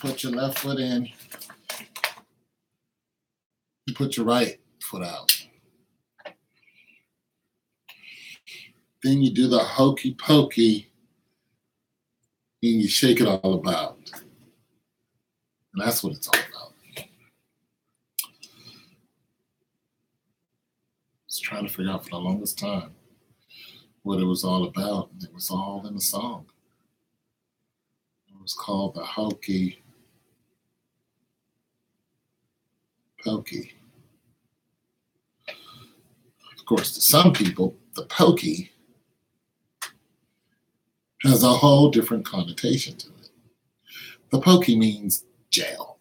put your left foot in. You put your right foot out. Then you do the hokey pokey and you shake it all about. And that's what it's all about. I was trying to figure out for the longest time what it was all about. And it was all in the song. It was called the hokey pokey. Of course, to some people, the pokey has a whole different connotation to it. The pokey means jail.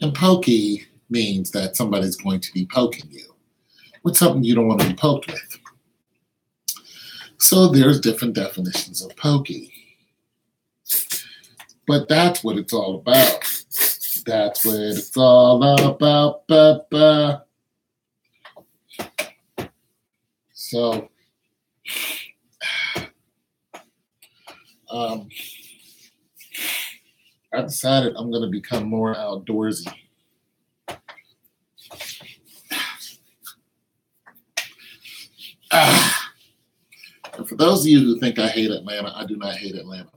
And pokey means that somebody's going to be poking you with something you don't want to be poked with. So there's different definitions of pokey. But that's what it's all about. That's what it's all about. So, I decided I'm going to become more outdoorsy. And for those of you who think I hate Atlanta, I do not hate Atlanta.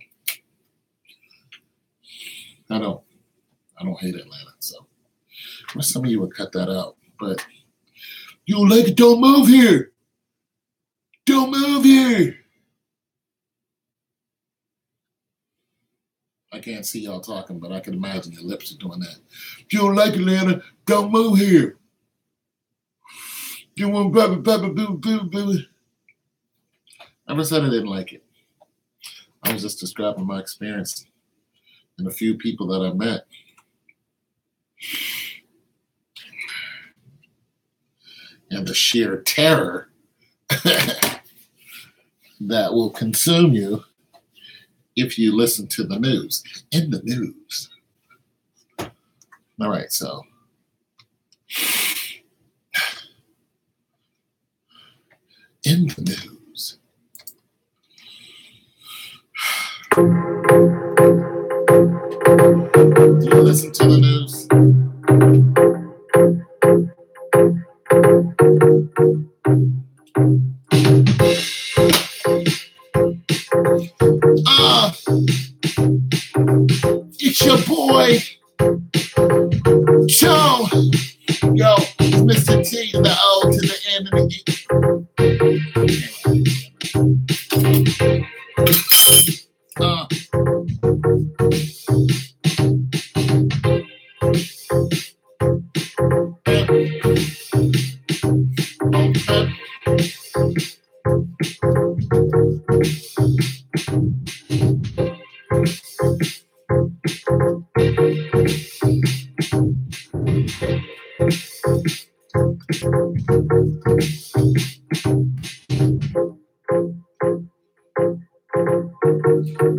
I don't hate Atlanta. So, some of you would cut that out. But you like it, don't move here. Don't move here. I can't see y'all talking, but I can imagine your lips are doing that. If you don't like Atlanta, don't move here. You want boo. I never said I didn't like it. I was just describing my experience and a few people that I met. And the sheer terror that will consume you if you listen to the news. In the news. All right, so. In the news. Do you listen to the news? It's your boy, Joe. Yo, it's Mr. T to the O to the N and the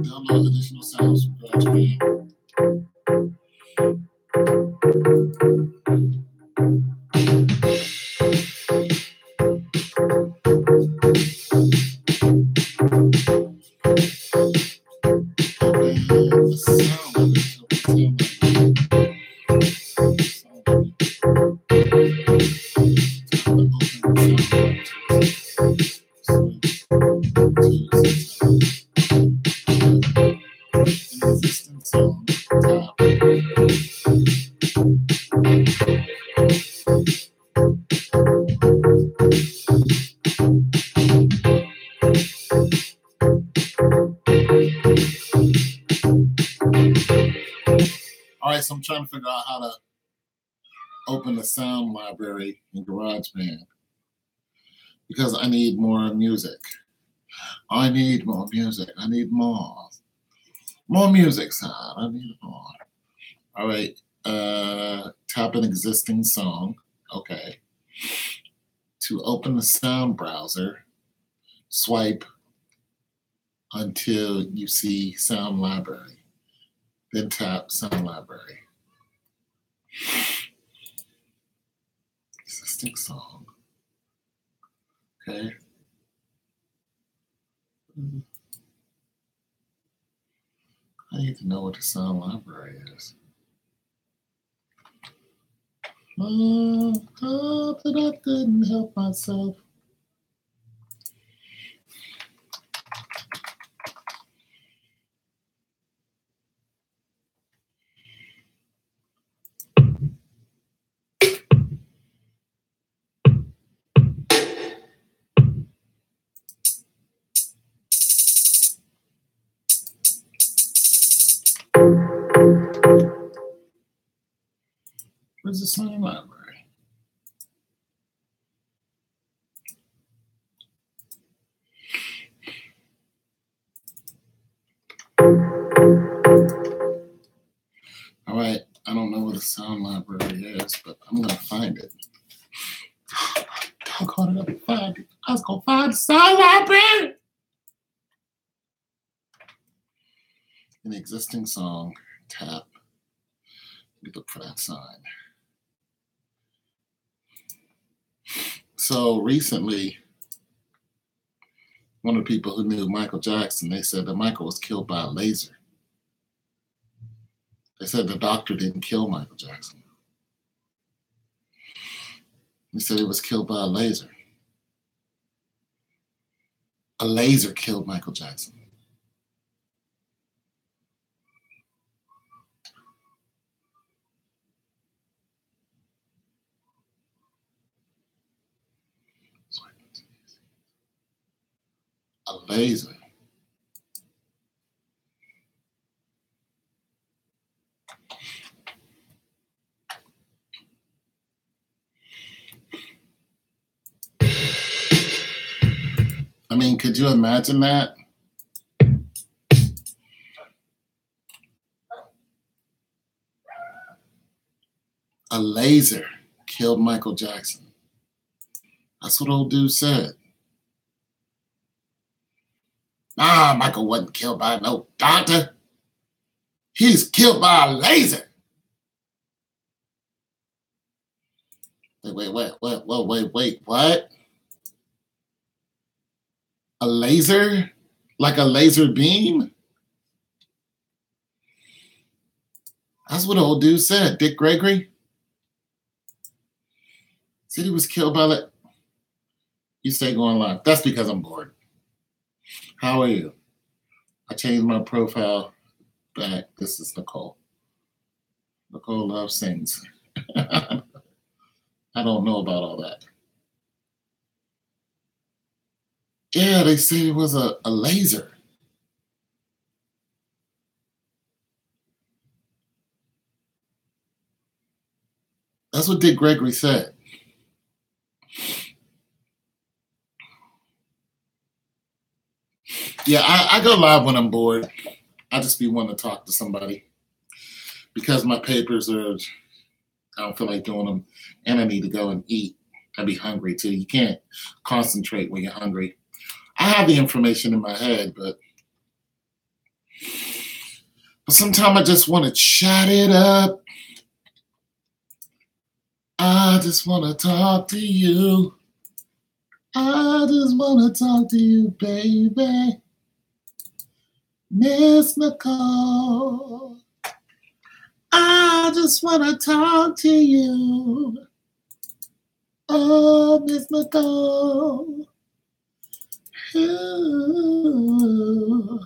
download additional sounds from GarageBand. All right, so I'm trying to figure out how to open the sound library in GarageBand because I need more music. I need more music. I need more. More music sound. I need more. All right. Tap an existing song. Okay. To open the sound browser, swipe until you see sound library. Then tap sound library. Existing song. Okay. I need to know what the sound library is. Oh, that I couldn't help myself. Where's the sound library? All right, I don't know where the sound library is, but I'm gonna find it. I caught it up and find it. I was gonna find the sound library. An existing song, tap. You look for that sign. So recently, one of the people who knew Michael Jackson, they said that Michael was killed by a laser. They said the doctor didn't kill Michael Jackson. They said he was killed by a laser. A laser killed Michael Jackson. A laser. I mean, could you imagine that? A laser killed Michael Jackson. That's what old dude said. Nah, Michael wasn't killed by no doctor. He's killed by a laser. Wait, what? A laser? Like a laser beam? That's what old dude said. Dick Gregory said he was killed by that. You stay going live. That's because I'm bored. How are you? I changed my profile back. This is Nicole. Nicole Love Sings. I don't know about all that. Yeah, they say it was a laser. That's what Dick Gregory said. Yeah, I go live when I'm bored. I just be wanting to talk to somebody because my papers are, I don't feel like doing them, and I need to go and eat. I'd be hungry too. You can't concentrate when you're hungry. I have the information in my head, but sometimes I just want to chat it up. I just want to talk to you. I just want to talk to you, baby. Miss Nicole. I just want to talk to you. Oh, Miss Nicole. Ooh.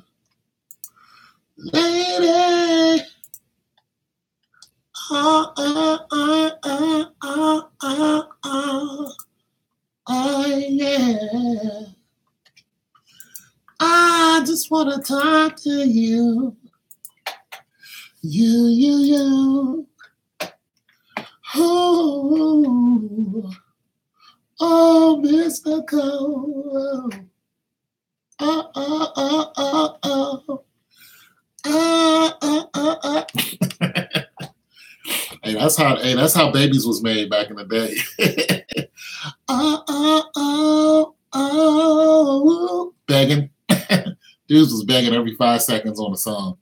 Lady. Oh, yeah. I just want to talk to you. You. Oh, Miss Nicole. Oh. Hey, that's how babies was made back in the day. Begging. Dudes was begging every 5 seconds on the song.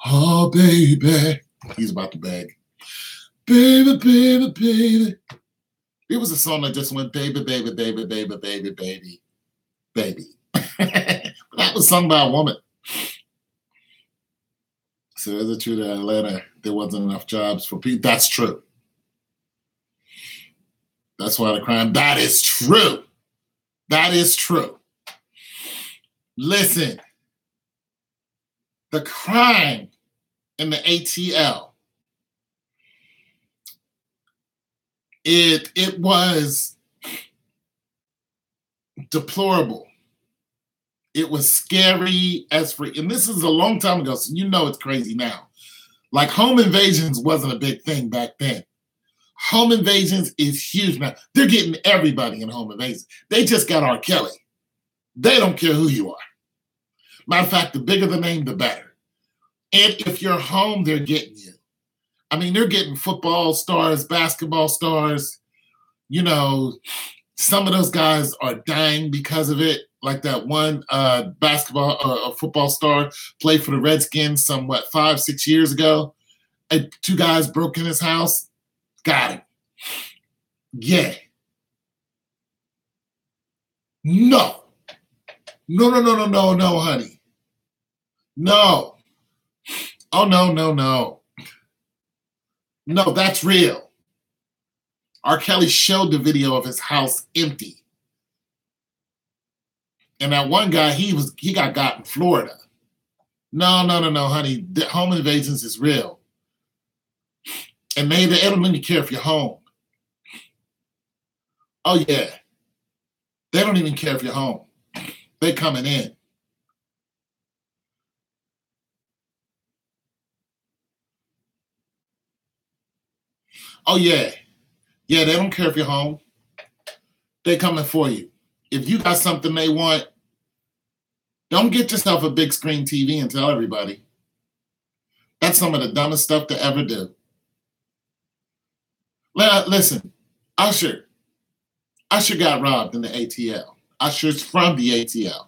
Oh, baby. He's about to beg. Baby. It was a song that just went baby. That was sung by a woman. So is it true that in Atlanta there wasn't enough jobs for people? That's true. That's why the crime. That is true. That is true. Listen, the crime in the ATL, it was deplorable. It was scary as free. And this is a long time ago, so you know it's crazy now. Like home invasions wasn't a big thing back then. Home invasions is huge now. They're getting everybody in home invasions. They just got R. Kelly. They don't care who you are. Matter of fact, the bigger the name, the better. And if you're home, they're getting you. I mean, they're getting football stars, basketball stars. You know, some of those guys are dying because of it. Like that one football star played for the Redskins 5-6 years ago. And 2 guys broke in his house. Got him. Yeah. No, honey. No. Oh, no. No, that's real. R. Kelly showed the video of his house empty. And that one guy, he got in Florida. No, honey. The home invasions is real. And they don't even care if you're home. Oh, yeah. They don't even care if you're home. They coming in. Oh, yeah. Yeah, they don't care if you're home. They coming for you. If you got something they want, don't get yourself a big screen TV and tell everybody. That's some of the dumbest stuff to ever do. Listen, Usher got robbed in the ATL. Usher's from the ATL.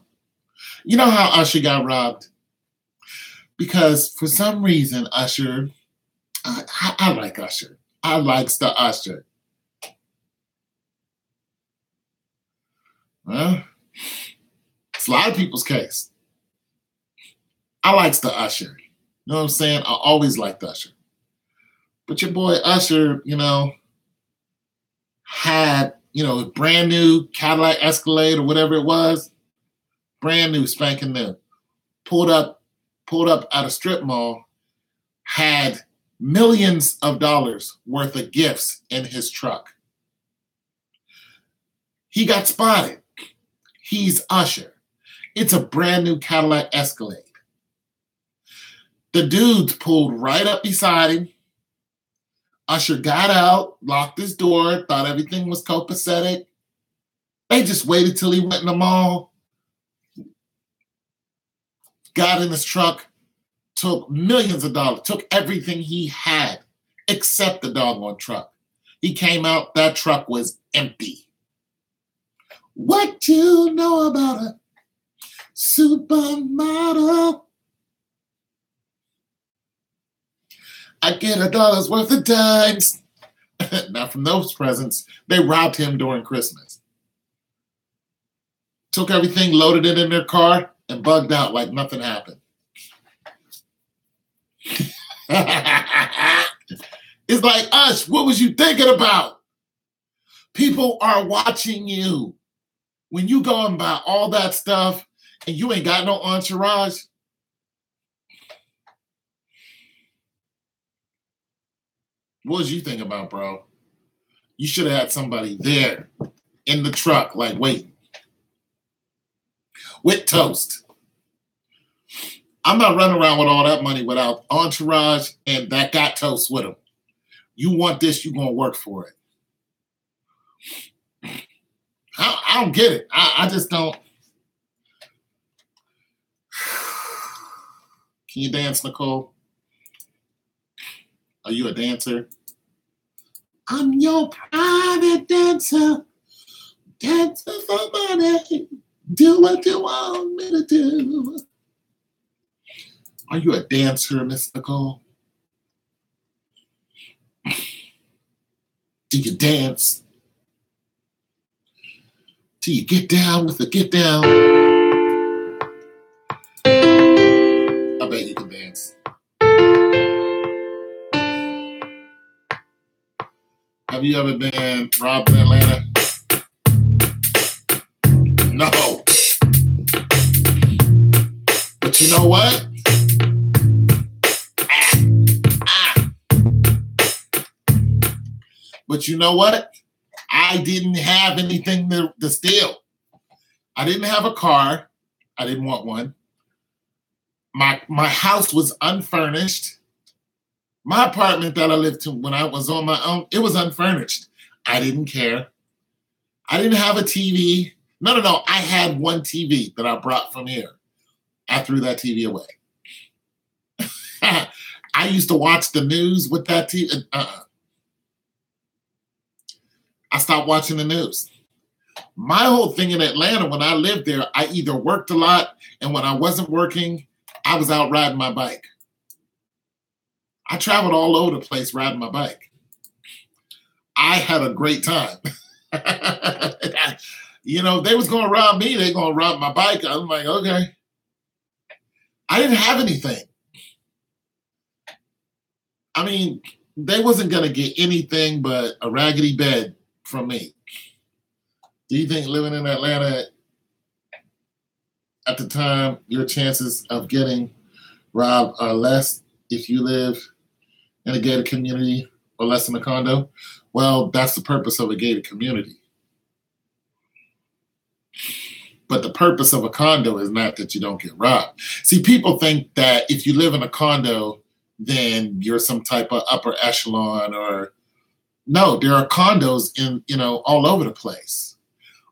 You know how Usher got robbed? Because for some reason, Usher, I like Usher. I likes the Usher. Well, it's a lot of people's case. I likes the Usher. You know what I'm saying? I always liked Usher. But your boy Usher, had, a brand new Cadillac Escalade or whatever it was. Brand new, spanking new. Pulled up at a strip mall, had millions of dollars worth of gifts in his truck. He got spotted. He's Usher. It's a brand new Cadillac Escalade. The dudes pulled right up beside him. Usher got out, locked his door, thought everything was copacetic. They just waited till he went in the mall, got in his truck, took millions of dollars, took everything he had except the doggone truck. He came out, that truck was empty. What you know about a supermodel? I get $1 worth of dimes. Now, from those presents, they robbed him during Christmas. Took everything, loaded it in their car, and bugged out like nothing happened. It's like, Ush, what was you thinking about? People are watching you. When you go and buy all that stuff and you ain't got no entourage, what was you thinking about, bro? You should have had somebody there in the truck, like waiting. With toast. I'm not running around with all that money without entourage and that got toast with them. You want this, you're going to work for it. I don't get it. I just don't. Can you dance, Nicole? Are you a dancer? I'm your private dancer. Dancer for money. Do what you want me to do. Are you a dancer, Miss Nicole? Do you dance? Do you get down with the get down? I bet you can dance. Have you ever been robbed in Atlanta? No. But you know what? But you know what? I didn't have anything to steal. I didn't have a car. I didn't want one. My house was unfurnished. My apartment that I lived in when I was on my own, it was unfurnished. I didn't care. I didn't have a TV. No. I had one TV that I brought from here. I threw that TV away. I used to watch the news with that TV. I stopped watching the news. My whole thing in Atlanta, when I lived there, I either worked a lot, and when I wasn't working, I was out riding my bike. I traveled all over the place riding my bike. I had a great time. You know, if they was going to rob me, they going to rob my bike. I'm like, okay. I didn't have anything. I mean, they wasn't going to get anything but a raggedy bed from me. Do you think living in Atlanta at the time, your chances of getting robbed are less if you live in a gated community or less in a condo? Well, that's the purpose of a gated community. But the purpose of a condo is not that you don't get robbed. See, people think that if you live in a condo, then you're some type of upper echelon or no, there are condos in, all over the place.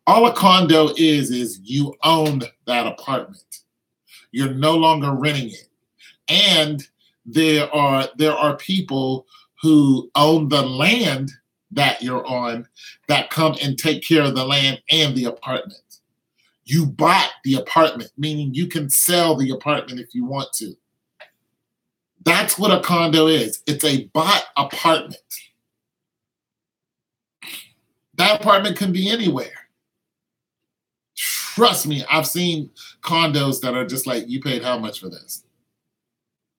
All a condo is you own that apartment. You're no longer renting it. And there are people who own the land that you're on that come and take care of the land and the apartment. You bought the apartment, meaning you can sell the apartment if you want to. That's what a condo is. It's a bought apartment. That apartment can be anywhere. Trust me, I've seen condos that are just like, you paid how much for this?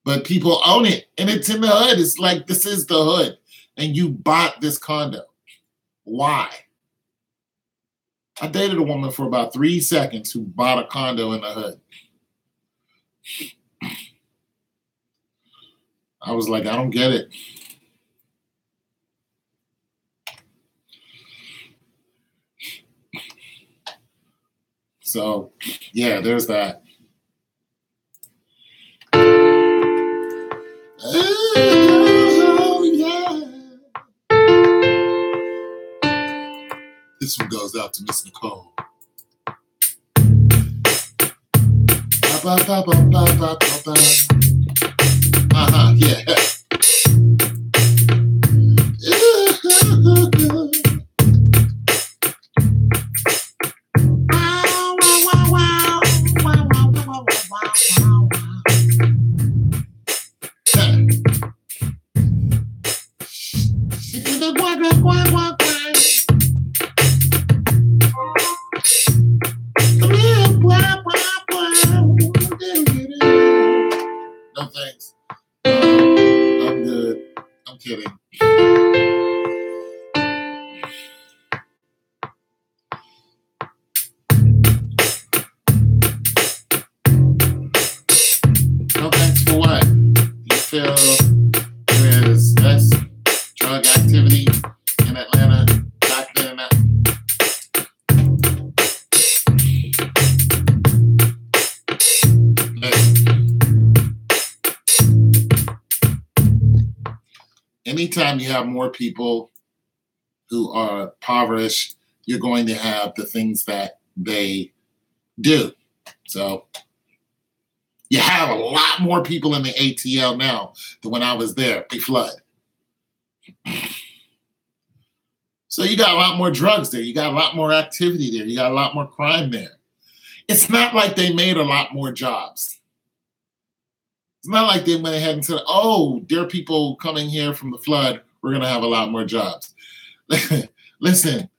But people own it, and it's in the hood. It's like, this is the hood, and you bought this condo. Why? I dated a woman for about 3 seconds who bought a condo in the hood. I was like, I don't get it. So, yeah, there's that. Oh, yeah. This one goes out to Miss Nicole. Yeah. No thanks. I'm good. I'm kidding. No thanks for what? You feel there is less drug activity in Atlanta back then? Anytime you have more people who are impoverished, you're going to have the things that they do. So you have a lot more people in the ATL now than when I was there pre-flood. So you got a lot more drugs there. You got a lot more activity there. You got a lot more crime there. It's not like they made a lot more jobs. It's not like they went ahead and said, oh, there are people coming here from the flood. We're going to have a lot more jobs. Listen,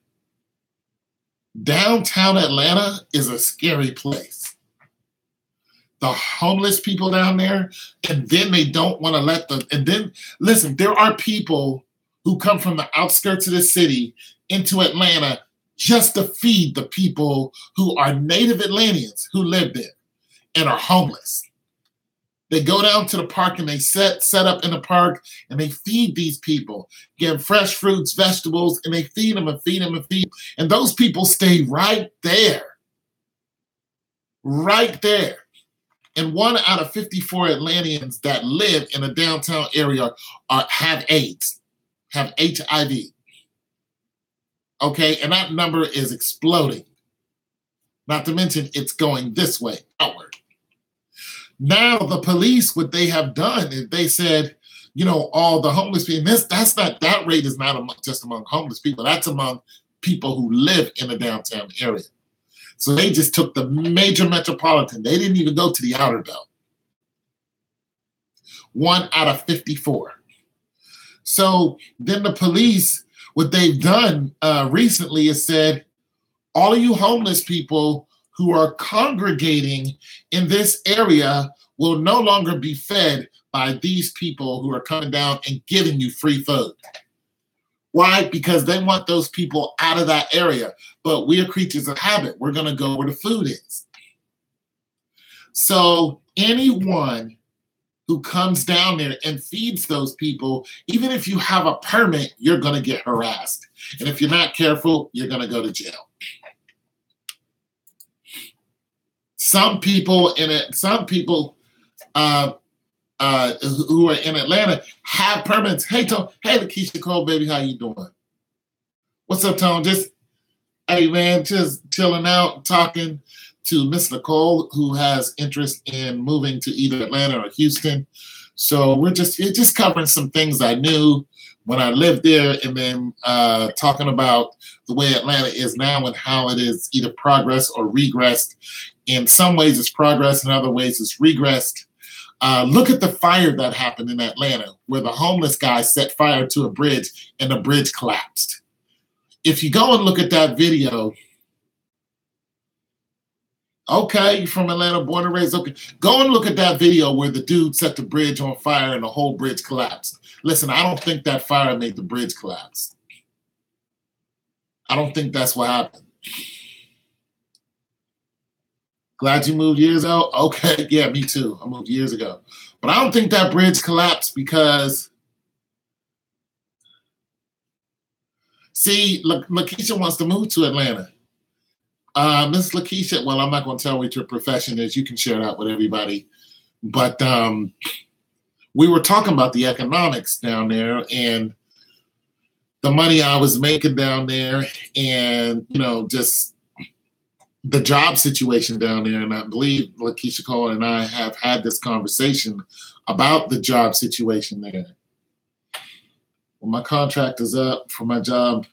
downtown Atlanta is a scary place. The homeless people down there, and then they don't want to let them. And then, listen, there are people who come from the outskirts of the city into Atlanta just to feed the people who are native Atlanteans who live there and are homeless. They go down to the park and they set up in the park and they feed these people, give them fresh fruits, vegetables, and they feed them and feed them and feed them. And those people stay right there. Right there. And 1 out of 54 Atlanteans that live in a downtown area have AIDS, have HIV. Okay, and that number is exploding. Not to mention it's going this way, outward. Now the police, what they have done is they said, you know, all the homeless people, that rate is not just among homeless people, that's among people who live in the downtown area. So they just took the major metropolitan. They didn't even go to the outer belt. 1 out of 54. So then the police, what they've done recently is said, all of you homeless people who are congregating in this area will no longer be fed by these people who are coming down and giving you free food. Why? Because they want those people out of that area. But we are creatures of habit. We're going to go where the food is. So anyone who comes down there and feeds those people, even if you have a permit, you're going to get harassed. And if you're not careful, you're going to go to jail. Some people who are in Atlanta have permits. Hey, Tone. Hey, Lakeisha Cole, baby, how you doing? What's up, Tone? Hey, man, just chilling out, talking to Miss Nicole, who has interest in moving to either Atlanta or Houston. So we're just covering some things I knew when I lived there, and then talking about the way Atlanta is now and how it is either progressed or regressed. In some ways, it's progressed. In other ways, it's regressed. Look at the fire that happened in Atlanta, where the homeless guy set fire to a bridge and the bridge collapsed. If you go and look at that video, okay, you're from Atlanta, born and raised, okay. Go and look at that video where the dude set the bridge on fire and the whole bridge collapsed. Listen, I don't think that fire made the bridge collapse. I don't think that's what happened. Glad you moved years ago? Okay, yeah, me too. I moved years ago. But I don't think that bridge collapsed because, see, Lakeisha wants to move to Atlanta. Miss Lakeisha, well, I'm not going to tell what your profession is. You can share that with everybody. But we were talking about the economics down there and the money I was making down there and, you know, just the job situation down there. And I believe Lakeisha Cole and I have had this conversation about the job situation there. Well, my contract is up for my job,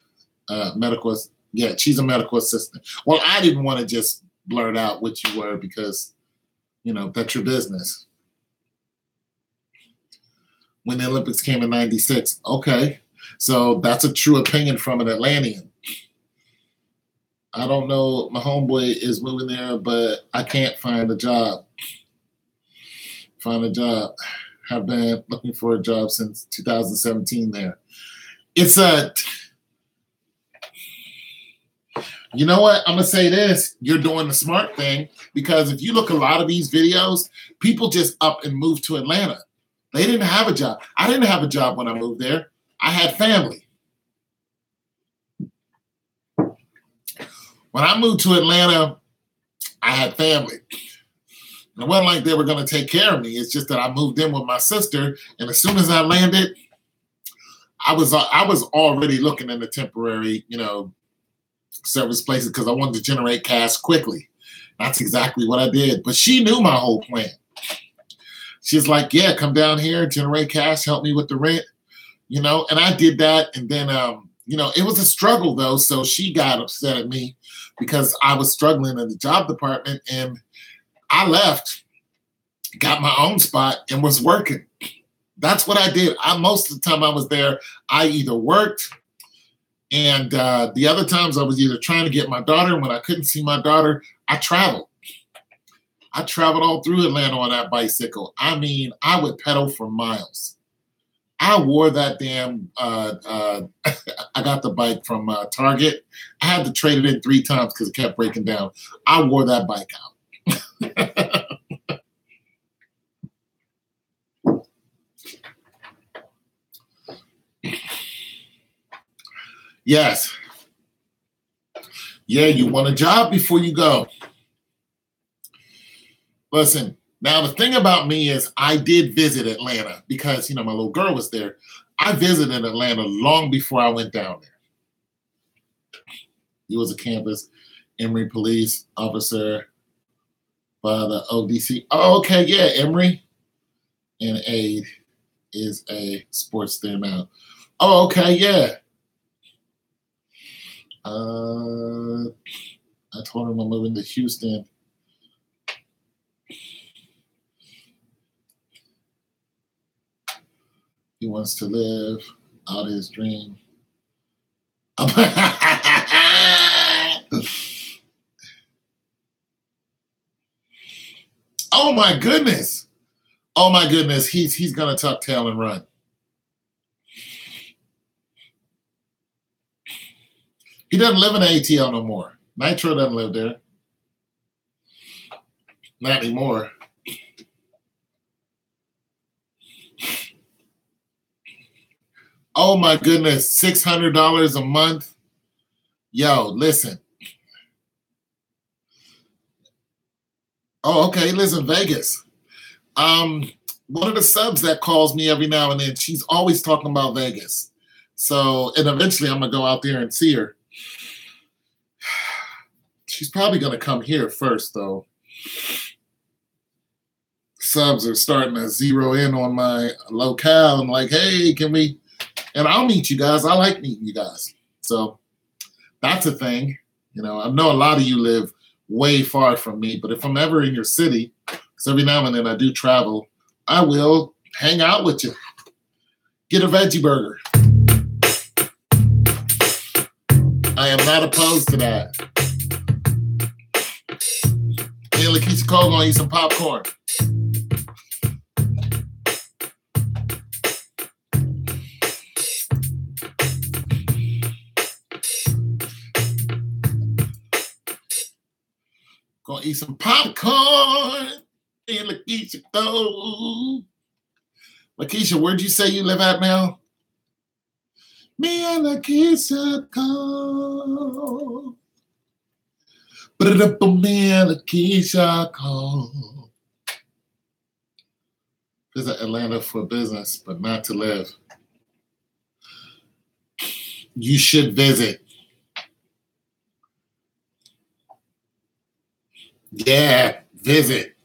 yeah, she's a medical assistant. Well, I didn't want to just blurt out what you were because, you know, that's your business. When the Olympics came in '96, okay. So that's a true opinion from an Atlantean. I don't know, my homeboy is moving there, but I can't find a job. Have been looking for a job since 2017 there. You know what? I'm going to say this. You're doing the smart thing because if you look at a lot of these videos, people just up and move to Atlanta. They didn't have a job. I didn't have a job when I moved there. I had family. When I moved to Atlanta, I had family. It wasn't like they were going to take care of me. It's just that I moved in with my sister, and as soon as I landed, I was already looking into temporary, you know, service places because I wanted to generate cash quickly. That's exactly what I did. But she knew my whole plan. She's like, yeah, come down here, generate cash, help me with the rent, you know, and I did that. And then, you know, it was a struggle, though. So she got upset at me because I was struggling in the job department. And I left, got my own spot, and was working. That's what I did. Most of the time I was there, I either worked, and the other times I was either trying to get my daughter. When I couldn't see my daughter, I traveled. I traveled all through Atlanta on that bicycle. I mean, I would pedal for miles. I wore that damn. I got the bike from Target. I had to trade it in 3 times because it kept breaking down. I wore that bike out. Yes. Yeah, you want a job before you go. Listen, now the thing about me is I did visit Atlanta because, my little girl was there. I visited Atlanta long before I went down there. He was a campus Emory police officer by the ODC. Oh, okay, yeah, Emory. And Aid is a sports theater now. Oh, okay, yeah. I told him I'm moving to Houston. He wants to live out his dream. Oh my goodness. Oh my goodness. He's gonna tuck tail and run. He doesn't live in ATL no more. Nitro doesn't live there. Not anymore. Oh my goodness, $600 a month. Yo, listen. Oh, okay, he lives in Vegas. One of the subs that calls me every now and then, she's always talking about Vegas. So, and eventually I'm gonna go out there and see her. She's probably gonna come here first, though. Subs are starting to zero in on my locale and like, hey, can we? And I'll meet you guys. I like meeting you guys. So that's a thing. I know a lot of you live way far from me, but if I'm ever in your city, because every now and then I do travel, I will hang out with you. Get a veggie burger. I am not opposed to that. Me and Lakeisha Cole gonna eat some popcorn. Gonna eat some popcorn. And Lakeisha Cole. Lakeisha, where'd you say you live at now? Me and Lakeisha Cole. Me and Lakeisha Cole. Visit Atlanta for business, but not to live. You should visit. Yeah, visit.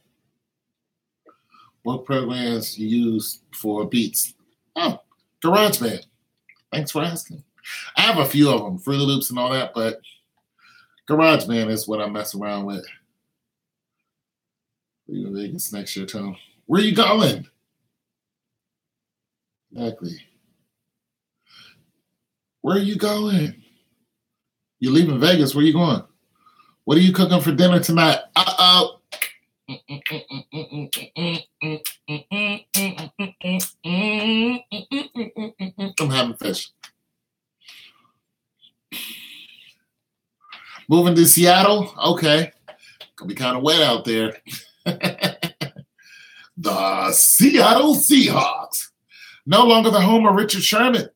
What programs you use for beats? Oh, GarageBand. Thanks for asking. I have a few of them, Fruity Loops and all that, but GarageBand is what I mess around with. Leaving Vegas next year, Tom. Where are you going? Exactly. Where are you going? You're leaving Vegas. Where are you going? What are you cooking for dinner tonight? Uh-oh. I'm having fish. Moving to Seattle? Okay. Gonna be kind of wet out there. The Seattle Seahawks. No longer the home of Richard Sherman.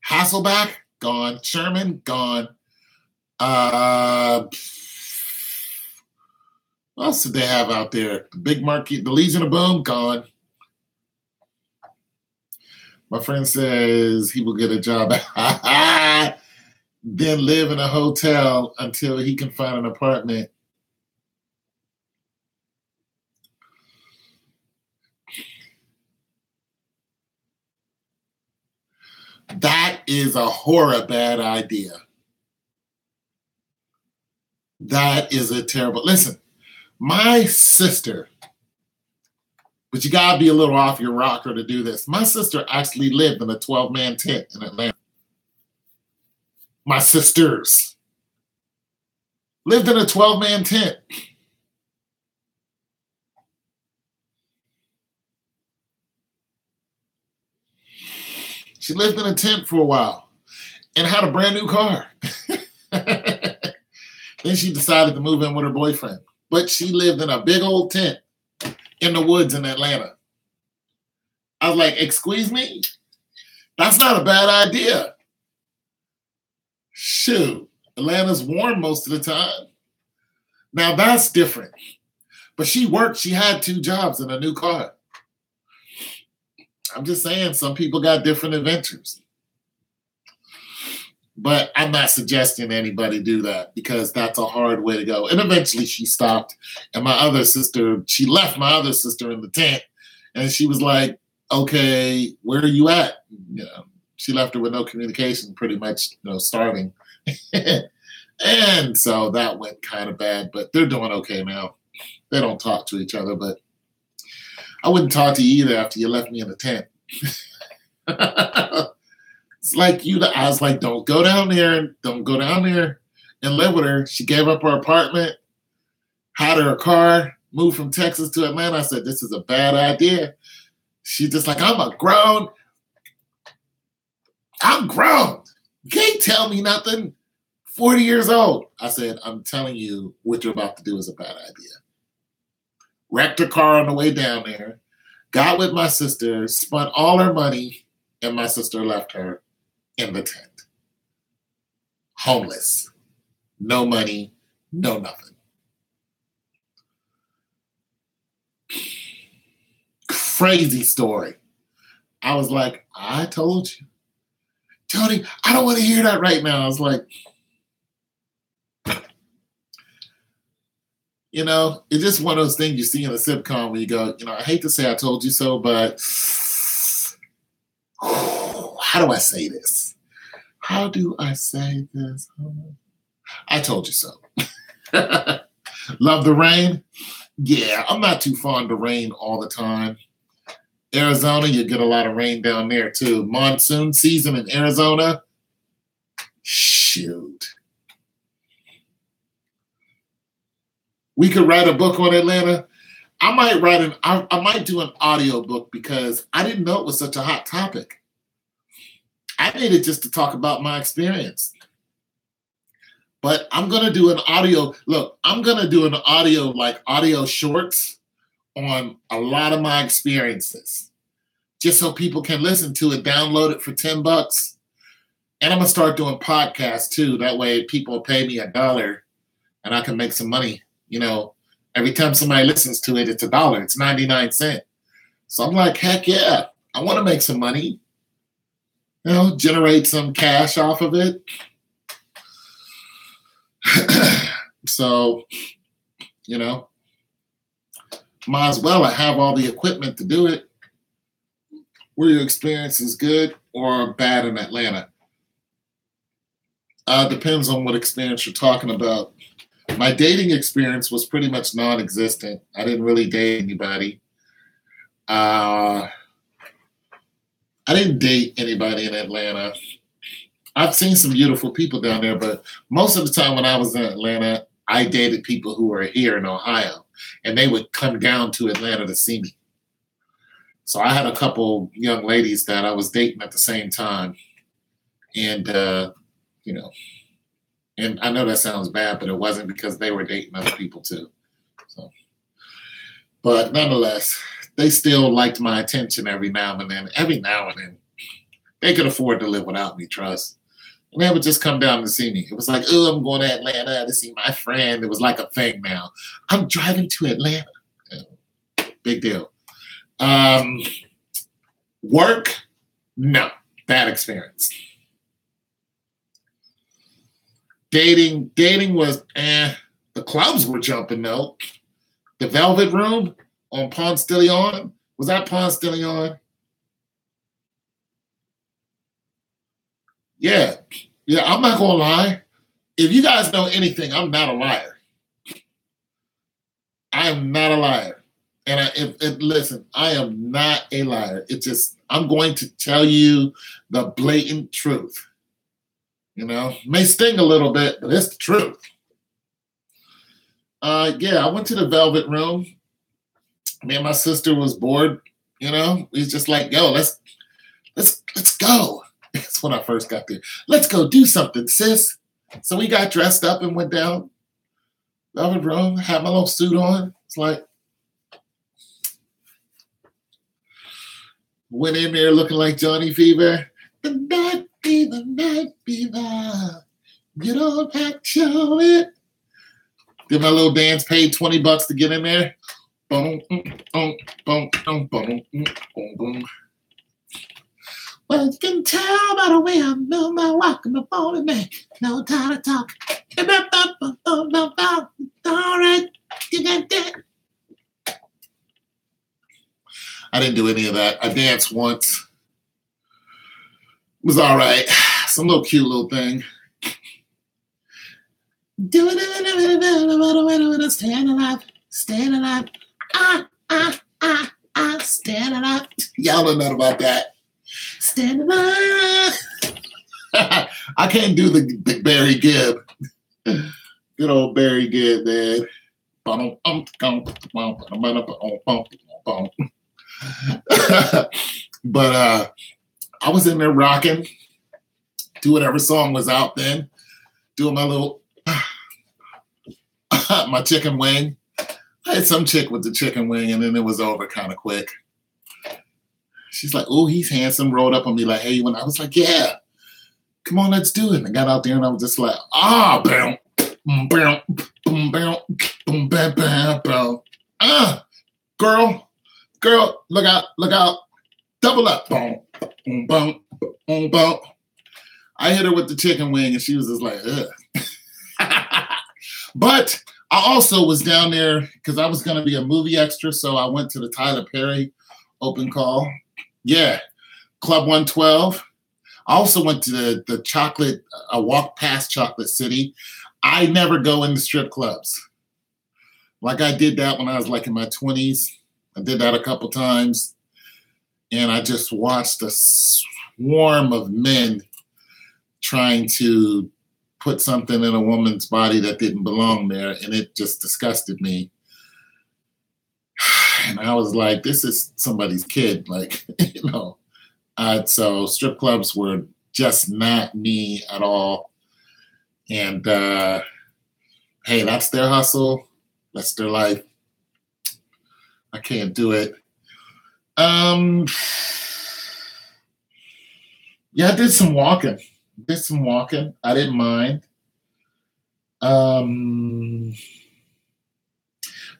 Hasselbeck, gone. Sherman, gone. What else did they have out there? The Big Marquee, the Legion of Boom, gone. My friend says he will get a job, then live in a hotel until he can find an apartment. That is a horror bad idea. That is a terrible. Listen, my sister, but you gotta be a little off your rocker to do this. My sister actually lived in a 12-man tent in Atlanta. My sisters lived in a 12-man tent. She lived in a tent for a while and had a brand new car. Then she decided to move in with her boyfriend. But she lived in a big old tent in the woods in Atlanta. I was like, excuse me? That's not a bad idea. Shoot, Atlanta's warm most of the time. Now that's different. But she worked, she had 2 jobs and a new car. I'm just saying, some people got different adventures. But I'm not suggesting anybody do that because that's a hard way to go. And eventually she stopped. And my other sister, she left my other sister in the tent. And she was like, okay, where are you at? You know, she left her with no communication, pretty much, starving. And so that went kind of bad, but they're doing okay now. They don't talk to each other, but I wouldn't talk to you either after you left me in the tent. It's like I was like, don't go down there and live with her. She gave up her apartment, had her a car, moved from Texas to Atlanta. I said, this is a bad idea. She's just like, I'm grown. You can't tell me nothing. 40 years old. I said, I'm telling you what you're about to do is a bad idea. Wrecked her car on the way down there, got with my sister, spent all her money, and my sister left her in the tent. Homeless. No money, no nothing. Crazy story. I was like, I told you. Tony, I don't want to hear that right now. I was like, it's just one of those things you see in a sitcom where you go, I hate to say I told you so, but how do I say this? How do I say this? I told you so. Love the rain? Yeah, I'm not too fond of rain all the time. Arizona, you get a lot of rain down there too. Monsoon season in Arizona? Shoot. We could write a book on Atlanta. I might do an audio book because I didn't know it was such a hot topic. I made it just to talk about my experience. But I'm going to do an audio. Look, I'm going to do an audio, like audio shorts on a lot of my experiences. Just so people can listen to it, download it for $10. And I'm going to start doing podcasts too. That way people pay me $1 and I can make some money. Every time somebody listens to it, it's $1. It's 99 cents. So I'm like, heck yeah, I want to make some money. Generate some cash off of it. So, might as well have all the equipment to do it. Were your experience is good or bad in Atlanta? Depends on what experience you're talking about. My dating experience was pretty much non-existent. I didn't really date anybody. I didn't date anybody in Atlanta. I've seen some beautiful people down there, but most of the time when I was in Atlanta, I dated people who were here in Ohio, and they would come down to Atlanta to see me. So I had a couple young ladies that I was dating at the same time. And, and I know that sounds bad, but it wasn't because they were dating other people too. So, but nonetheless, they still liked my attention every now and then. Every now and then, they could afford to live without me, trust. And they would just come down to see me. It was like, oh, I'm going to Atlanta to see my friend. It was like a thing now. I'm driving to Atlanta. Big deal. Work? No. Bad experience. Dating was The clubs were jumping though. The Velvet Room on Ponce de Leon. Was that Ponce de Leon? Yeah. Yeah, I'm not going to lie. If you guys know anything, I'm not a liar. I am not a liar. And listen, I am not a liar. It's just, I'm going to tell you the blatant truth. You know, may sting a little bit, but it's the truth. Yeah, I went to the Velvet Room. Me and my sister was bored. You know, we was just like, yo, let's let's go. That's when I first got there. Let's go do something, sis. So we got dressed up and went down. Velvet room, had my little suit on. It's like, went in there looking like Johnny Fever. The night fever, night fever. You don't have to show it. Did my little dance, paid $20 to get in there. Boom, boom, boom, boom, boom, boom, boom. Well, you can tell by the way I move my walk and my phone, man. No time to talk. All right, you got that. I didn't do any of that. I danced once. It was all right. Some little cute little thing. Do it, stand alive, stand alive. Stand alive. Y'all don't know about that. Stand alive. I can't do the Barry Gibb. Good old Barry Gibb, man. But I was in there rocking, do whatever song was out then, doing my little my chicken wing. I had some chick with the chicken wing, and then it was over kind of quick. She's like, "Oh, he's handsome." Rolled up on me like, "Hey," when I was like, "Yeah, come on, let's do it." And I got out there, and I was just like, bam, bam, bam, boom, bam, boom, bam, bam, bam. Girl, look out, double up, boom, boom, boom, boom, boom. I hit her with the chicken wing, and she was just like, ugh. But I also was down there because I was going to be a movie extra, so I went to the Tyler Perry open call. Yeah, Club 112. I also went to the chocolate, I walked past Chocolate City. I never go into strip clubs. Like I did that when I was like in my 20s. I did that a couple times. And I just watched a swarm of men trying to put something in a woman's body that didn't belong there. And it just disgusted me. And I was like, this is somebody's kid. Like, you know. So strip clubs were just not me at all. And hey, that's their hustle. That's their life. I can't do it. Yeah, I did some walking. I didn't mind.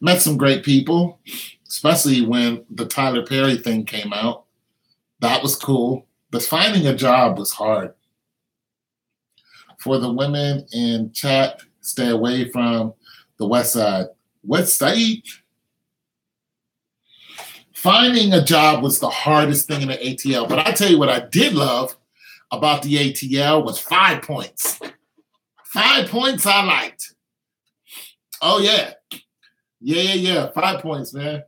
Met some great people, especially when the Tyler Perry thing came out. That was cool. But finding a job was hard. For the women in chat, stay away from the West Side. West Side? Finding a job was the hardest thing in the ATL. But I tell you what I did love about the ATL was 5 points. 5 points I liked. Oh, yeah. Yeah. 5 points, man.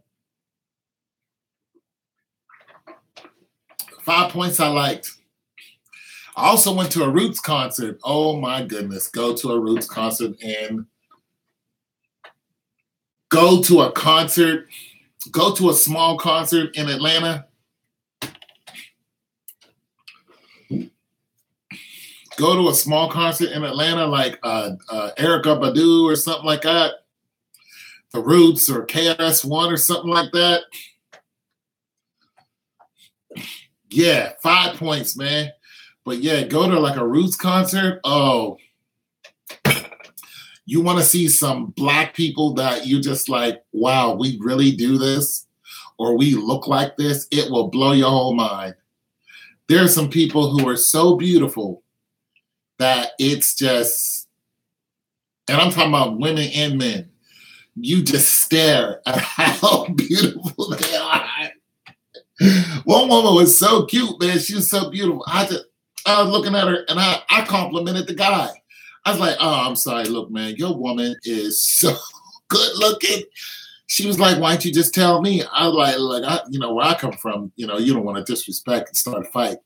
5 points I liked. I also went to a Roots concert. Oh, my goodness. Go to a Roots concert and go to a concert. Go to a small concert in Atlanta. Go to a small concert in Atlanta like Erykah Badu or something like that. The Roots or KRS-One or something like that. Yeah, 5 points, man. But yeah, go to like a Roots concert. Oh, you want to see some Black people that you just like, wow, we really do this, or we look like this. It will blow your whole mind. There are some people who are so beautiful that it's just, and I'm talking about women and men, you just stare at how beautiful they are. One woman was so cute, man. She was so beautiful. I was looking at her, and I complimented the guy. I was like, oh, I'm sorry. Look, man, your woman is so good looking. She was like, why don't you just tell me? I was like, where I come from, you don't want to disrespect and start a fight.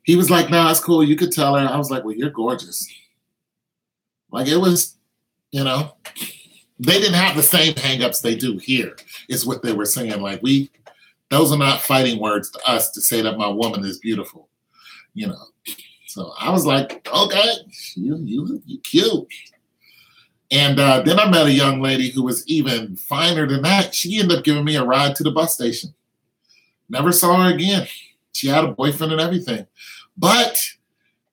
He was like, nah, it's cool. You could tell her. I was like, well, you're gorgeous. Like it was, they didn't have the same hangups they do here, is what they were saying. Like Those are not fighting words to us to say that my woman is beautiful, you know. So I was like, okay, you cute. And then I met a young lady who was even finer than that. She ended up giving me a ride to the bus station. Never saw her again. She had a boyfriend and everything. But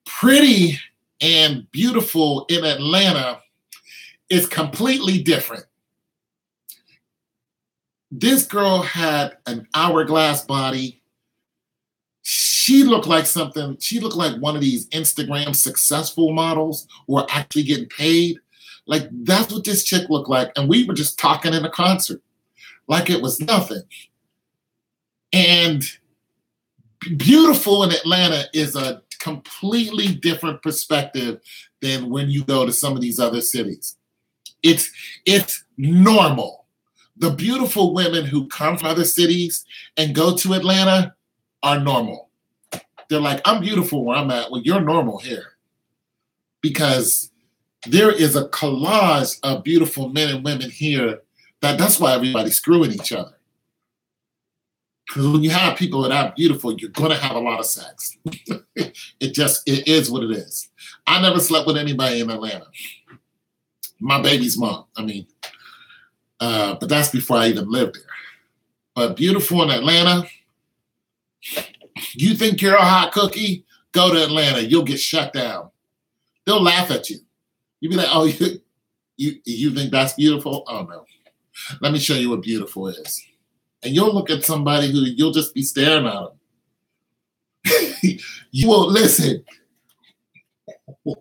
pretty and beautiful in Atlanta is completely different. This girl had an hourglass body. She looked like one of these Instagram successful models who are actually getting paid. Like, that's what this chick looked like. And we were just talking in a concert like it was nothing. And beautiful in Atlanta is a completely different perspective than when you go to some of these other cities. It's normal. The beautiful women who come from other cities and go to Atlanta are normal. They're like, I'm beautiful where I'm at. Well, you're normal here. Because there is a collage of beautiful men and women here that's why everybody's screwing each other. Because when you have people that are beautiful, you're going to have a lot of sex. It is what it is. I never slept with anybody in Atlanta. My baby's mom, but that's before I even lived there. But beautiful in Atlanta, you think you're a hot cookie? Go to Atlanta. You'll get shut down. They'll laugh at you. You'll be like, oh, you think that's beautiful? Oh, no. Let me show you what beautiful is. And you'll look at somebody who you'll just be staring at them. You won't listen. When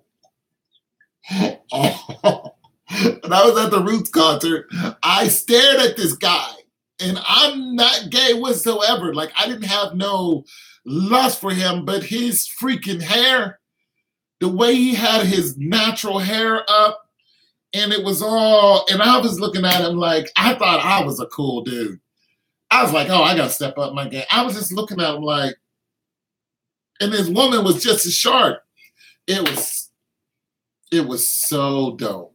I was at the Roots concert, I stared at this guy. And I'm not gay whatsoever. Like, I didn't have no lust for him, but his freaking hair, the way he had his natural hair up, and it was all, and I was looking at him like, I thought I was a cool dude. I was like, oh, I got to step up my game. I was just looking at him like, and this woman was just as short. It was so dope.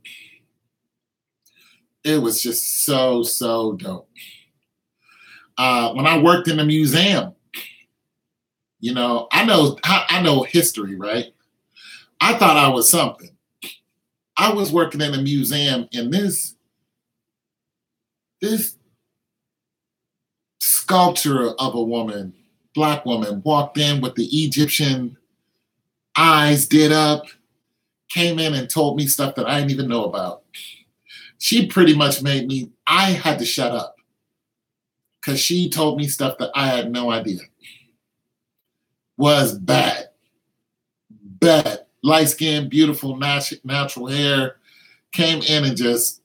It was just so dope. When I worked in the museum, I know history, right? I thought I was something. I was working in a museum, and this sculpture of a woman, Black woman, walked in with the Egyptian eyes did up, came in and told me stuff that I didn't even know about. She pretty much I had to shut up because she told me stuff that I had no idea. Was bad. Light skin, beautiful, natural hair, came in and just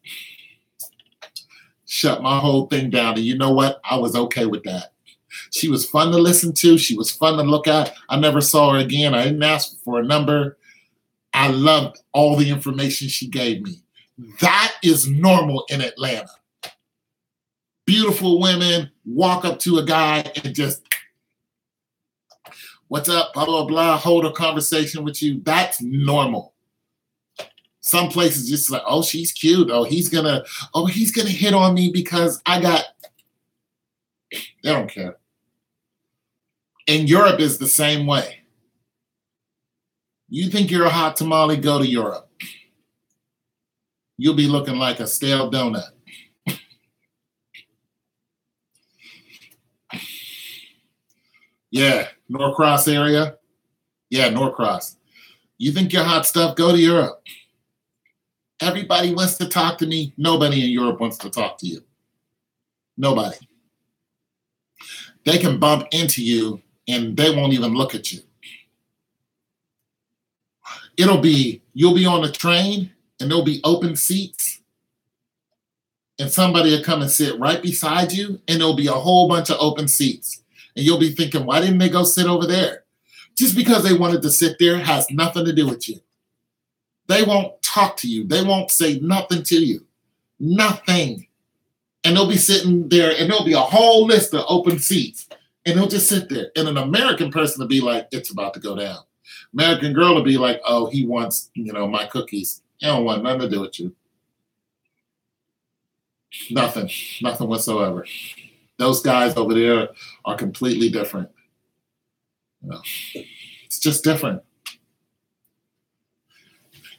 shut my whole thing down. And you know what? I was okay with that. She was fun to listen to. She was fun to look at. I never saw her again. I didn't ask for a number. I loved all the information she gave me. That is normal in Atlanta. Beautiful women walk up to a guy and just, what's up, blah, blah, blah, hold a conversation with you. That's normal. Some places just like, oh, she's cute. Oh, he's gonna hit on me because they don't care. And Europe is the same way. You think you're a hot tamale, go to Europe. You'll be looking like a stale donut. Yeah, Norcross area. Yeah, Norcross. You think you're hot stuff, go to Europe. Everybody wants to talk to me. Nobody in Europe wants to talk to you. Nobody. They can bump into you and they won't even look at you. You'll be on the train and there'll be open seats and somebody will come and sit right beside you and there'll be a whole bunch of open seats. And you'll be thinking, why didn't they go sit over there? Just because they wanted to sit there has nothing to do with you. They won't talk to you. They won't say nothing to you. Nothing. And they'll be sitting there and there'll be a whole list of open seats. And they'll just sit there. And an American person will be like, it's about to go down. American girl will be like, oh, he wants, my cookies. He don't want nothing to do with you. Nothing whatsoever. Those guys over there are completely different. You know, it's just different.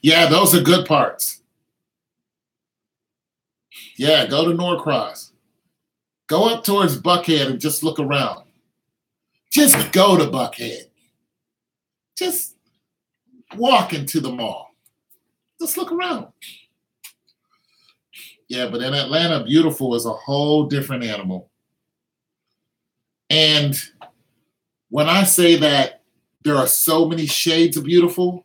Yeah, those are good parts. Yeah, go to Norcross. Go up towards Buckhead and just look around. Just go to Buckhead. Just walk into the mall. Just look around. Yeah, but in Atlanta, beautiful is a whole different animal. And when I say that there are so many shades of beautiful,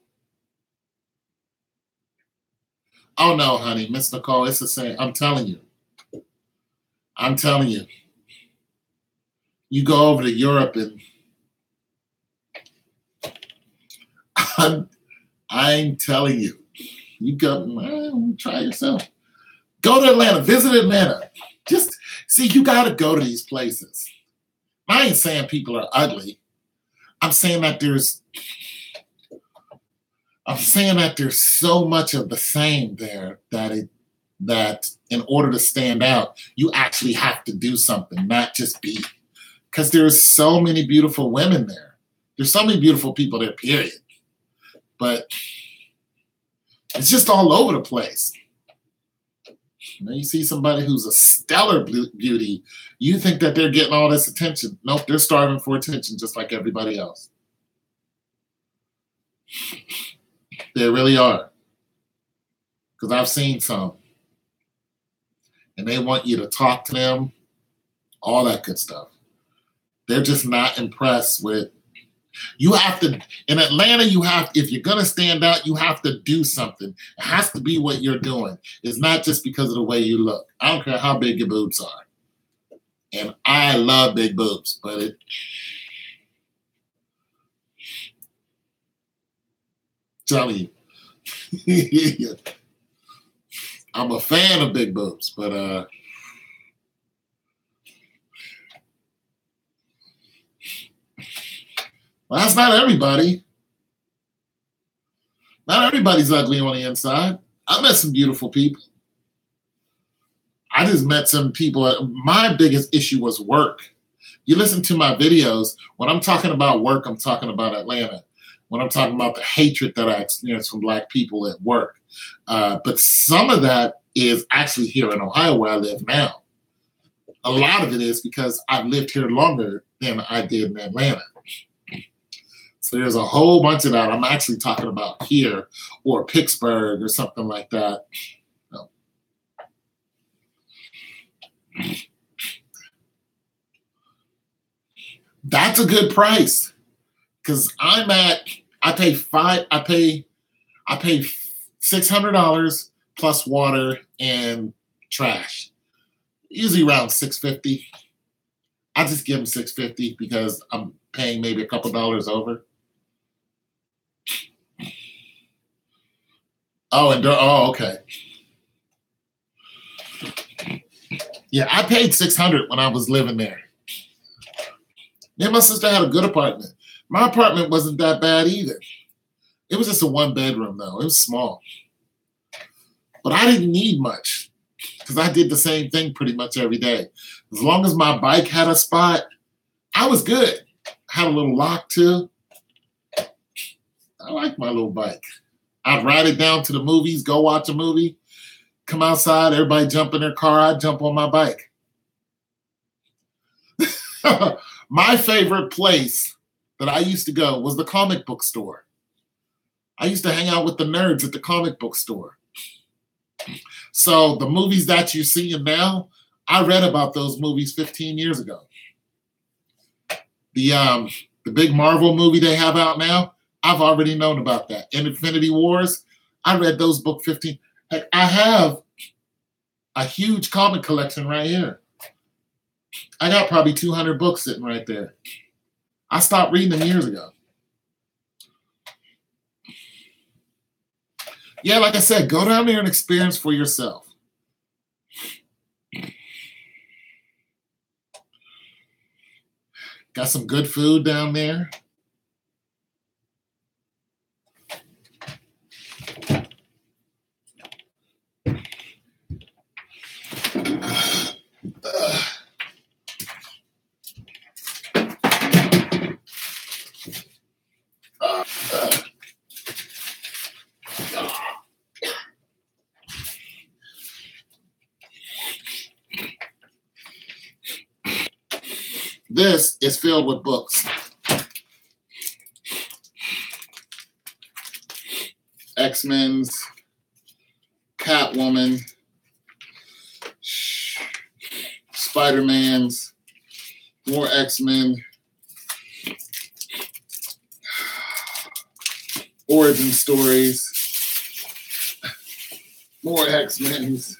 oh no, honey, Miss Nicole, it's the same. I'm telling you. I'm telling you. You go over to Europe and I'm telling you, you go, try yourself. Go to Atlanta, visit Atlanta. Just see, you got to go to these places. I ain't saying people are ugly. I'm saying that there's so much of the same there that in order to stand out, you actually have to do something, not just be. Because there's so many beautiful women there. There's so many beautiful people there, period. But it's just all over the place. You know, you see somebody who's a stellar beauty, you think that they're getting all this attention. Nope, they're starving for attention just like everybody else. They really are. Because I've seen some. And they want you to talk to them, all that good stuff. They're just not impressed with. You have to, in Atlanta, if you're going to stand out, you have to do something. It has to be what you're doing. It's not just because of the way you look. I don't care how big your boobs are. And I love big boobs, but telling you, I'm a fan of big boobs, but well, that's not everybody. Not everybody's ugly on the inside. I met some beautiful people. I just met some people. My biggest issue was work. You listen to my videos. When I'm talking about work, I'm talking about Atlanta. When I'm talking about the hatred that I experience from Black people at work. But some of that is actually here in Ohio where I live now. A lot of it is because I've lived here longer than I did in Atlanta. So there's a whole bunch of that. I'm actually talking about here or Pittsburgh or something like that. No. That's a good price because I pay $600 plus water and trash. Usually around $650. I just give them $650 because I'm paying maybe a couple dollars over. Oh, okay. Yeah, I paid $600 when I was living there. Me and my sister had a good apartment. My apartment wasn't that bad either. It was just a 1-bedroom though. It was small. But I didn't need much because I did the same thing pretty much every day. As long as my bike had a spot, I was good. Had a little lock too. I like my little bike. I'd ride it down to the movies, go watch a movie, come outside, everybody jump in their car, I'd jump on my bike. My favorite place that I used to go was the comic book store. I used to hang out with the nerds at the comic book store. So the movies that you're seeing now, I read about those movies 15 years ago. The big Marvel movie they have out now, I've already known about that. In Infinity Wars, I read those books 15. Heck, I have a huge comic collection right here. I got probably 200 books sitting right there. I stopped reading them years ago. Yeah, like I said, go down there and experience for yourself. Got some good food down there. This is filled with books. X-Men's, Catwoman, Spider-Man's, more X-Men, origin stories, more X-Men's.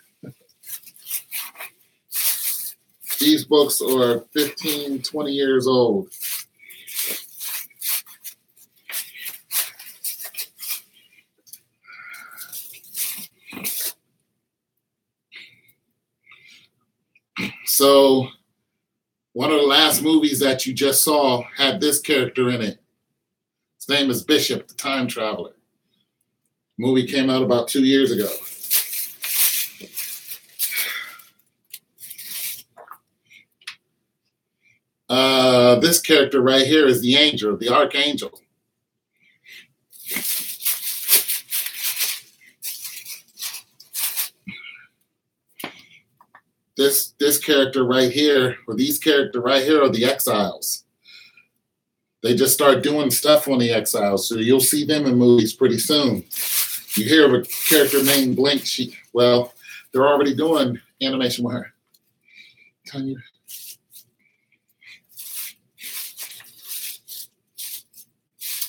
These books are 15, 20 years old. So one of the last movies that you just saw had this character in it. His name is Bishop, the Time Traveler. Movie came out about 2 years ago. This character right here is the angel, the archangel. This character right here, or these characters right here, are the exiles. They just start doing stuff on the exiles, so you'll see them in movies pretty soon. You hear of a character named Blink. Well, they're already doing animation with her. Tanya.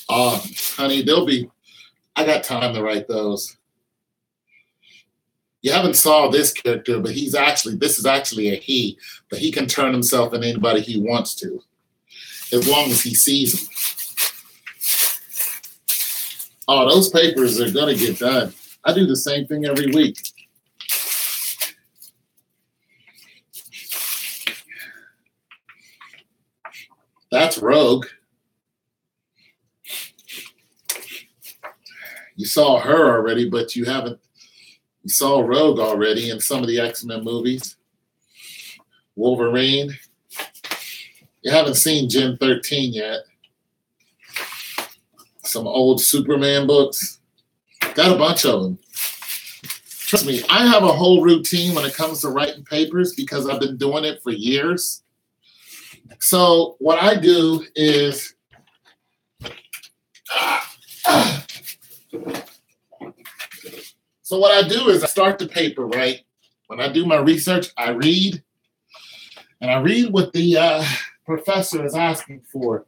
Honey, I got time to write those. You haven't saw this character, but this is actually a he, but he can turn himself into anybody he wants to, as long as he sees them. Oh, those papers are gonna get done. I do the same thing every week. That's Rogue. You saw her already, but you saw Rogue already in some of the X-Men movies. Wolverine. You haven't seen Gen 13 yet. Some old Superman books. Got a bunch of them. Trust me, I have a whole routine when it comes to writing papers because I've been doing it for years. So what I do is I start the paper, right? When I do my research, I read. And I read what the professor is asking for.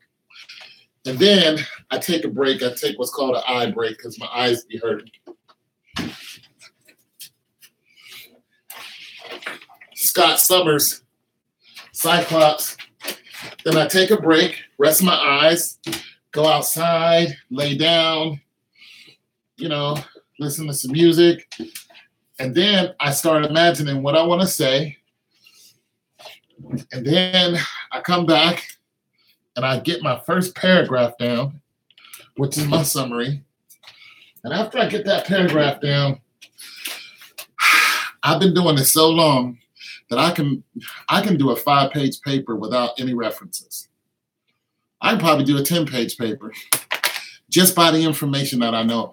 And then I take a break. I take what's called an eye break because my eyes be hurting. Scott Summers, Cyclops. Then I take a break, rest my eyes, go outside, lay down, listen to some music. And then I start imagining what I want to say. And then I come back and I get my first paragraph down, which is my summary. And after I get that paragraph down, I've been doing this so long that I can do a 5-page paper without any references. I can probably do a 10-page paper just by the information that I know.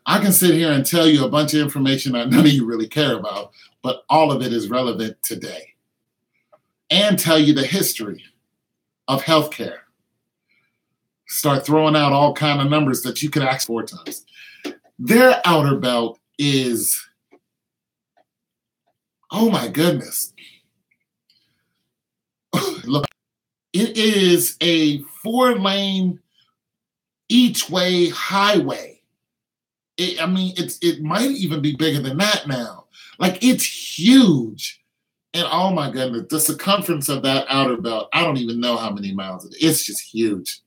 I can sit here and tell you a bunch of information that none of you really care about, but all of it is relevant today. And tell you the history of healthcare. Start throwing out all kind of numbers that you could ask 4 times. Their outer belt is, oh my goodness. Look, it is a 4-lane each way highway. It might even be bigger than that now. Like, it's huge. And oh my goodness, the circumference of that outer belt, I don't even know how many miles it is. It's just huge.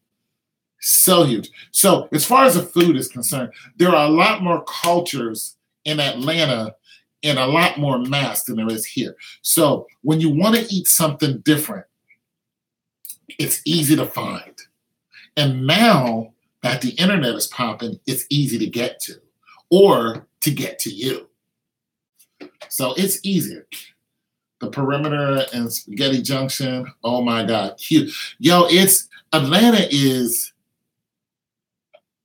So huge. So as far as the food is concerned, there are a lot more cultures in Atlanta and a lot more mass than there is here. So when you want to eat something different, it's easy to find. And now that the internet is popping, it's easy to get to or to get to you. So it's easier. The Perimeter and Spaghetti Junction, oh my God, huge. Yo, Atlanta is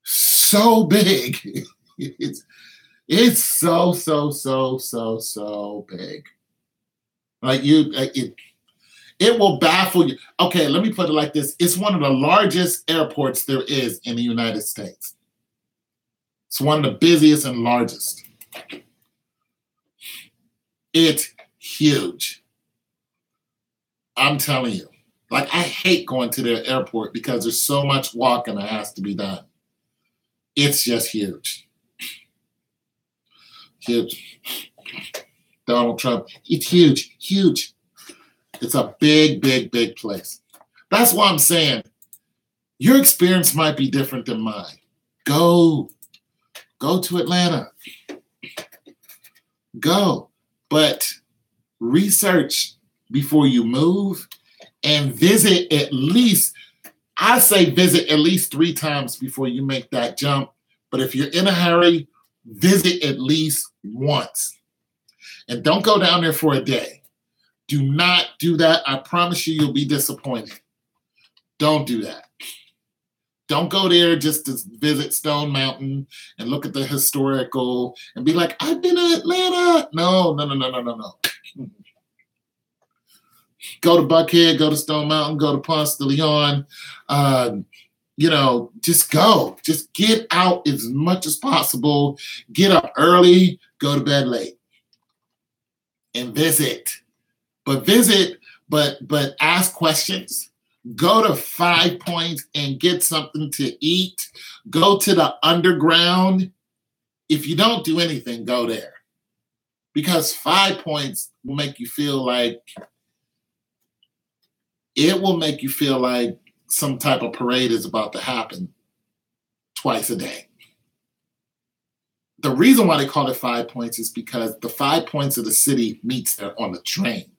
so big. It's so big. Like it will baffle you. Okay, let me put it like this. It's one of the largest airports there is in the United States. It's one of the busiest and largest. It's huge. I'm telling you. Like, I hate going to their airport because there's so much walking that has to be done. It's just huge. Huge. Donald Trump. It's huge. Huge. It's a big, big, big place. That's why I'm saying your experience might be different than mine. Go to Atlanta. Go. But research before you move and visit at least, I say visit at least 3 times before you make that jump. But if you're in a hurry, visit at least once. And don't go down there for a day. Do not do that. I promise you, you'll be disappointed. Don't do that. Don't go there just to visit Stone Mountain and look at the historical and be like, I've been to Atlanta. No. Go to Buckhead, go to Stone Mountain, go to Ponce de Leon. Just go. Just get out as much as possible. Get up early, go to bed late. And visit. But ask questions. Go to 5 Points and get something to eat. Go to the underground. If you don't do anything, go there. Because 5 Points will make you feel like, some type of parade is about to happen twice a day. The reason why they call it 5 Points is because the 5 points of the city meets there on the train.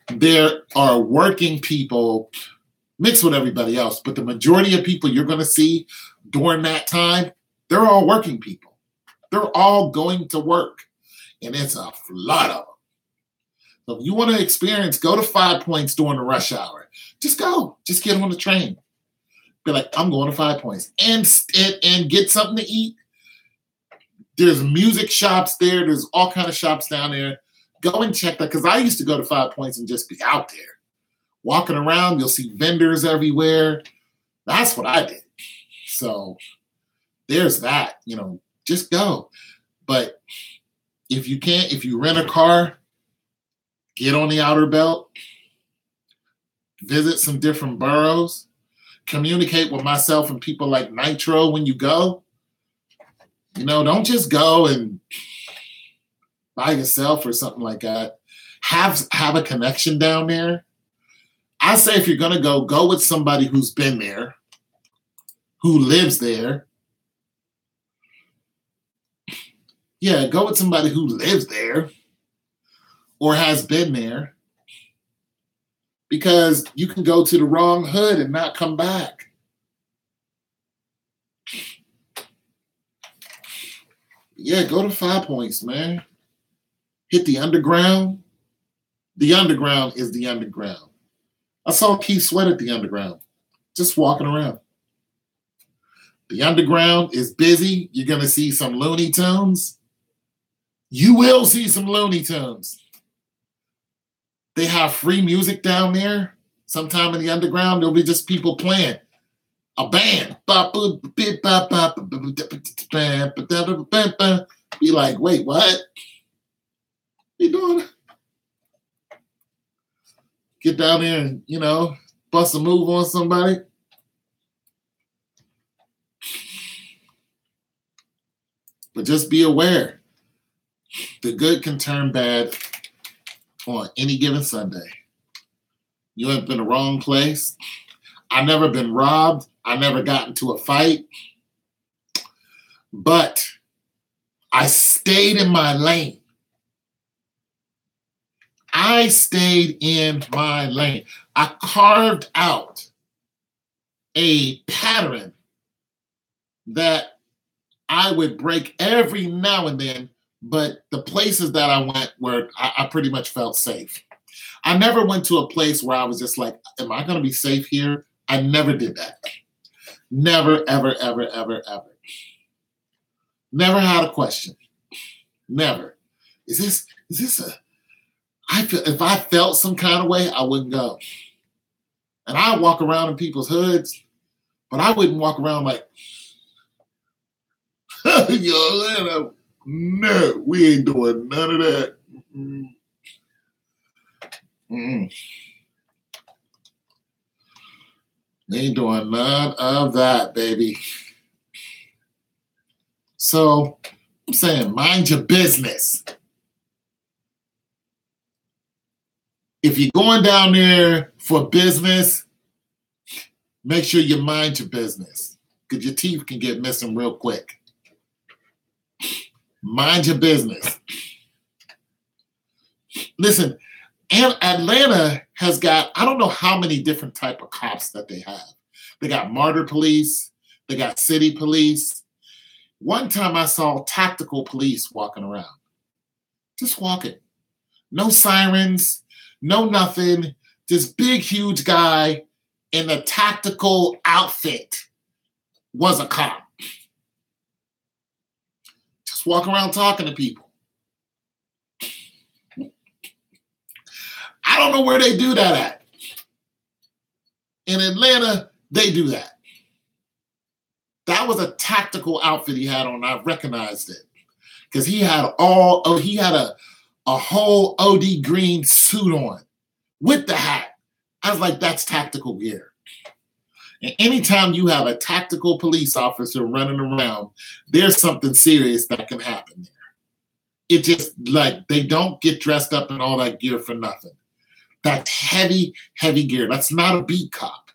There are working people mixed with everybody else, but the majority of people you're going to see during that time, they're all working people. They're all going to work, and it's a lot of them. So if you want to experience, go to 5 Points during the rush hour. Just go. Just get on the train. Be like, I'm going to 5 Points. And get something to eat. There's music shops there. There's all kind of shops down there. Go and check that, because I used to go to 5 Points and just be out there. Walking around, you'll see vendors everywhere. That's what I did. So there's that. Just go. But if you rent a car, get on the outer belt, visit some different boroughs, communicate with myself and people like Nitro when you go. Don't just go and by yourself or something like that. Have a connection down there. I say if you're going to go with somebody who's been there, who lives there. Yeah, go with somebody who lives there or has been there, because you can go to the wrong hood and not come back. Yeah, go to 5 Points, man. Hit the underground. The underground is the underground. I saw Keith Sweat at the underground, just walking around. The underground is busy. You're going to see some Looney Tunes. You will see some Looney Tunes. They have free music down there. Sometime in the underground, there'll be just people playing. A band. Be like, wait, what? What you doing? Get down there and, bust a move on somebody. But just be aware. The good can turn bad on any given Sunday. You have been in the wrong place. I've never been robbed. I never got into a fight. But I stayed in my lane. I stayed in my lane. I carved out a pattern that I would break every now and then, but the places that I went where I pretty much felt safe. I never went to a place where I was just like, am I going to be safe here? I never did that. Never, ever, ever, ever, ever. Never had a question. Never. Is this if I felt some kind of way, I wouldn't go. And I walk around in people's hoods, but I wouldn't walk around like, yo, no, we ain't doing none of that. Mm-mm. We ain't doing none of that, baby. So I'm saying, mind your business. If you're going down there for business, make sure you mind your business, because your teeth can get missing real quick. Mind your business. Listen, Atlanta has got, I don't know how many different type of cops that they have. They got martyr police. They got city police. One time I saw tactical police walking around. Just walking. No sirens, no nothing. This big, huge guy in a tactical outfit was a cop. Just walking around talking to people. I don't know where they do that at. In Atlanta, they do that. That was a tactical outfit he had on. I recognized it because he had a whole OD green suit on with the hat. I was like, that's tactical gear. And anytime you have a tactical police officer running around, there's something serious that can happen there. It just, like, they don't get dressed up in all that gear for nothing. That's heavy, heavy gear. That's not a beat cop.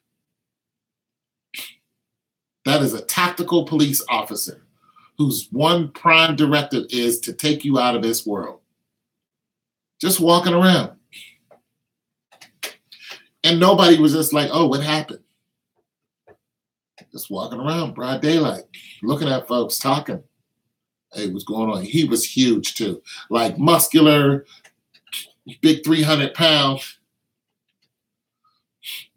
That is a tactical police officer whose one prime directive is to take you out of this world. Just walking around. And nobody was just like, oh, what happened? Just walking around, broad daylight, looking at folks, talking. Hey, what's going on? He was huge too. Like muscular, big 300 pounds.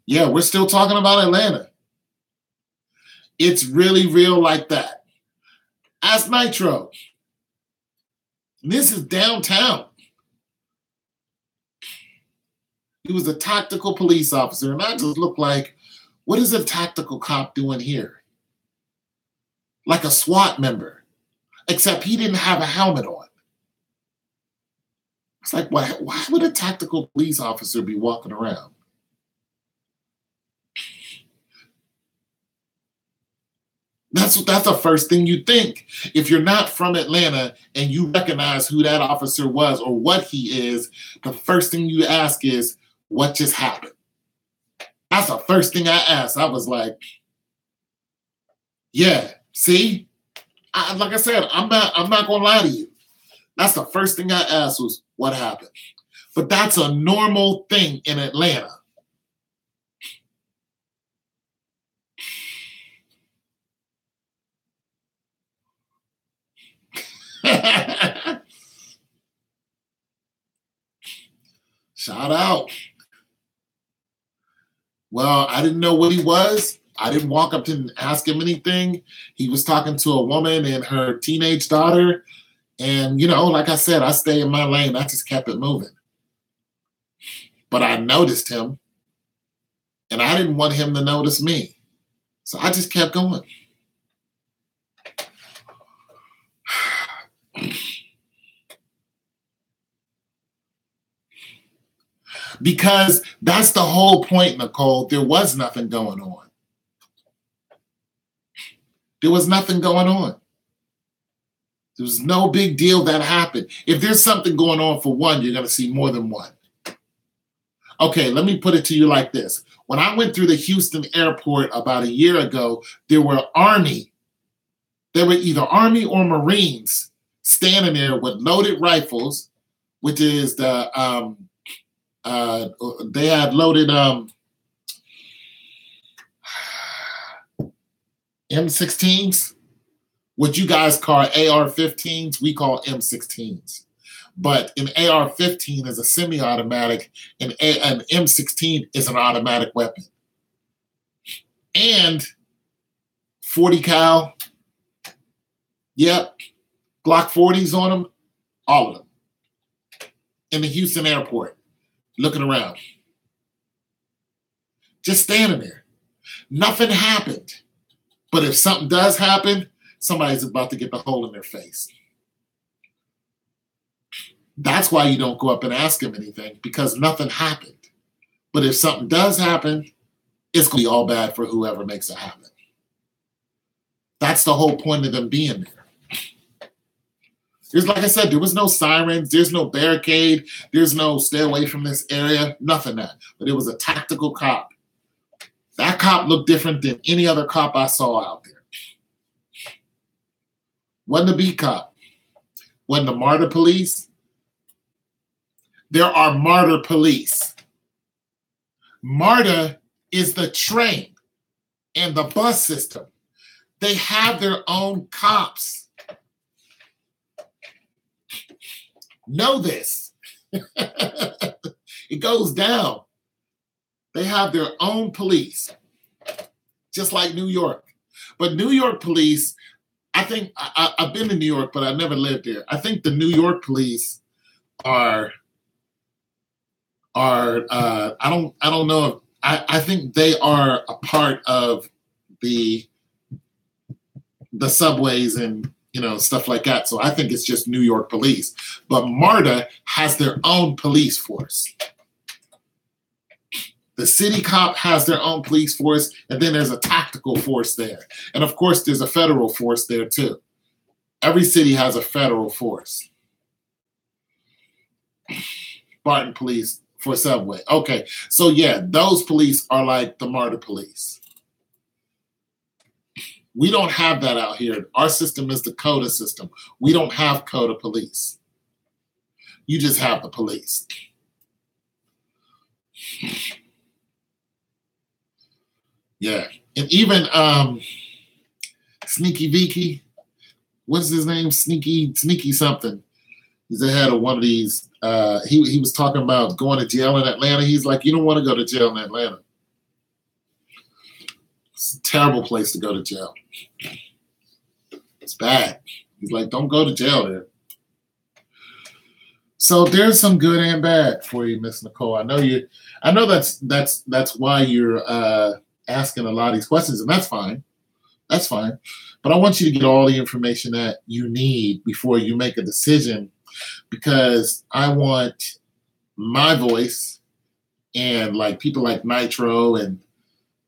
Yeah, we're still talking about Atlanta. It's really real like that. Ask Nitro. This is downtown. He was a tactical police officer, and I just looked like, what is a tactical cop doing here? Like a SWAT member, except he didn't have a helmet on. It's like, why would a tactical police officer be walking around? That's the first thing you think. If you're not from Atlanta and you recognize who that officer was or what he is, the first thing you ask is, what just happened? That's the first thing I asked. I was like, yeah, see? Like I said, I'm not gonna lie to you. That's the first thing I asked was, what happened? But that's a normal thing in Atlanta. Shout out. Well, I didn't know what he was. I didn't walk up to him and ask him anything. He was talking to a woman and her teenage daughter. And, like I said, I stay in my lane. I just kept it moving. But I noticed him. And I didn't want him to notice me. So I just kept going. Because that's the whole point, Nicole. There was nothing going on. There was nothing going on. There was no big deal that happened. If there's something going on for one, you're going to see more than one. Okay, let me put it to you like this. When I went through the Houston airport about a year ago, there were Army. There were either Army or Marines standing there with loaded rifles, which is the... they had loaded M16s, what you guys call AR-15s, we call M16s. But an AR-15 is a semi-automatic, and an M16 is an automatic weapon. And 40 cal, yep, Glock 40s on them, all of them. in the Houston airport, looking around. Just standing there. Nothing happened. But if something does happen, somebody's about to get the hole in their face. That's why you don't go up and ask them anything, because nothing happened. But if something does happen, it's going to be all bad for whoever makes it happen. That's the whole point of them being there. There's, like I said, there was no sirens, there's no barricade, there's no stay away from this area, nothing that. But it was a tactical cop. That cop looked different than any other cop I saw out there. Wasn't a beat cop. Wasn't the MARTA police. There are MARTA police. MARTA is the train and the bus system. They have their own cops. Know this. It goes down. They have their own police, just like New York. But New York police, I think, I've been to New York, but I never lived there. I think the New York police are I don't know if, I think they are a part of the subways and, you know, stuff like that. So I think it's just New York police. But MARTA has their own police force. The city cop has their own police force, and then there's a tactical force there. And of course, there's a federal force there too. Every city has a federal force. Barton police for subway. Okay, so yeah, those police are like the MARTA police. We don't have that out here. Our system is the CODA system. We don't have CODA police. You just have the police. Yeah. And even Sneaky Vicky, what's his name? Sneaky something. He's the head of one of these. He was talking about going to jail in Atlanta. He's like, you don't want to go to jail in Atlanta. It's a terrible place to go to jail. It's bad. He's like, don't go to jail there. So there's some good and bad for you, Miss Nicole. I know that's why you're asking a lot of these questions, and that's fine. That's fine. But I want you to get all the information that you need before you make a decision, because I want my voice and like people like Nitro and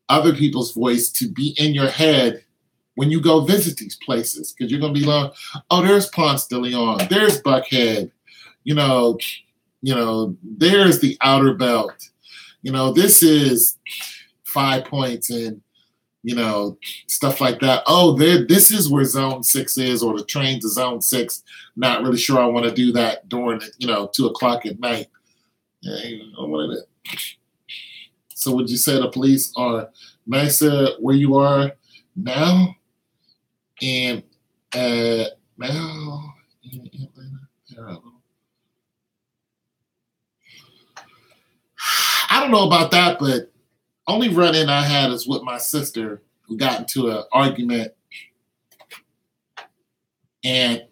other people's voice to be in your head when you go visit these places, because you're going to be like, oh, there's Ponce de Leon, there's Buckhead, you know, there's the Outer Belt, this is 5 Points and, stuff like that. Oh, this is where Zone 6 is, or the train to Zone 6. Not really sure I want to do that during, 2 o'clock at night. So would you say the police are nicer where you are now? And now in Atlanta? I don't know about that, but only run-in I had is with my sister, who got into an argument, and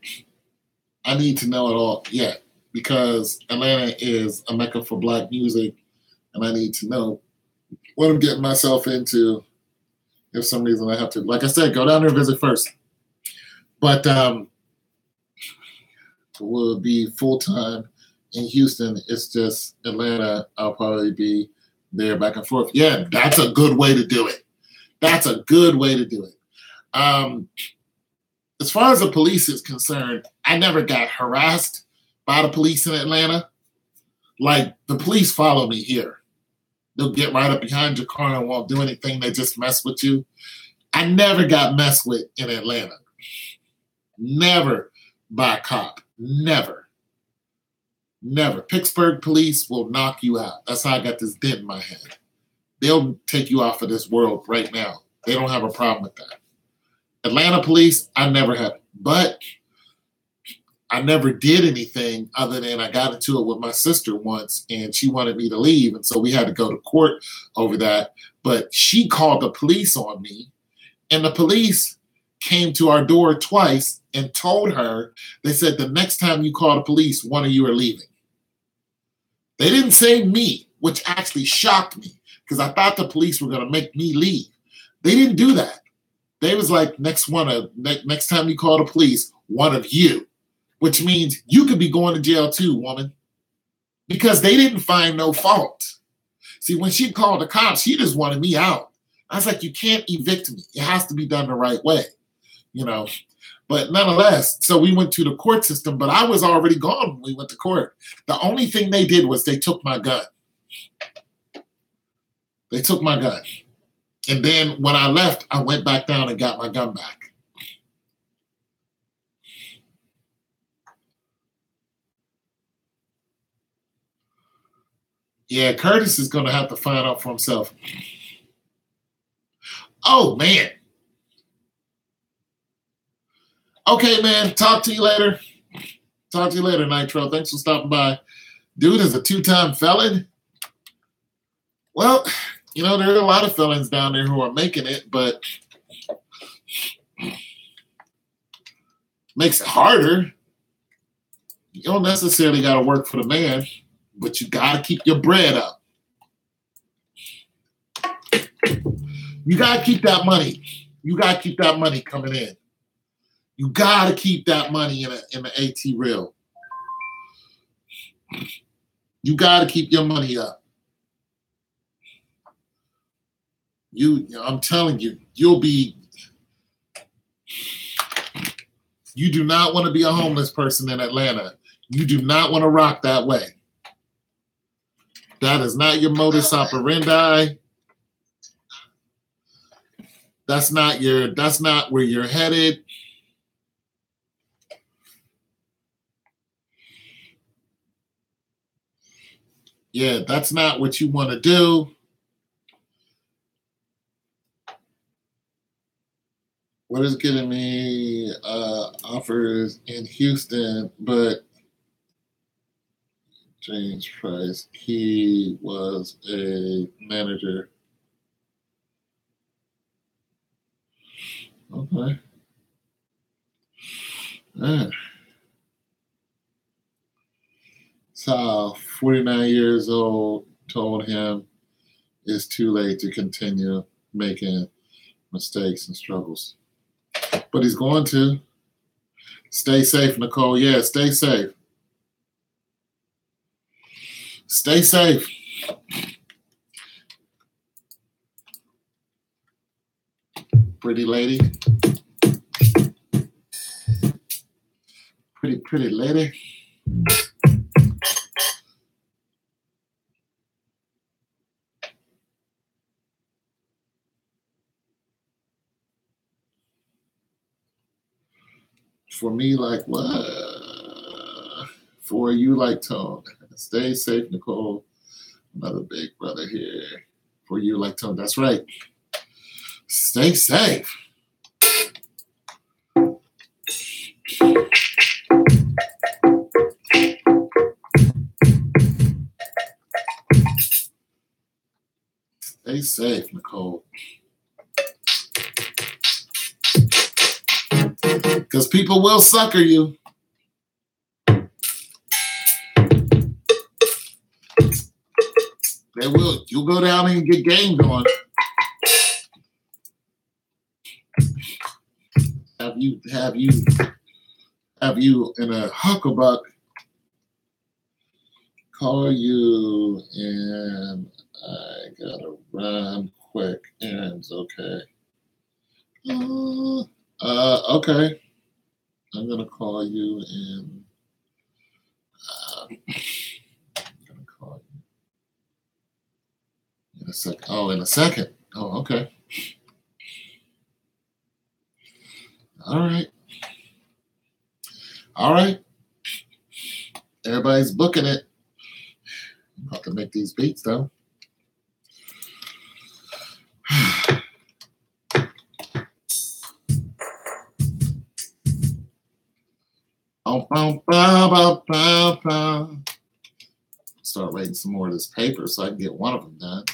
I need to know it all yet, because Atlanta is a mecca for Black music, and I need to know what I'm getting myself into. If some reason I have to, like I said, go down there and visit first. But will be full-time in Houston. It's just Atlanta. I'll probably be there back and forth. Yeah, that's a good way to do it. That's a good way to do it. As far as the police is concerned, I never got harassed by the police in Atlanta. Like, the police follow me here. They'll get right up behind your car and won't do anything. They just mess with you. I never got messed with in Atlanta. Never by a cop. Never. Never. Pittsburgh police will knock you out. That's how I got this dent in my head. They'll take you off of this world right now. They don't have a problem with that. Atlanta police, I never have. But I never did anything other than I got into it with my sister once, and she wanted me to leave, and so we had to go to court over that. But she called the police on me, and the police came to our door twice and told her, they said, the next time you call the police, one of you are leaving. They didn't say me, which actually shocked me because I thought the police were going to make me leave. They didn't do that. They was like, next time you call the police, one of you, which means you could be going to jail too, woman, because they didn't find no fault. See, when she called the cops, she just wanted me out. I was like, you can't evict me. It has to be done the right way, you know. But nonetheless, so we went to the court system, but I was already gone when we went to court. The only thing they did was they took my gun. They took my gun. And then when I left, I went back down and got my gun back. Yeah, Curtis is going to have to find out for himself. Oh, man. Okay, man. Talk to you later. Talk to you later, Nitro. Thanks for stopping by. Dude is a 2-time felon. Well, you know, there are a lot of felons down there who are making it, but makes it harder. You don't necessarily got to work for the man, but you got to keep your bread up. You got to keep that money. You got to keep that money coming in. You got to keep that money in the AT reel. You got to keep your money up. I'm telling you, you do not want to be a homeless person in Atlanta. You do not want to rock that way. That is not your modus operandi. That's not where you're headed. Yeah, that's not what you want to do. What is getting me offers in Houston, but James Price, he was a manager. Okay. Sal, 49 years old, told him it's too late to continue making mistakes and struggles. But he's going to. Stay safe, Nicole. Yeah, stay safe. Stay safe. Pretty lady. Pretty lady. For me, like what? For you, like Tone. Stay safe, Nicole. Another big brother here. For you, like Tone. That's right. Stay safe. Stay safe, Nicole. Because people will sucker you. They will. You'll go down and get gamed on. Have you in a hucklebuck call you and I gotta run quick. Aaron's okay. Okay. I'm gonna call you and I'm gonna call you in a second. Oh, in a second. Oh, okay. All right. All right. Everybody's booking it. I'm about to make these beats though. Start writing some more of this paper so I can get one of them done.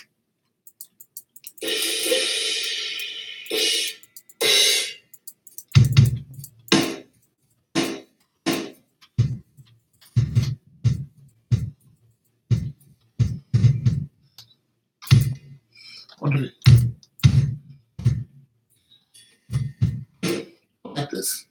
this.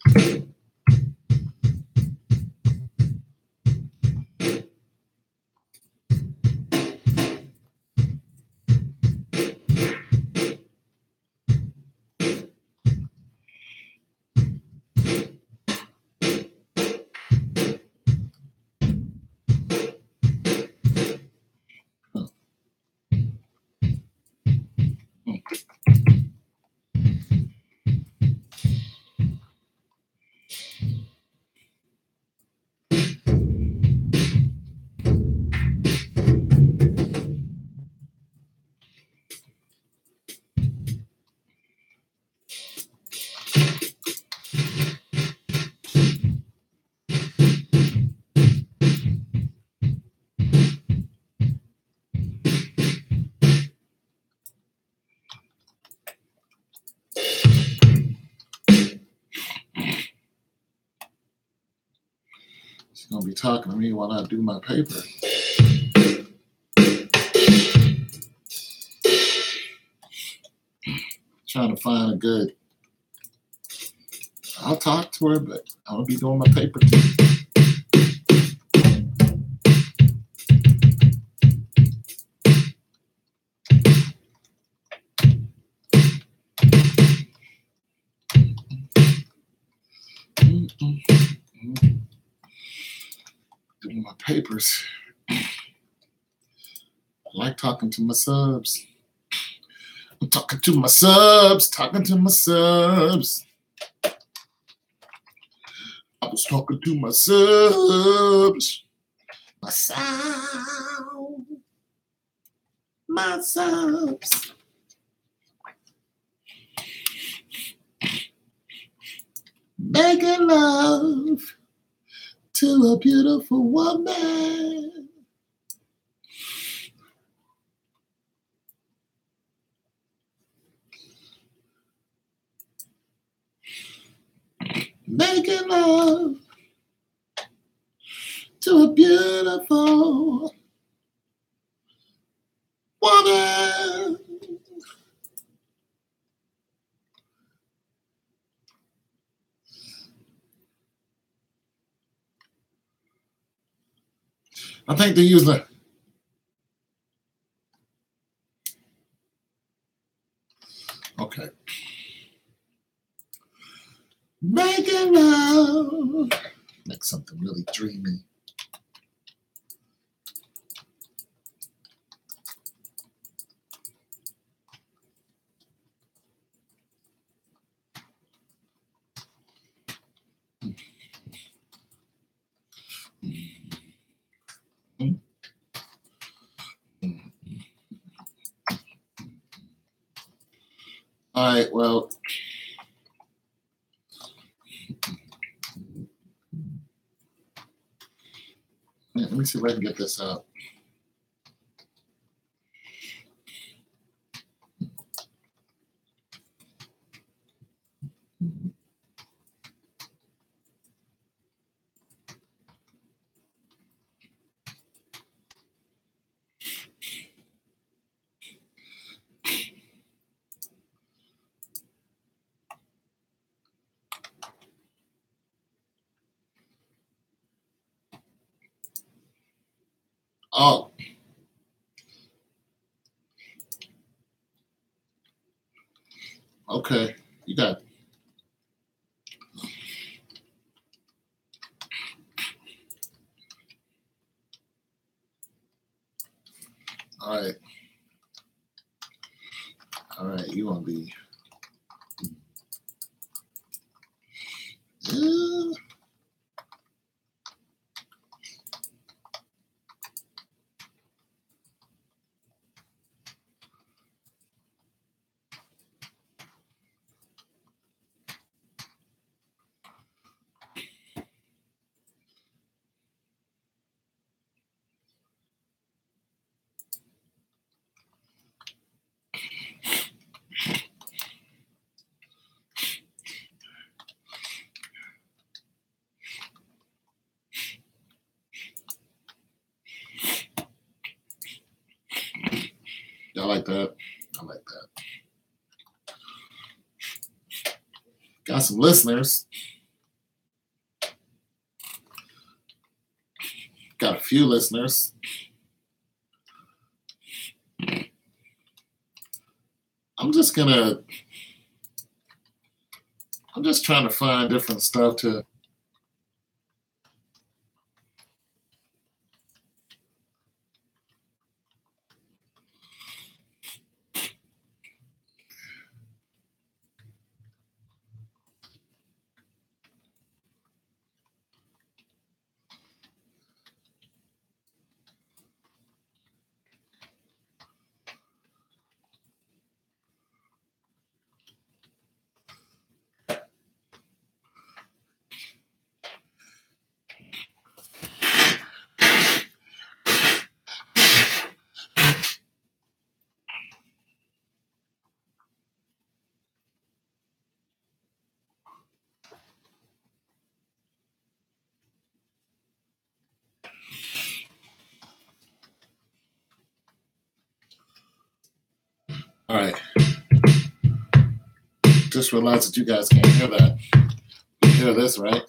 She's gonna be talking to me while I do my paper. Trying to find a good. I'll talk to her, but I'm gonna be doing my paper too. Doing my papers. I like talking to my subs. I'm talking to my subs, talking to my subs. I was talking to my subs. My sound. My subs. Making love to a beautiful woman. Making love to a beautiful woman. I think they're using it. Okay. Making love. Make something really dreamy. All right, well, let me see if I can get this out. Oh. Okay, you got it. All right. All right, you want to be. I like that. I like that. Got some listeners. Got a few listeners. I'm just trying to find different stuff to. All right. Just realized that you guys can't hear that. You hear this, right?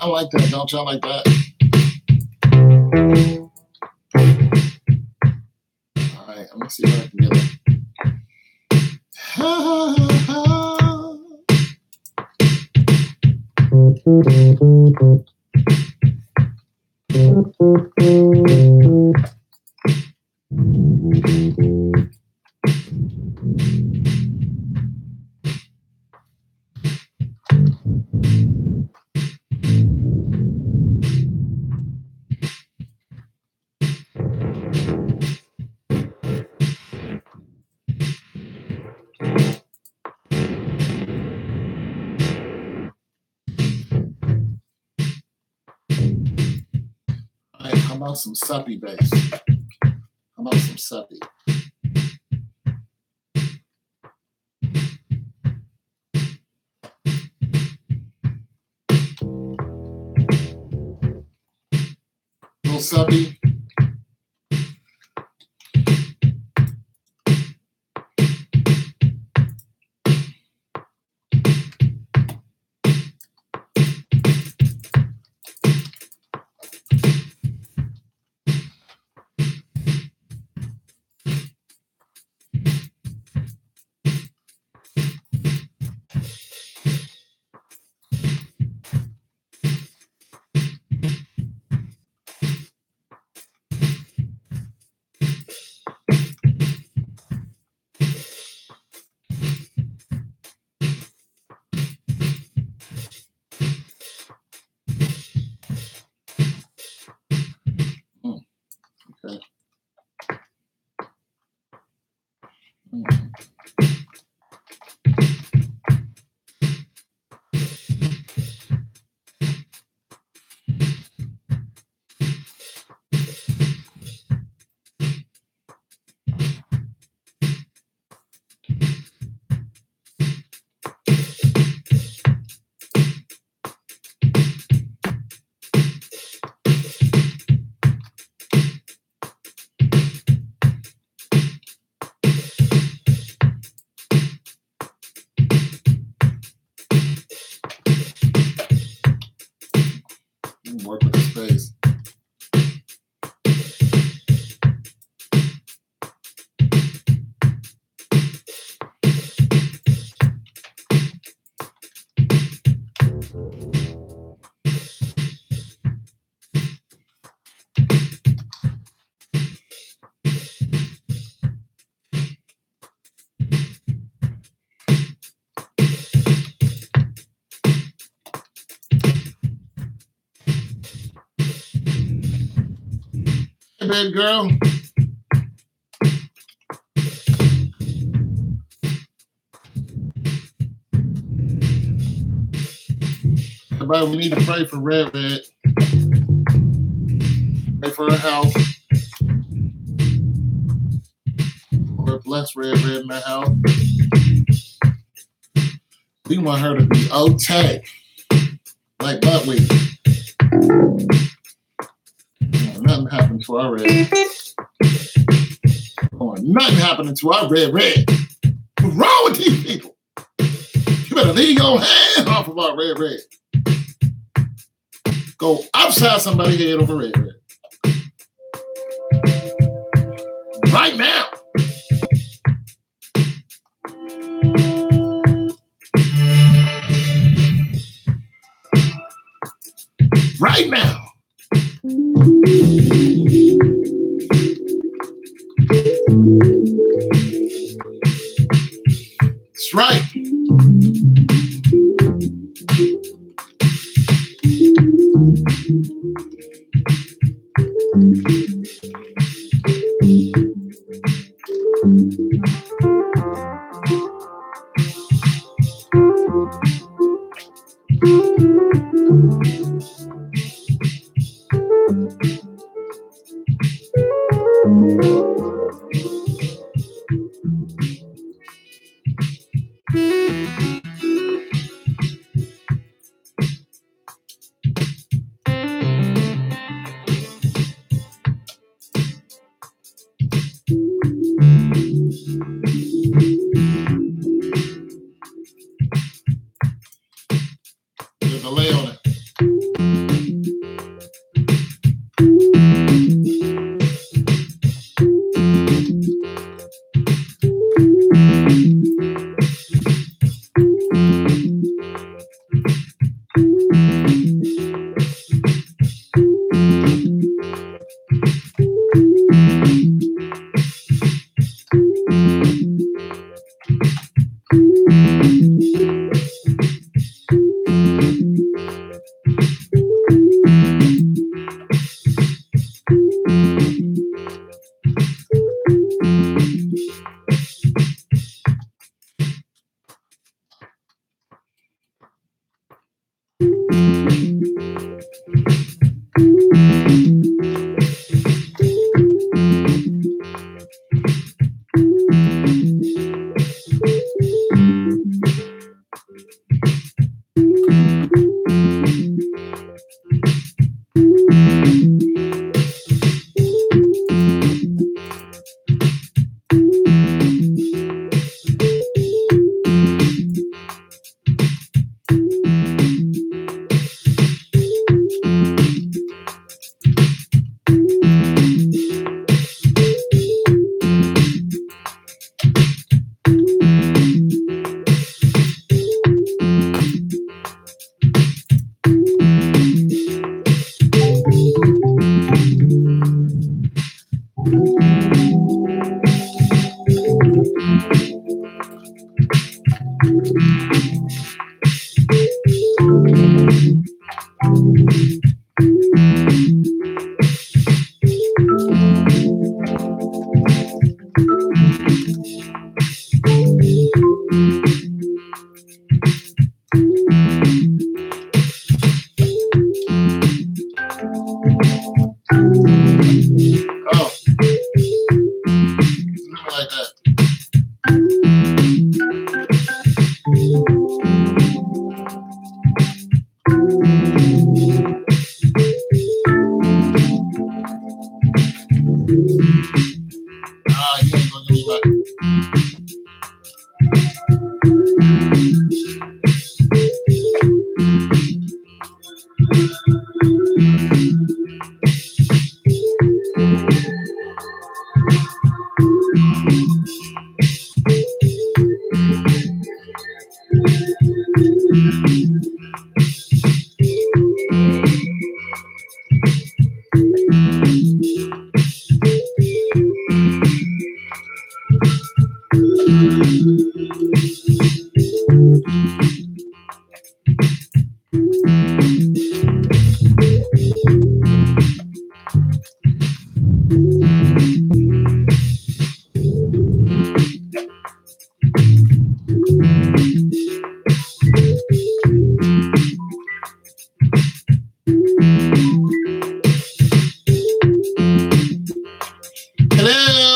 I like that. Don't y'all like that? All right, let me see if I can get it. All right, how about some suppy bass? How about some suppy? Little suppy. Okay. Work with the space. Hey, baby girl. everybody, we need to pray for Red Red. Pray for her health. Lord bless Red Red in her health. We want her to be okay. Like buckwheat. Nothing happened to our Red. Oh, nothing happening to our Red Red. What's wrong with these people? You better leave your hand off of our Red Red. Go upside somebody's head over Red Red. Right now. Right now. That's right.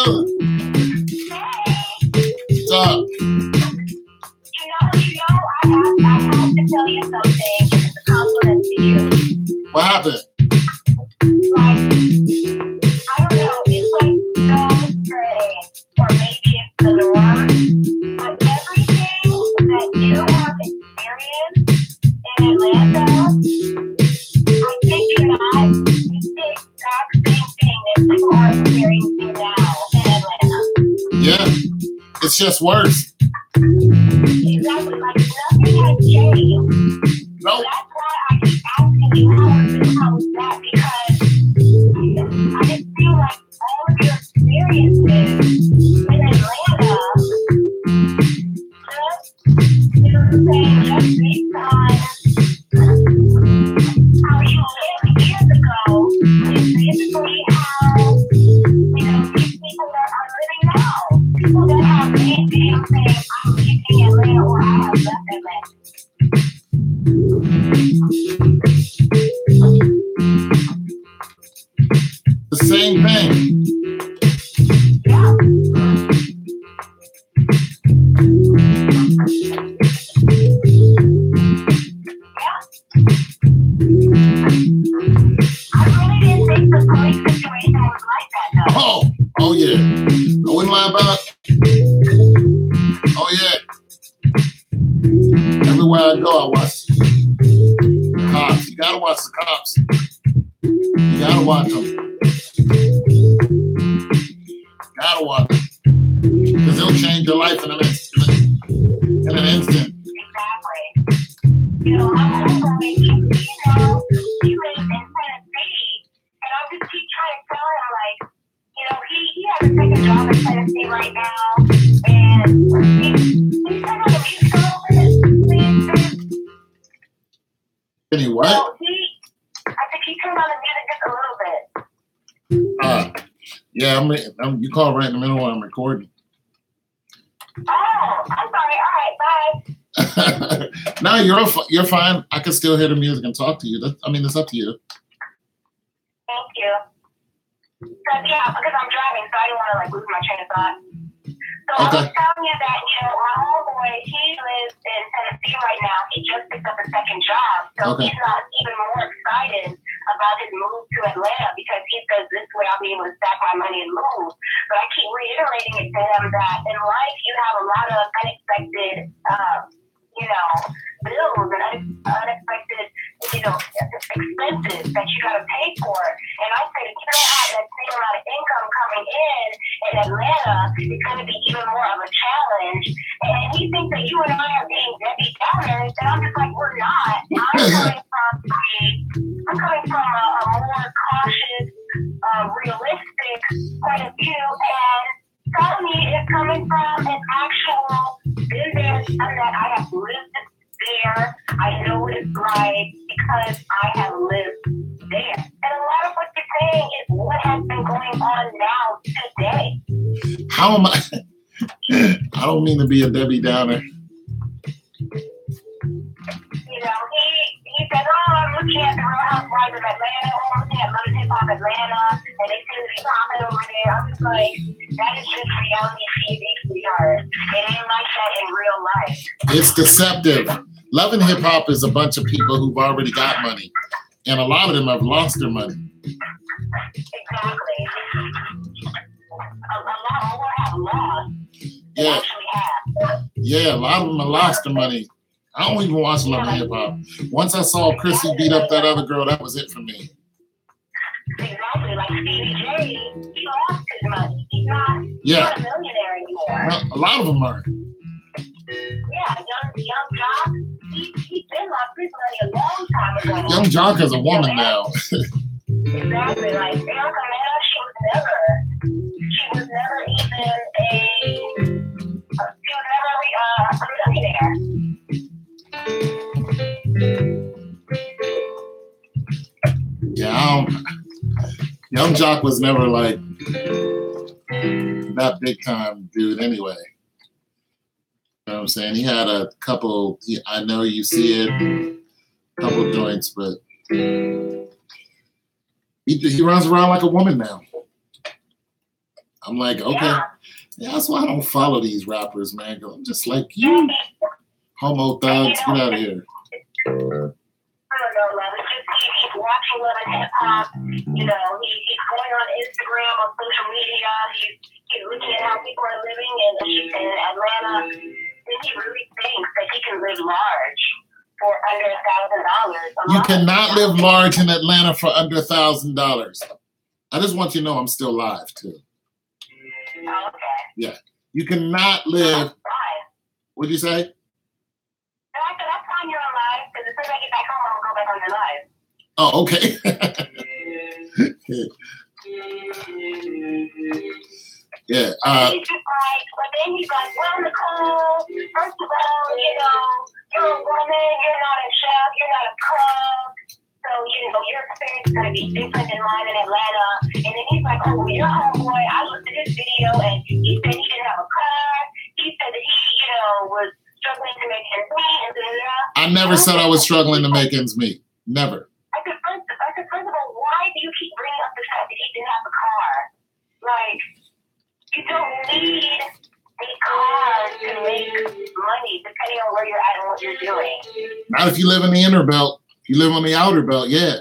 brother. What's up? I have to tell you something. It's a compliment to you. What happened? Like, I don't know. It's like so strange, or maybe it's the norm. But everything that you have experienced in Atlanta, I think you're not. It's the exact same thing that people are experiencing now in Atlanta. Yeah, it's just worse. Exactly, like nothing has changed. Nope. That's why I keep asking you how is that, because I just feel like all of your experiences in Atlanta, just, you know what I'm saying, just based on how you lived years ago, is basically how, you know, these people that are living now. People that have made videos saying, I'm leaving Atlanta or I have left Atlanta. The same thing. Yeah. I really didn't think the police situation was like that, though. Oh yeah. I wouldn't lie about it. Oh yeah. Everywhere I go, I watch the cops. You gotta watch the cops. You gotta watch them. Gotta watch them. Because they'll change your life in an instant. Exactly. You know, I'm homeboy, you know, he lives in Tennessee, and I just keep trying to tell him, like, you know, he has a second job in Tennessee right now, and he's kind of a music please. Any what? So I think he turned on the music just a little bit. Yeah, you call right in the middle while I'm recording. Oh, I'm sorry. All right, bye. No, you're fine. I can still hear the music and talk to you. It's up to you. Thank you. Yeah, because I'm driving, so I didn't want to lose my train of thought. So Okay. I was telling you that, my homeboy, he lives in Tennessee right now. He just picked up a second job, so Okay. he's not even more excited about his move to Atlanta because he says this way I'll be able to stack my money and move. But I keep reiterating it to him that in life you have a lot of unexpected, bills and unexpected, expenses that you got to pay for. And I say if you don't have that same amount of income coming in Atlanta, it's going to be even more of a challenge. And he thinks that you and I are being Debbie Downers, and I'm just like, we're not. I'm coming from a more cautious, realistic point of view, and Tony is coming from an actual business that I have lived there. I know what it's like because I have lived there. And a lot of what you're saying is what has been going on now today. How am I? I don't mean to be a Debbie Downer. He said, oh, I'm looking at the Real Housewives of Atlanta, or I'm looking at Love Hip Hop Atlanta, and they seem to be popping over there. I'm just like, that is just reality TV, sweetheart. It ain't like that in real life. It's deceptive. Love and Hip Hop is a bunch of people who've already got money, and a lot of them have lost their money. Exactly. A lot more have lost than actually have. Yeah, a lot of them have lost their money. I don't even watch Love and Hip Hop. Once I saw Chrissy beat up that other girl, that was it for me. Exactly, like Stevie J, he lost his money. He's not a millionaire anymore. Well, a lot of them are. Yeah, young Jock, he's been lost his money a long time ago. Young Jock is a woman now. Exactly, like Erica Mena, she was never even a millionaire. Yeah, Young Jock was never like that big time dude anyway. You know what I'm saying? He had a couple, I know you see it, a couple joints, but he runs around like a woman now. I'm like, okay. Yeah, that's why I don't follow these rappers, man. I'm just like, you homo thugs, get out of here. I don't know, love. It's just he's watching Love and Hip Hop. You know, he's going on Instagram, on social media. He's looking at how people are living in Atlanta. And he really thinks that he can live large for under $1,000. You cannot live large in Atlanta for under $1,000. I just want you to know I'm still live too. Oh, okay. Yeah, you cannot live. What'd you say? No, I said that's fine. You're alive because as soon as I get back home, I'll go back on your live. Oh, okay. Yeah. He's just like, but then he's like, well, Nicole, first of all, you know, you're a woman, you're not a chef, you're not a cook, so, you know, your experience is going to be different than mine in Atlanta. And then he's like, oh, well, your homeboy, I looked at his video, and he said he didn't have a car. He said that he, you know, was struggling to make ends meet, and da-da-da. I never said I was struggling to make ends meet. Never. I said, first of all, why do you keep bringing up the fact that he didn't have a car? Like, you don't need a car to make money, depending on where you're at and what you're doing. Not if you live in the inner belt. If you live on the outer belt, yeah. I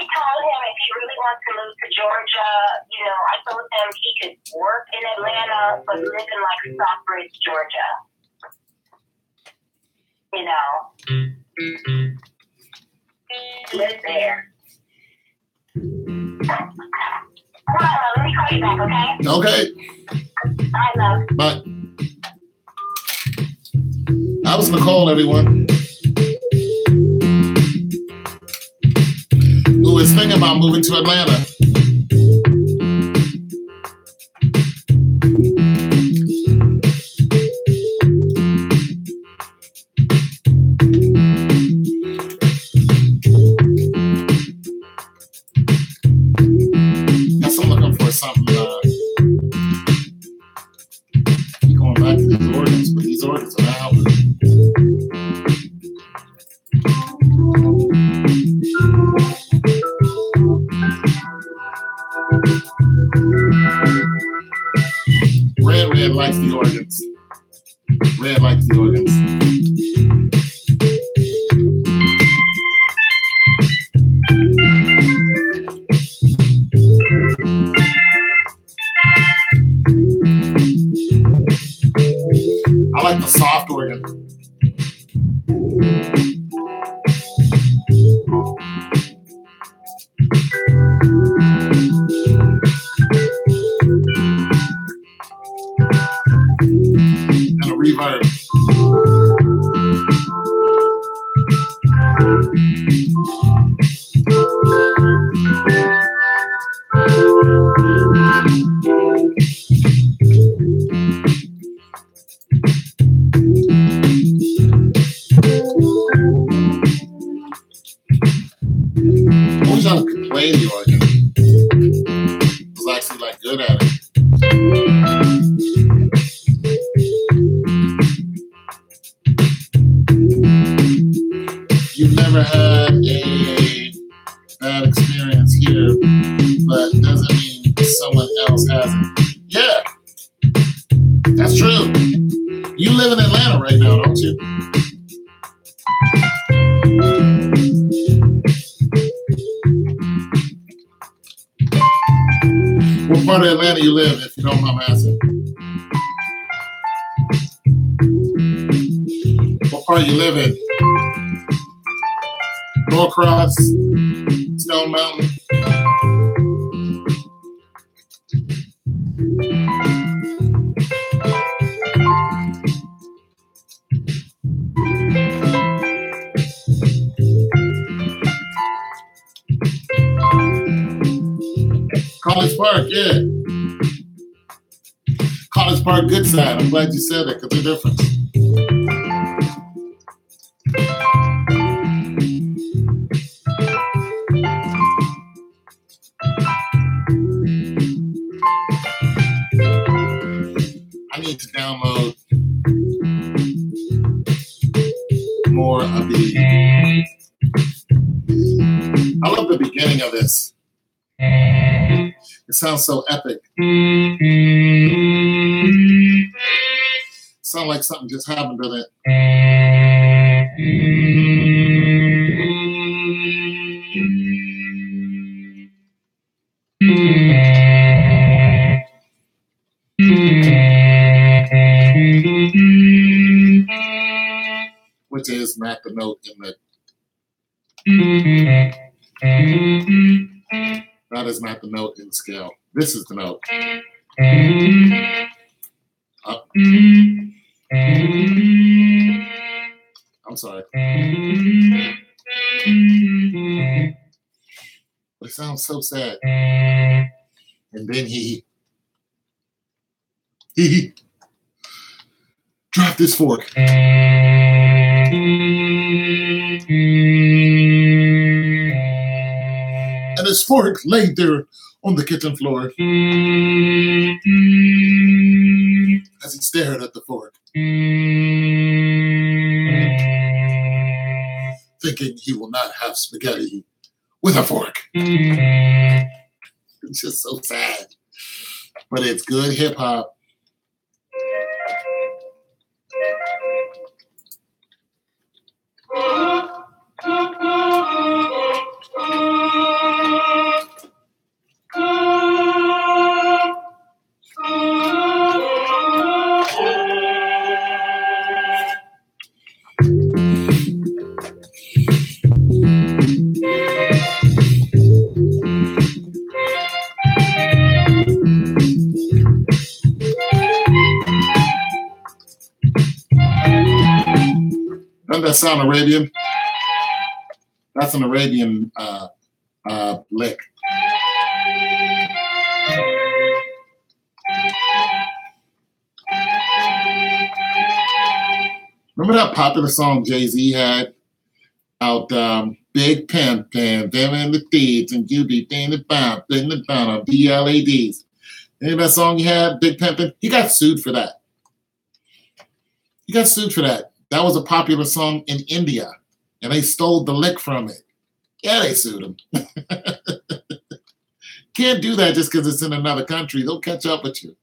told him if he really wants to move to Georgia, you know, I told him he could work in Atlanta, but live in like Stockbridge, Georgia. You know, live there. All right, love, let me call you back, okay? Okay. All right, love. Bye. That was Nicole, everyone. Who is thinking about moving to Atlanta. Guess I'm looking for something. Keep going back to these organs, but these organs are out. Red likes the organs. Red likes the organs. I like the soft organ. And a reverb. I wish I could play the organ. I was actually like good at it. You've never had a bad experience here, but doesn't mean someone else hasn't. Yeah, that's true. You live in Atlanta right now, don't you? What part of Atlanta you live, if you don't mind me asking? What part you live in? Norcross, Stone Mountain. College Park, yeah. College Park, good side. I'm glad you said that because they're different. I need to download more of the. I love the beginning of this. It sounds so epic. Sounds like something just happened to it. Which is not the note in the. That is not the note in the scale. This is the note. Up. I'm sorry. But it sounds so sad. And then he dropped his fork. And his fork laid there on the kitchen floor as he stared at the fork, thinking he will not have spaghetti with a fork. It's just so sad. But it's good hip hop. Doesn't that sound Arabian? That's an Arabian lick. Remember that popular song Jay-Z had out, Big Pimpin', them and the thieves, and you be in the bound, BLADs. Remember that song he had, Big Pimpin'? He got sued for that. He got sued for that. That was a popular song in India, and they stole the lick from it. Yeah, they sued him. Can't do that just because it's in another country. They'll catch up with you.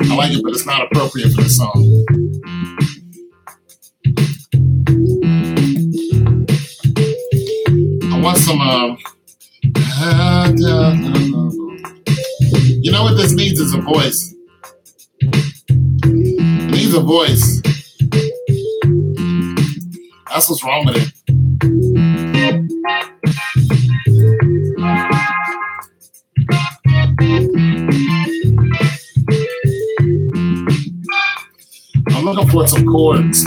I like it, but it's not appropriate for the song. I want some, you know what this needs is a voice. It needs a voice. That's what's wrong with it. I'm looking for some chords.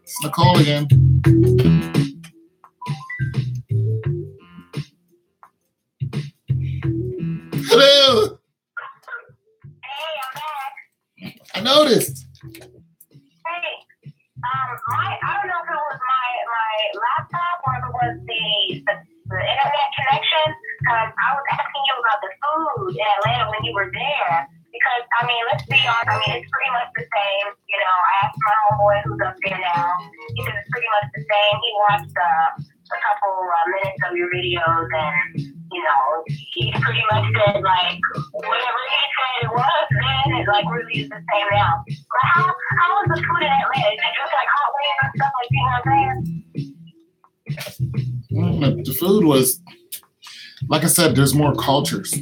It's Nicole again. Hello. Hey, I'm back. I noticed. Hey, I don't know if it was my laptop or if it was the internet connection. I was asking you about the food in Atlanta when you were there. Because, I mean, let's be honest, I mean, it's pretty much the same. You know, I asked my homeboy who's up there now. He said it's pretty much the same. He watched a couple minutes of your videos and, you know, he pretty much said, like, whatever he said it was then, it, like, really is the same now. But how was the food in Atlanta? Is it just, like, hot wings and stuff like you know what I'm saying? The food was, like I said, there's more cultures.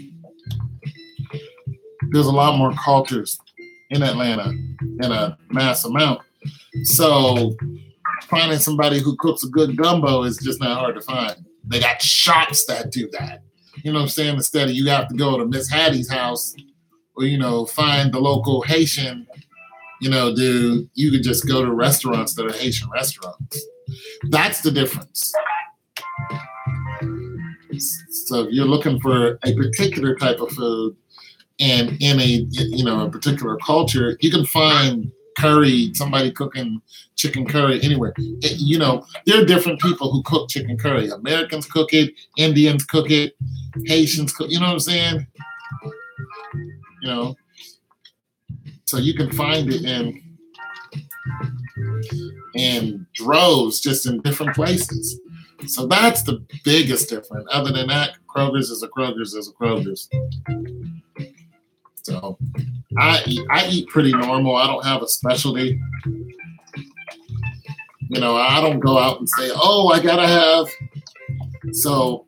There's a lot more cultures in Atlanta in a mass amount. So finding somebody who cooks a good gumbo is just not hard to find. They got shops that do that. You know what I'm saying? Instead of you have to go to Miss Hattie's house or, you know, find the local Haitian, you know, dude, you could just go to restaurants that are Haitian restaurants. That's the difference. So if you're looking for a particular type of food, And in a a particular culture, you can find curry, somebody cooking chicken curry anywhere. There are different people who cook chicken curry. Americans cook it, Indians cook it, Haitians cook. You know what I'm saying? So you can find it in droves, just in different places. So that's the biggest difference. Other than that, Kroger's is a Kroger's is a Kroger's. So I eat pretty normal. I don't have a specialty. I don't go out and say, oh, I gotta have. So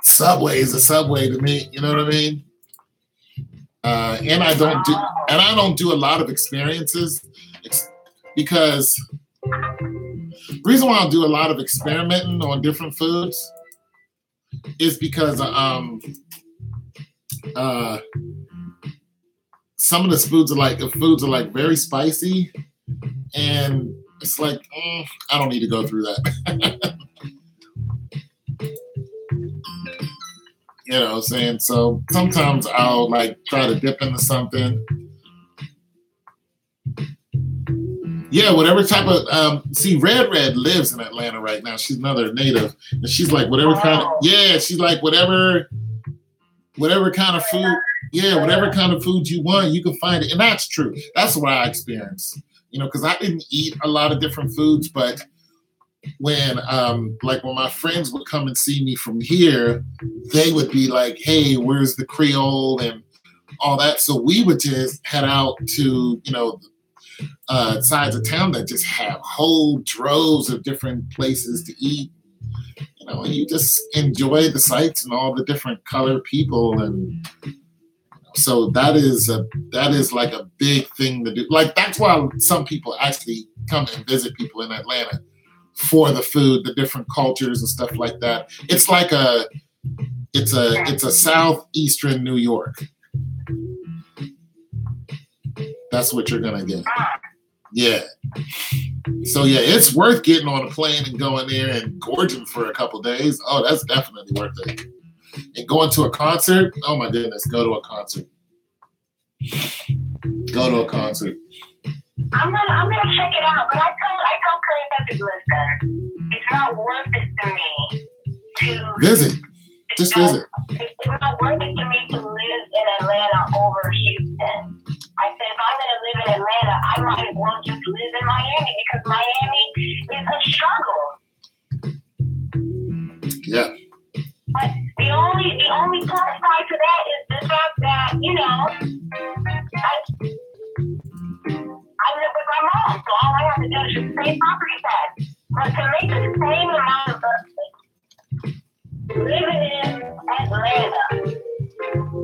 Subway is a Subway to me. You know what I mean? And I don't do a lot of experiences because the reason why I do a lot of experimenting on different foods is because some of the foods are like very spicy, and it's like I don't need to go through that. You know what I'm saying? So sometimes I'll like try to dip into something. Yeah, whatever type of Red lives in Atlanta right now. She's another native, and she's like whatever kind of she's like whatever kind of food. Yeah, whatever kind of food you want, you can find it, and that's true. That's what I experienced. Because I didn't eat a lot of different foods, but when my friends would come and see me from here, they would be like, "Hey, where's the Creole?" and all that. So we would just head out to sides of town that just have whole droves of different places to eat. And you just enjoy the sights and all the different colored people, and so that is like a big thing to do. Like that's why some people actually come and visit people in Atlanta for the food, the different cultures and stuff like that. It's like it's a southeastern New York. That's what you're gonna get. Yeah. So yeah, it's worth getting on a plane and going there and gorging for a couple days. Oh, that's definitely worth it. And going to a concert, oh my goodness, go to a concert. Go to a concert. I'm gonna check it out, but I told Curry Patrick, listen, it's not worth it to me to visit. Just visit. It's not worth it to me to live in Atlanta over Houston. I said if I'm gonna live in Atlanta, I might as well just live in Miami because Miami is a struggle. Yeah. But the only plus side to that is the fact that, I live with my mom, so all I have to do is just pay property tax. But to make the same amount of money living in Atlanta,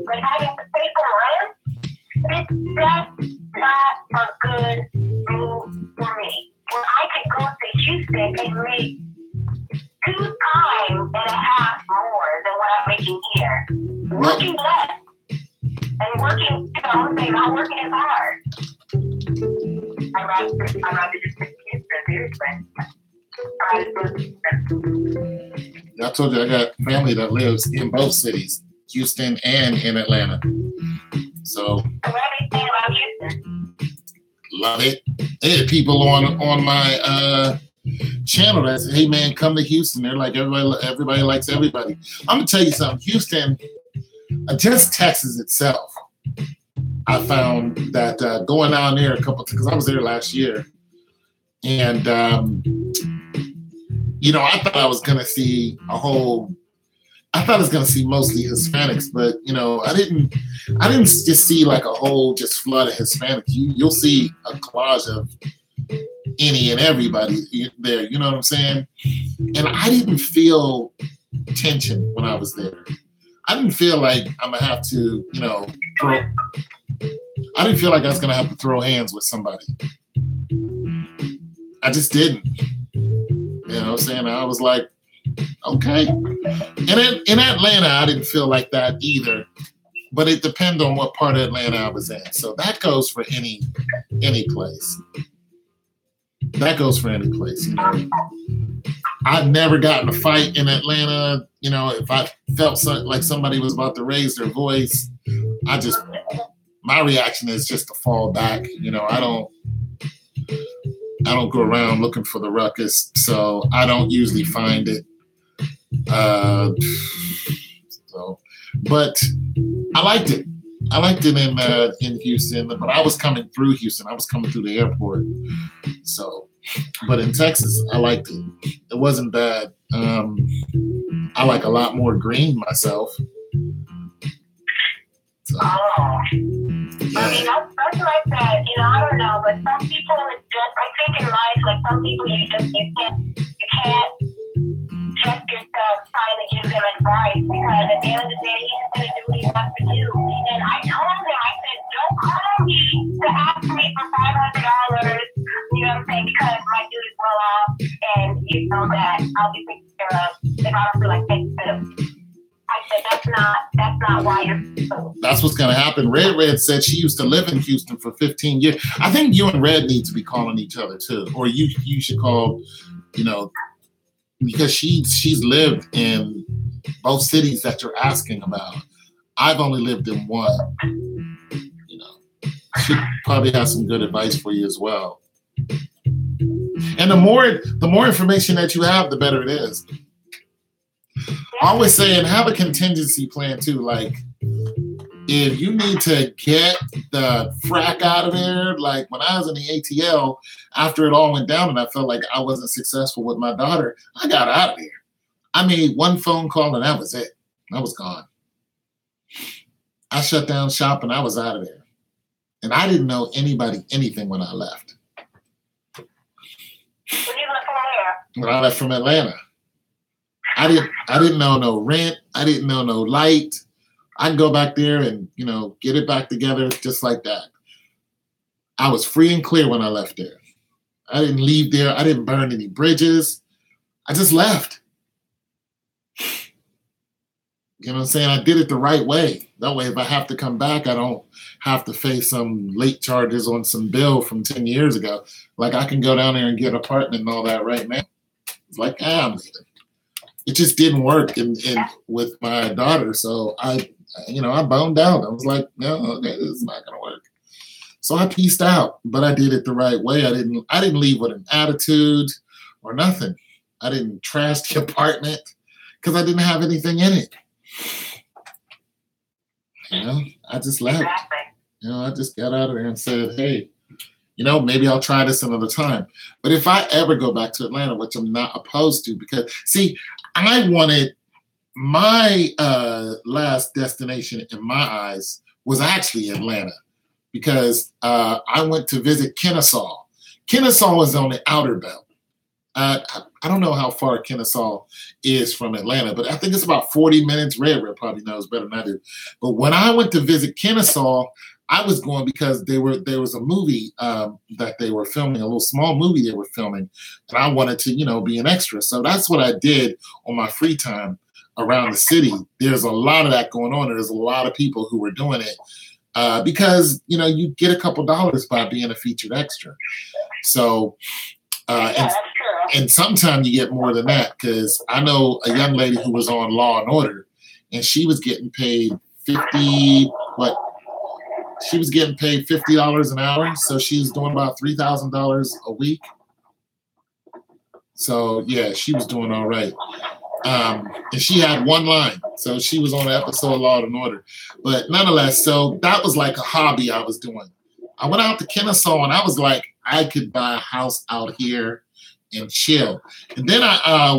but having to pay for rent, that's not a good move for me. When I could go to Houston and make 2 times and a half more than what I'm making here. Working less and working, not working as hard. I'd rather just take Houston, I told you I got family that lives in both cities, Houston and in Atlanta. So what do you think about Houston? Love it. I had people on my channel that said, "Hey man, come to Houston." They're like, everybody likes everybody. I'm gonna tell you something. Houston, just Texas itself, I found that going down there because I was there last year, and I thought I was gonna see I thought I was gonna see mostly Hispanics, but I didn't just see like a whole just flood of Hispanics. You'll see a collage of any and everybody there. You know what I'm saying? And I didn't feel tension when I was there. I didn't feel like I'm gonna have to, I didn't feel like I was gonna have to throw hands with somebody. I just didn't. You know what I'm saying? I was like, okay. And in Atlanta, I didn't feel like that either. But it depends on what part of Atlanta I was in. So that goes for any place. That goes for any place. I've never gotten a fight in Atlanta. If I felt like somebody was about to raise their voice, I just my reaction is just to fall back. You know, I don't go around looking for the ruckus, so I don't usually find it. But I liked it. I liked it in Houston, but I was coming through Houston. I was coming through the airport. So, but in Texas, I liked it. It wasn't bad. I like a lot more green myself. So, yeah. I mean, that's like that. You know, I don't know, but some people, it's just, I think in life, like some people, you can't trust yourself trying to give them advice because at the end of the day, he's going to do what he wants to do. And I told him, I said, don't call me to ask me for $500, you know what I'm saying, because my dude is well off and you know that I'll be taken care of if I don't feel like taking care of. I said, that's not why you're so. That's what's going to happen. Red said she used to live in Houston for 15 years. I think you and Red need to be calling each other too. Or you should call, you know, because she's lived in both cities that you're asking about. I've only lived in one. You know, she probably has some good advice for you as well. And the more information that you have, the better it is. I always say, and have a contingency plan too. Like, if you need to get the frack out of there, like when I was in the ATL, after it all went down and I felt like I wasn't successful with my daughter, I got out of there. I made one phone call and that was it. I was gone. I shut down shop and I was out of there. And I didn't know anybody anything when I left. When you left from where? When I left from Atlanta. I didn't know no rent. I didn't know no light. I can go back there and, you know, get it back together just like that. I was free and clear when I left there. I didn't leave there. I didn't burn any bridges. I just left. You know what I'm saying? I did it the right way. That way, if I have to come back, I don't have to face some late charges on some bill from 10 years ago. Like, I can go down there and get an apartment and all that right now. It's like, I'm leaving. It just didn't work with my daughter. So I boned out. I was like, no, okay, this is not going to work. So I pieced out, but I did it the right way. I didn't leave with an attitude or nothing. I didn't trash the apartment because I didn't have anything in it. You know, I just left. You know, I just got out of there and said, hey, you know, maybe I'll try this another time. But if I ever go back to Atlanta, which I'm not opposed to, because, see, I wanted my last destination in my eyes was actually Atlanta because I went to visit Kennesaw. Kennesaw is on the outer belt. I don't know how far Kennesaw is from Atlanta, but I think it's about 40 minutes. Red probably knows better than I do. But when I went to visit Kennesaw, I was going because there was a movie that they were filming, a little small movie they were filming, and I wanted to, you know, be an extra. So that's what I did on my free time around the city. There's a lot of that going on. There's a lot of people who were doing it because, you know, you get a couple dollars by being a featured extra. So, and sometimes you get more than that because I know a young lady who was on Law and Order, and she was getting paid $50 an hour. So she was doing about $3,000 a week. So yeah, she was doing all right. And she had one line. So she was on an episode of Law and Order. But nonetheless, so that was like a hobby I was doing. I went out to Kennesaw and I was like, I could buy a house out here and chill. And then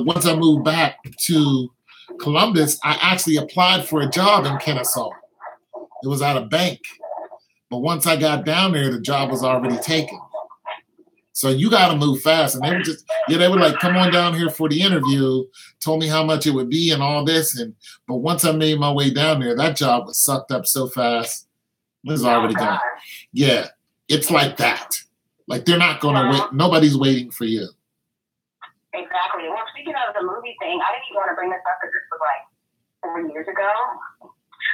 once I moved back to Columbus, I actually applied for a job in Kennesaw. It was at a bank. But once I got down there, the job was already taken. So you got to move fast. And they were like, come on down here for the interview, told me how much it would be and all this. But once I made my way down there, that job was sucked up so fast. It was already gone. Yeah, it's like that. Like they're not going to wait. Nobody's waiting for you. Exactly. Well, speaking of the movie thing, I didn't even want to bring this up because this was like 4 years ago.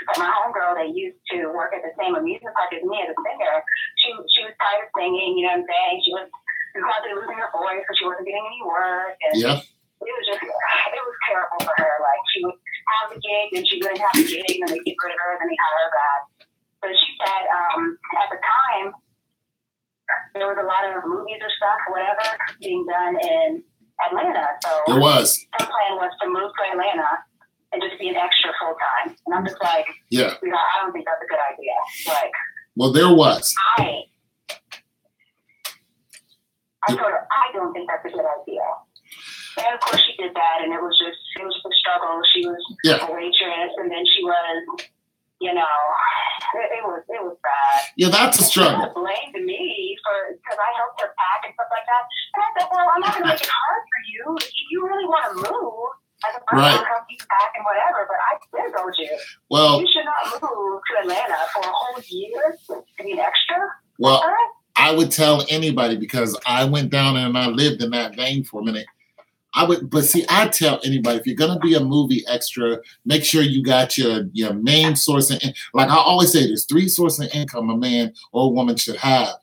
But my homegirl that used to work at the same amusement park as me as a singer, she was tired of singing, you know what I'm saying? She was probably losing her voice because she wasn't getting any work. And yeah. It was terrible for her. Like she would have the gig and she wouldn't have the gig and they get rid of her and then they hire her back. So she said, there was a lot of movies or stuff, whatever, being done in Atlanta. So There was. her plan was to move to Atlanta and just be an extra full time. And I'm just like, Yeah. I don't think that's a good idea. Like, Well, there was. I told her, I don't think that's a good idea. And of course she did that, and it was just a struggle. She was a waitress, and then she was, you know, it was bad. Yeah, that's a struggle. She blamed me because I helped her pack and stuff like that. And I said, well, I'm not going to make it hard for you. If you really want to move, I said, I'll help you pack and whatever, but I still told you. Well, you should not move to Atlanta for a whole year to be an extra. Well, I would tell anybody, because I went down there and I lived in that vein for a minute. I tell anybody, if you're going to be a movie extra, make sure you got your main source of like I always say, there's 3 sources of income a man or a woman should have.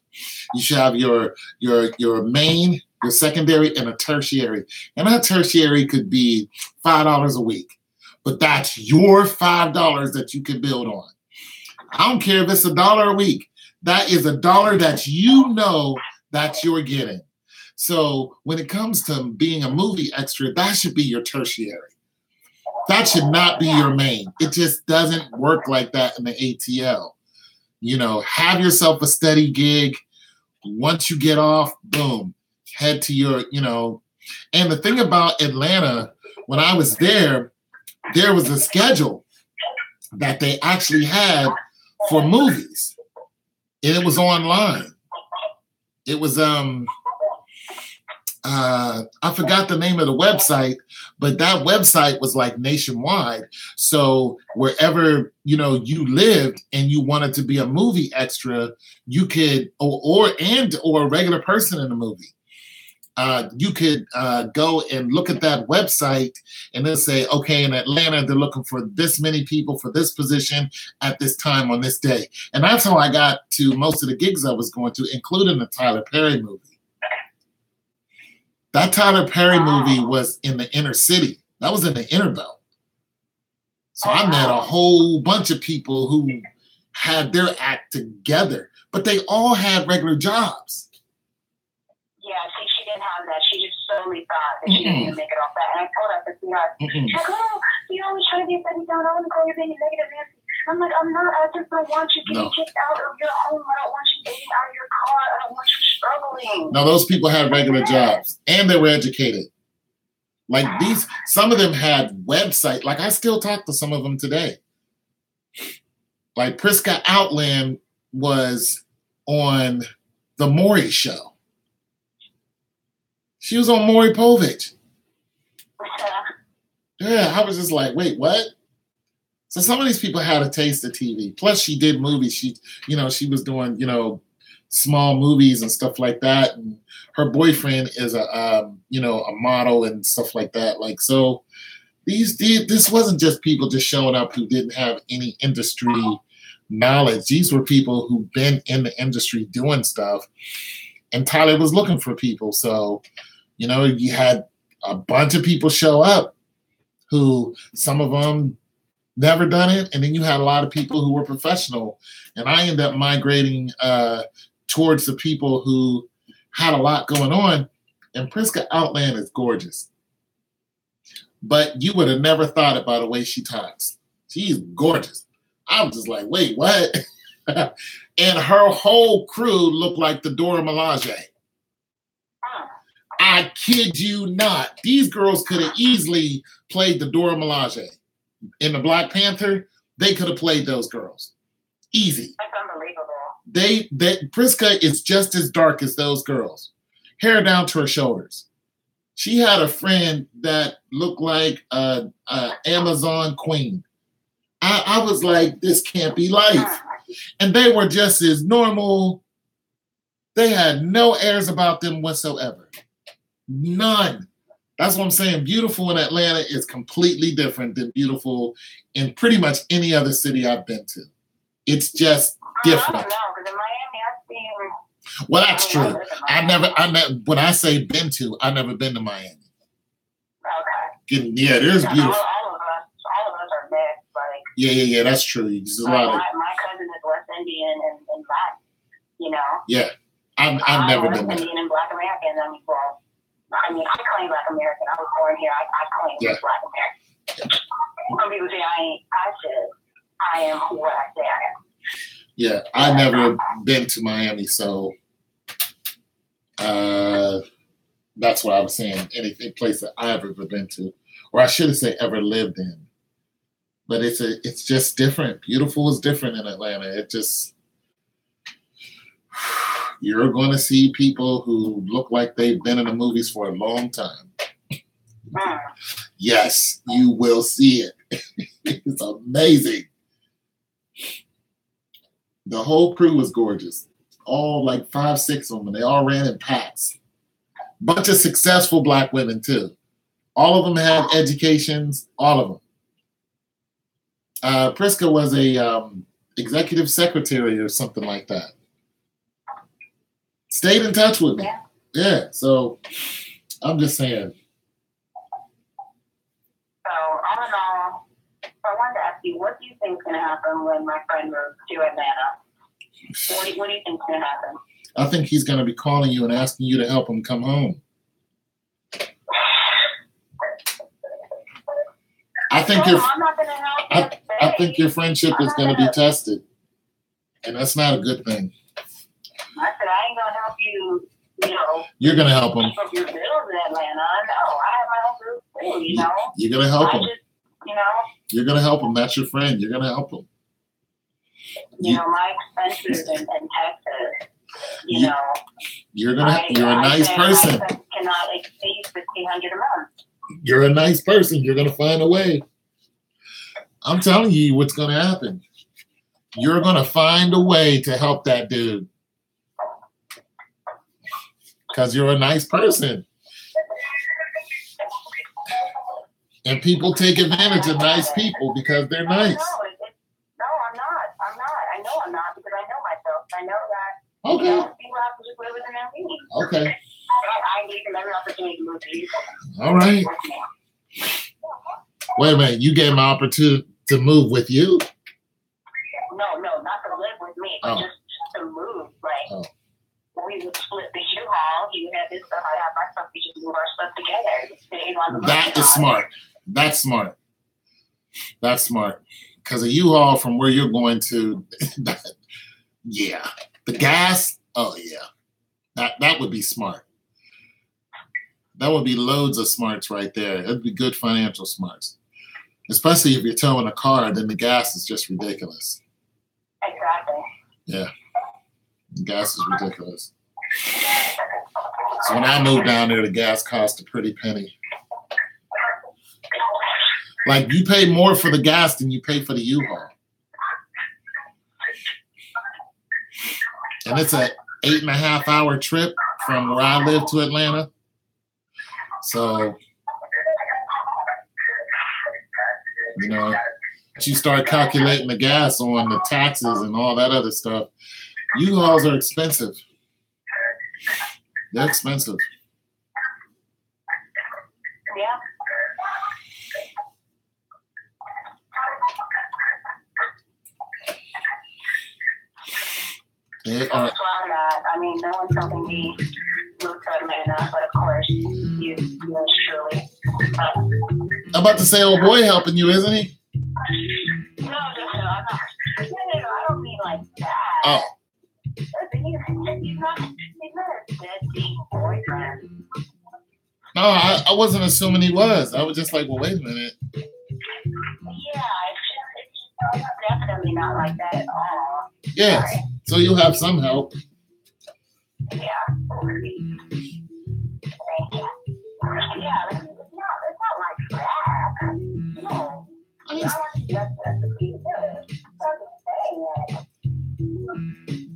You should have your main, your secondary, and a tertiary. And that tertiary could be $5 a week, but that's your $5 that you can build on. I don't care if it's $1 a week. That is $1 that you know that you're getting. So when it comes to being a movie extra, that should be your tertiary. That should not be your main. It just doesn't work like that in the ATL. You know, have yourself a steady gig. Once you get off, boom, head to your, you know. And the thing about Atlanta, when I was there was a schedule that they actually had for movies. And it was online. It was I forgot the name of the website, but that website was like nationwide. So wherever, you know, you lived and you wanted to be a movie extra, you could, or a regular person in the movie, you could go and look at that website and then say, okay, in Atlanta, they're looking for this many people for this position at this time on this day. And that's how I got to most of the gigs I was going to, including the Tyler Perry movie. That Tyler Perry movie was in the inner city. That was in the inner belt. So I met a whole bunch of people who had their act together, but they all had regular jobs. Yeah, see, she didn't have that. She just solely thought that she didn't even make it off that. And I told her, I said, sweetheart, she's like, oh, you always try to be a steady down. I want to call you being negative, Nancy. I'm like, I'm not. I just don't want you getting kicked out of your home. I don't want you getting out of your car. I don't want you struggling. No, those people had regular jobs and they were educated. Like some of them had websites. Like I still talk to some of them today. Like Priska Outland was on the Maury Show. She was on Maury Povich. Yeah, I was just like, wait, what? So some of these people had a taste of TV. Plus, she did movies. She was doing, small movies and stuff like that. And her boyfriend is a model and stuff like that. Like, so this wasn't just people just showing up who didn't have any industry knowledge. These were people who've been in the industry doing stuff. And Tyler was looking for people. So, you had a bunch of people show up who some of them never done it. And then you had a lot of people who were professional. And I ended up migrating towards the people who had a lot going on. And Priska Outland is gorgeous. But you would have never thought it by the way she talks. She's gorgeous. I was just like, wait, what? And her whole crew looked like the Dora Milaje. I kid you not. These girls could have easily played the Dora Milaje. In the Black Panther, they could have played those girls. Easy. That's unbelievable. Priska is just as dark as those girls. Hair down to her shoulders. She had a friend that looked like an Amazon queen. I was like, this can't be life. And they were just as normal. They had no airs about them whatsoever. None. That's what I'm saying. Beautiful in Atlanta is completely different than beautiful in pretty much any other city I've been to. It's just different. I don't know, because in Miami, I've seen... Well, that's true. I never, when I say been to, I've never been to Miami. Okay. Yeah, there's beautiful. All of us are mixed. Like, yeah, that's true. There's a lot of... My cousin is West Indian and Latin, Yeah. I've never been there. Indian and Black American. I claim Black American. I was born here. I claim Black American. Some people say I am what I say I am. Yeah, I've never been to Miami, so that's what I was saying. Any place that I've ever been to, or I should have said ever lived in. But it's just different. Beautiful is different in Atlanta. You're going to see people who look like they've been in the movies for a long time. Yes, you will see it. It's amazing. The whole crew was gorgeous. All like 5, 6 of them. They all ran in packs. Bunch of successful Black women too. All of them had educations. All of them. Priska was a executive secretary or something like that. Stayed in touch with me. Yeah, so I'm just saying. So, all in all, I wanted to ask you, what do you think is going to happen when my friend moves to Atlanta? What do you think is going to happen? I think he's going to be calling you and asking you to help him come home. I think I think your friendship is going to be tested, and that's not a good thing. I said I ain't gonna help you. You're gonna help him. From your bills in Atlanta. No, I have my own bills too. You're gonna help him. Just, you're gonna help him. That's your friend. You're gonna help him. My expenses and taxes. You're a nice person. I cannot exceed $1,500 a month. You're a nice person. You're gonna find a way. I'm telling you what's gonna happen. You're gonna find a way to help that dude. Because you're a nice person. And people take advantage of nice people because they're nice. No, I'm not. I know I'm not because I know myself. I know that okay. People have to just live within their means. Okay. I gave them every opportunity to move to you. All right. Wait a minute. You gave him an opportunity to move with you? No, not to live with me, but just to move. We would split the U-Haul. He would have his stuff. I have my stuff. We just move our stuff together. That is smart. That's smart. That's smart. Because a U-Haul from where you're going to, yeah. The gas, oh yeah. That would be smart. That would be loads of smarts right there. It'd be good financial smarts. Especially if you're towing a car, then the gas is just ridiculous. Exactly. Yeah. The gas is ridiculous. So when I moved down there, the gas cost a pretty penny. Like you pay more for the gas than you pay for the U-Haul. And it's an 8.5-hour trip from where I live to Atlanta. So, you start calculating the gas on the taxes and all that other stuff. U-Hauls are expensive. They're expensive. Yeah. They are. No one's helping me move to Atlanta, but of course, you surely. I'm about to say, old boy helping you, isn't he? No, I'm not. I don't mean like that. Oh. He's not a deadbeat boyfriend. No, I wasn't assuming he was. I was just like, well, wait a minute. Yeah, it's definitely not like that at all. Yes. Sorry. So you'll have some help. Yeah. Thank you. Yeah, it's not like that. No. I want to be good. I'm just saying that.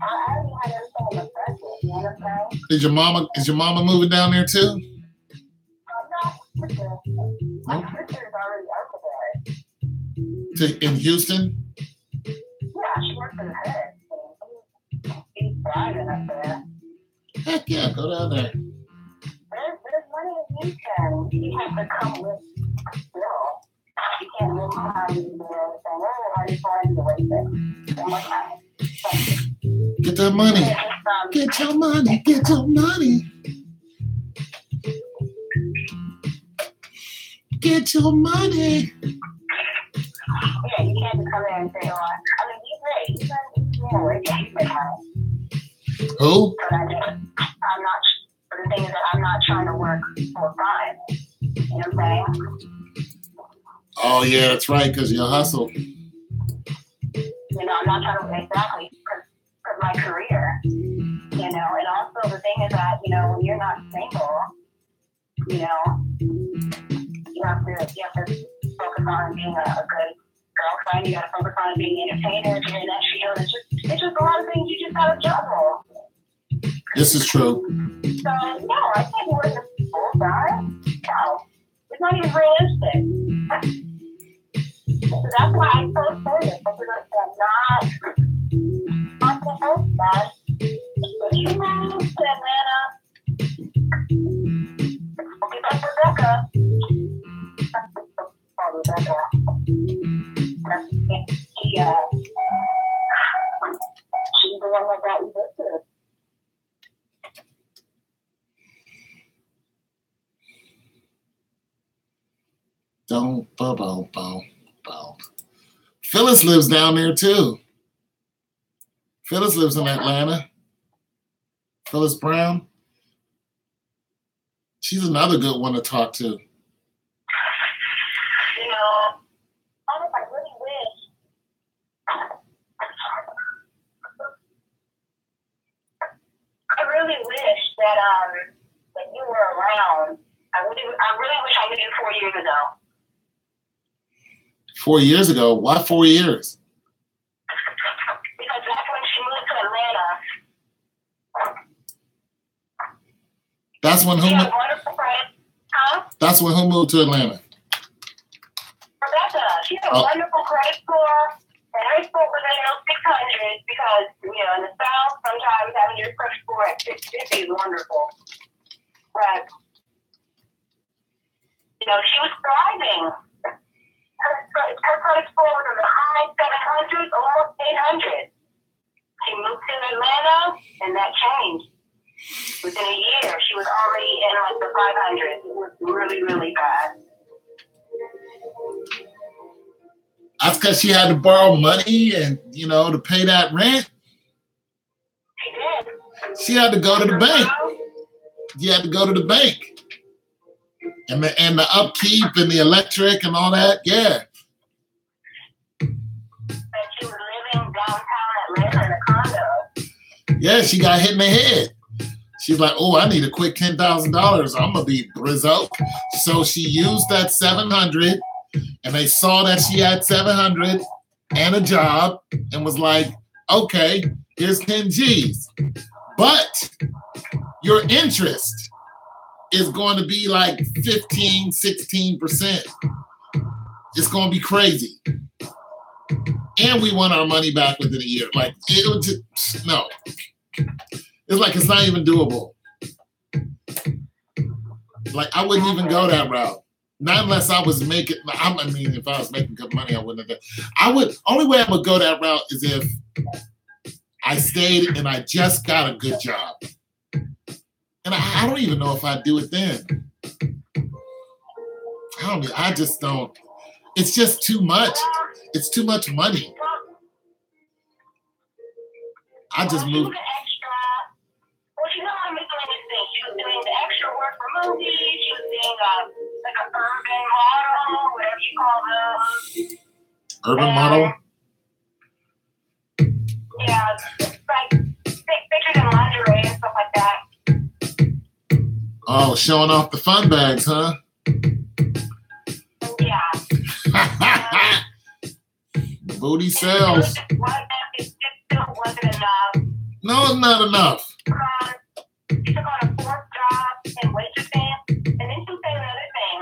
I already had everything in the budget, you understand? Is your mama moving down there too? No, my sister is already over there. In Houston? Yeah, she works for the head. He's driving up there. Heck yeah, go down there. There's money in Houston. You have to come with Bill. You can't live behind me there and say, oh, I just wanted to wait there. Get that money. Get your money, get your money. Get your money. Yeah, you can't just come in and say, oh, I mean, he's right. He's right. Who? But I'm not, but the thing is that I'm not trying to work full time. You know what I'm saying? Oh, yeah, that's right, because you hustle. You know, I'm not trying to work exactly for my career. You know, and also the thing is that, you know, when you're not single, you know, you have to focus on being a good girlfriend. You got to focus on being an entertainer, being an extra. It's just a lot of things you just got to juggle. This is true. So, no, I can't work full time. No, it's not even realistic. So that's why I'm so serious. Because I'm not the host that. But you moved to Atlanta. Okay, that's Rebecca. Oh, Rebecca. She's the one that got you listed. Don't bow. Phyllis lives down there too. Phyllis lives in Atlanta. Phyllis Brown. She's another good one to talk to. You know, I really wish. I really wish that you were around. I really wish I knew you 4 years ago. 4 years ago? Why 4 years? Because that's when she moved to Atlanta. That's when who? Huh? That's when who moved to Atlanta? Rebecca. She had a wonderful credit score, and I spoke with her in 600 because, you know, in the South, sometimes having your credit score at 650 is wonderful. But, you know, she was thriving. Her credit score was in the high 700s, almost 800. She moved to Atlanta, and that changed. Within a year, she was already in like the 500s. It was really, really bad. That's because she had to borrow money and, you know, to pay that rent. She did. She had to go to the bank. You had to go to the bank. And the upkeep and the electric and all that, yeah. And she was living downtown Atlanta in a condo. Yeah, she got hit in the head. She's like, oh, I need a quick $10,000. I'm going to be Brizzo. So she used that 700, and they saw that she had 700 and a job and was like, okay, here's 10 G's. But your interest is going to be like 15, 16%. It's going to be crazy. And we want our money back within a year. Like, it would just, no. It's like it's not even doable. Like, I wouldn't even go that route. Not unless I was making, I mean, if I was making good money, I wouldn't have done. Only way I would go that route is if I stayed and I just got a good job. And I don't even know if I'd do it then. I just don't. It's just too much. It's too much money. I just moved. Well, you know how miscellaneous things. She was doing the extra work for movies. She was doing like an urban model, whatever you call those. Urban model? Yeah, like pictures in lingerie and stuff like that. Oh, showing off the fun bags, huh? Yeah. Booty sells. It still wasn't enough. No, it's not enough. She took on a fourth job in waitressing, and then she was saying another thing,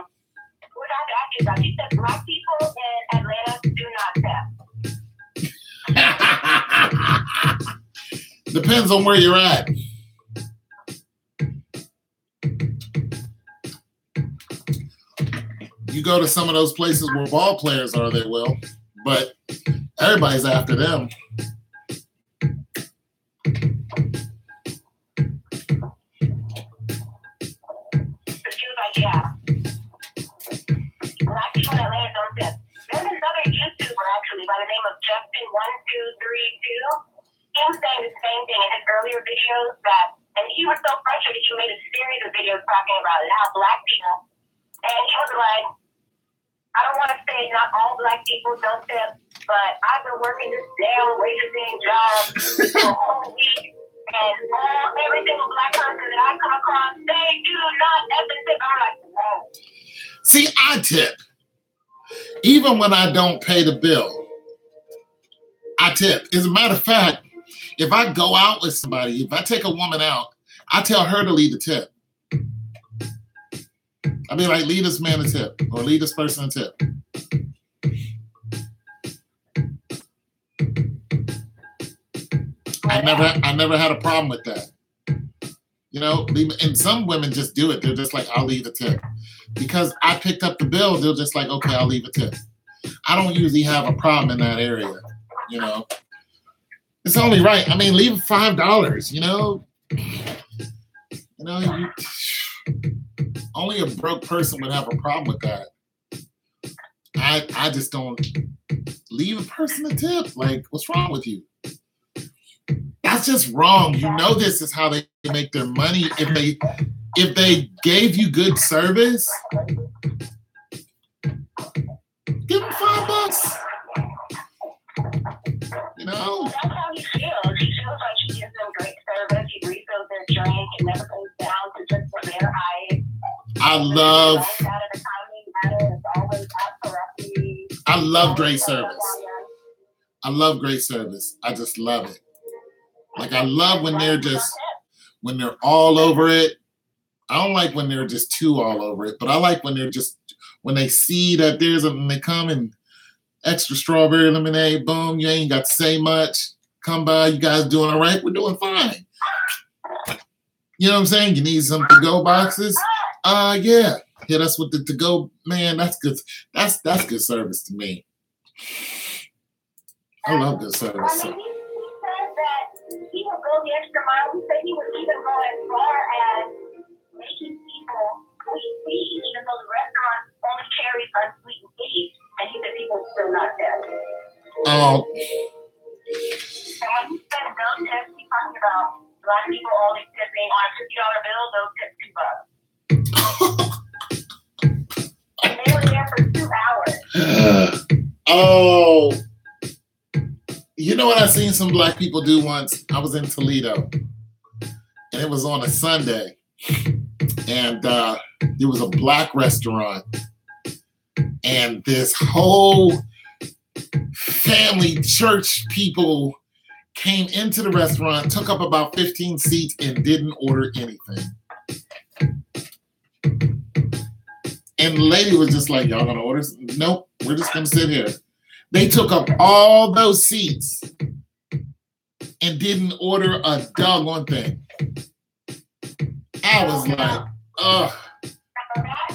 which I have to ask you about. She said black people in Atlanta do not tip. Depends on where you're at. You go to some of those places where ball players are, they will, but everybody's after them. earlier videos and he was so frustrated, he made a series of videos talking about how Black people, and he was like, I don't want to say not all Black people don't tip, but I've been working this damn waitressing job for a whole week, and every single Black person that I come across, they do not ever tip. I'm like, whoa. See, I tip. Even when I don't pay the bill, I tip. As a matter of fact, if I go out with somebody, if I take a woman out, I tell her to leave the tip. I'll be like, leave this man a tip, or leave this person a tip. I never had a problem with that. You know, and some women just do it. They're just like, I'll leave a tip. Because I picked up the bill, they're just like, okay, I'll leave a tip. I don't usually have a problem in that area, you know. It's only right. I mean, leave $5, you know. You know, only a broke person would have a problem with that. I just don't leave a person a tip. Like, what's wrong with you? That's just wrong. You know, this is how they make their money. If they gave you good service, give them $5. You know? That's how he feels. He feels like he gives them great service. He refills their drink. It never goes down to just for their height. I love great service. I love great service. I just love it. Like, I love when they're all over it. I don't like when they're just too all over it, but I like when they see that and they come and extra strawberry lemonade, boom, you ain't got to say much. Come by, you guys doing all right? We're doing fine. You know what I'm saying? You need some to-go boxes? Yeah. Hit us with the to-go. Man, that's good. That's good service to me. I love good service. I mean, he said that he would go the extra mile. He said he would even go as far as making people sweet tea, even though the restaurant only carries unsweetened tea. And he said people still not tip. Oh. And when he said no tips, he's talking about Black people only tipping on a $50 bill, they'll tip $2. And they were there for 2 hours. Oh. You know what I seen some Black people do once? I was in Toledo, and it was on a Sunday, and there was a Black restaurant, and this whole family church people came into the restaurant, took up about 15 seats, and didn't order anything. And the lady was just like, y'all gonna order? Nope, we're just gonna sit here. They took up all those seats and didn't order a doggone thing. I was like, ugh. That's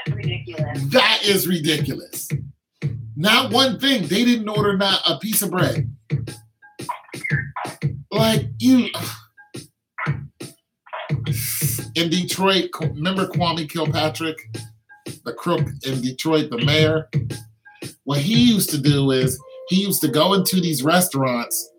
just ridiculous. That is ridiculous. Not one thing. They didn't order not a piece of bread. Like, you. In Detroit, remember Kwame Kilpatrick, the crook in Detroit, the mayor? What he used to do is he used to go into these restaurants,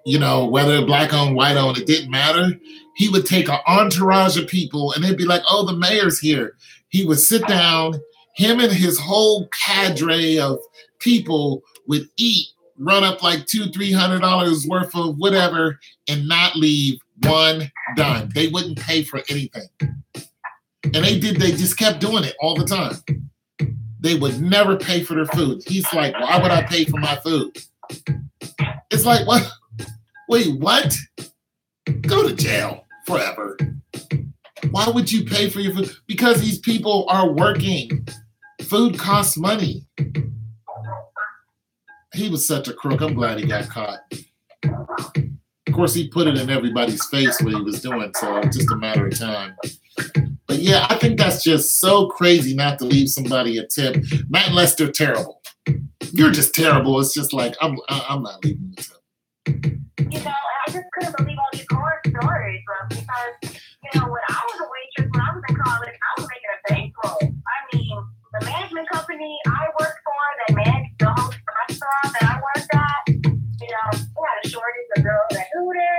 you know, whether Black owned, white owned, it didn't matter. He would take an entourage of people and they'd be like, oh, the mayor's here. He would sit down, him and his whole cadre of people would eat, run up like $200-300 worth of whatever, and not leave one dime. They wouldn't pay for anything. And they just kept doing it all the time. They would never pay for their food. He's like, why would I pay for my food? It's like, what? Wait, what? Go to jail forever. Why would you pay for your food? Because these people are working. Food costs money. He was such a crook. I'm glad he got caught. Of course, he put it in everybody's face what he was doing, so it's just a matter of time. But yeah, I think that's just so crazy not to leave somebody a tip, not unless they're terrible. You're just terrible. It's just like, I'm not leaving the tip. You know, I just couldn't believe all these horror stories, because, you know, when I was a waitress, when I was in college, I was making a bankroll. I mean, the management company I worked for, that managed the whole restaurant that I worked at, you know, we had a shortage of girls that Hooters.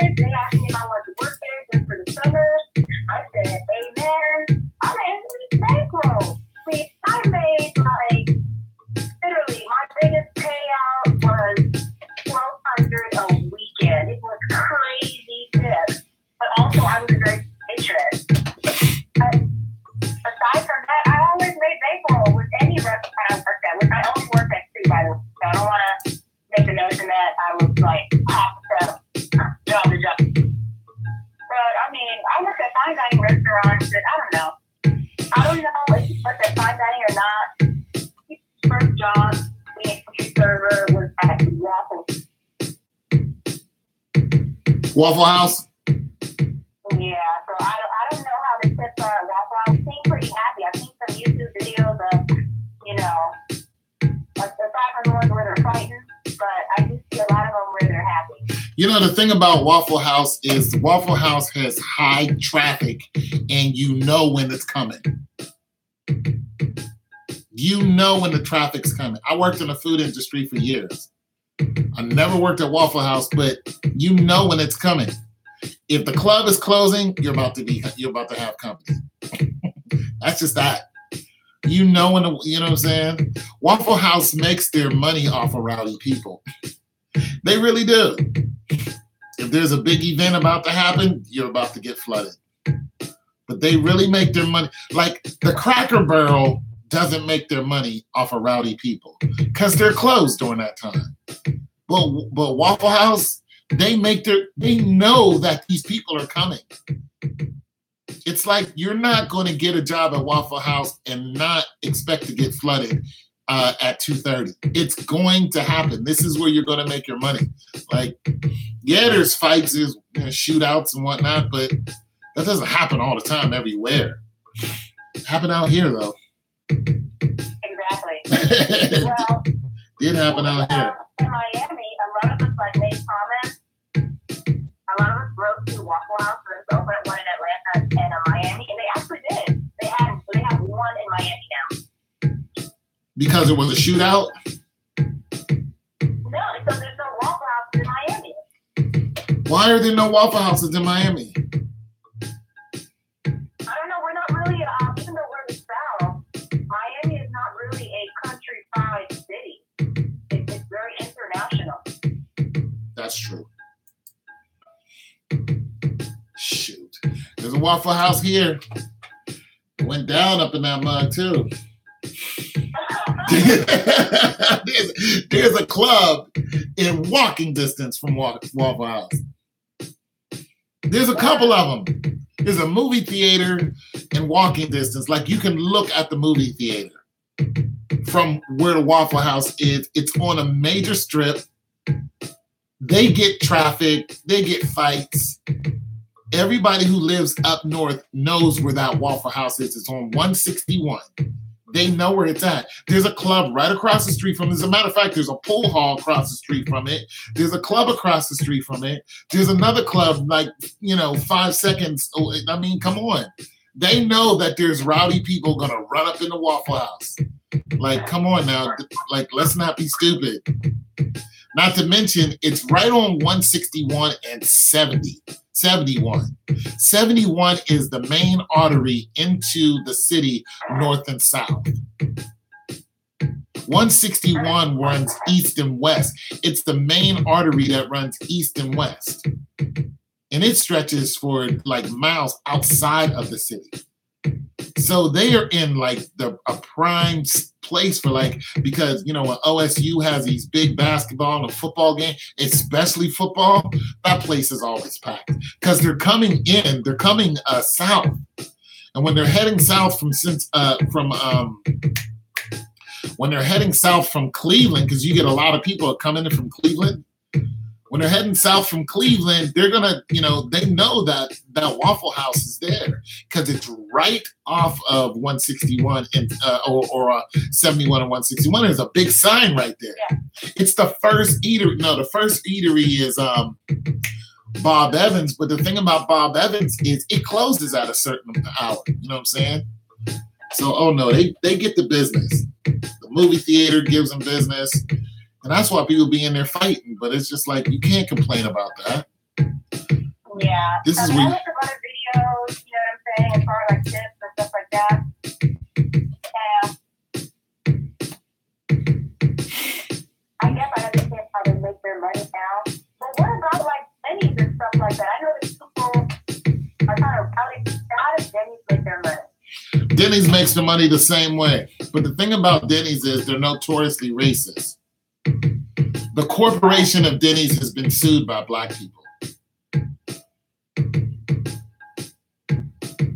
Waffle House? Yeah, so I don't know how the tips are at Waffle House. Seem pretty happy. I've seen some YouTube videos of, you know, aside from the ones where they're fighting, but I do see a lot of them where they're happy. You know, the thing about Waffle House is Waffle House has high traffic and you know when it's coming. You know when the traffic's coming. I worked in the food industry for years. I never worked at Waffle House, but you know when it's coming. If the club is closing, you're about to have company. That's just that. You know when you know what I'm saying? Waffle House makes their money off of rowdy people. They really do. If there's a big event about to happen, you're about to get flooded. But they really make their money. Like the Cracker Barrel doesn't make their money off of rowdy people because they're closed during that time. But Waffle House, they know that these people are coming. It's like you're not going to get a job at Waffle House and not expect to get flooded at 2:30. It's going to happen. This is where you're going to make your money. Like, yeah, there's fights, there's shootouts and whatnot, but that doesn't happen all the time everywhere. It happened out here, though. Exactly. Well, did happen out here. In Miami, a lot of us made comments. A lot of us wrote to Waffle House and opened one in Atlanta and Miami, and they actually did. They have one in Miami now. Because it was a shootout? No, because there's no Waffle House in Miami. Why are there no Waffle Houses in Miami? I don't know. We're not really, even though we're in the South, Miami is not really a countryside city. It's very international. That's true. Shoot. There's a Waffle House here. It went down up in that mug, too. there's a club in walking distance from Waffle House. There's a couple of them. There's a movie theater in walking distance. Like you can look at the movie theater from where the Waffle House is. It's on a major strip. They get traffic. They get fights. Everybody who lives up north knows where that Waffle House is. It's on 161. They know where it's at. There's a club right across the street from it. As a matter of fact, there's a pool hall across the street from it. There's a club across the street from it. There's another club 5 seconds. I mean, come on. They know that there's rowdy people going to run up in the Waffle House. Like, come on now. Like, let's not be stupid. Not to mention, it's right on 161 and 71. 71 is the main artery into the city, north and south. 161 runs east and west. It's the main artery that runs east and west. And it stretches for like miles outside of the city. So they are in like a prime place for because, when OSU has these big basketball and football games, especially football, that place is always packed because they're coming south. And when they're heading south when they're heading south from Cleveland, because you get a lot of people coming in from Cleveland, when they're heading south from Cleveland, they're going to, they know that Waffle House is there because it's right off of 161 and or 71 and 161. There's a big sign right there. Yeah. It's the first eatery. No, the first eatery is Bob Evans. But the thing about Bob Evans is it closes at a certain hour. You know what I'm saying? So, they get the business. The movie theater gives them business. And that's why people be in there fighting, but it's just like you can't complain about that. Yeah. This is I look at other videos, you know what I'm saying, as far as tips and stuff like that. I guess I understand how they make their money now. But what about Denny's and stuff like that? I know that people are kind of how does Denny's make their money? Denny's makes the money the same way. But the thing about Denny's is they're notoriously racist. The corporation of Denny's has been sued by Black people.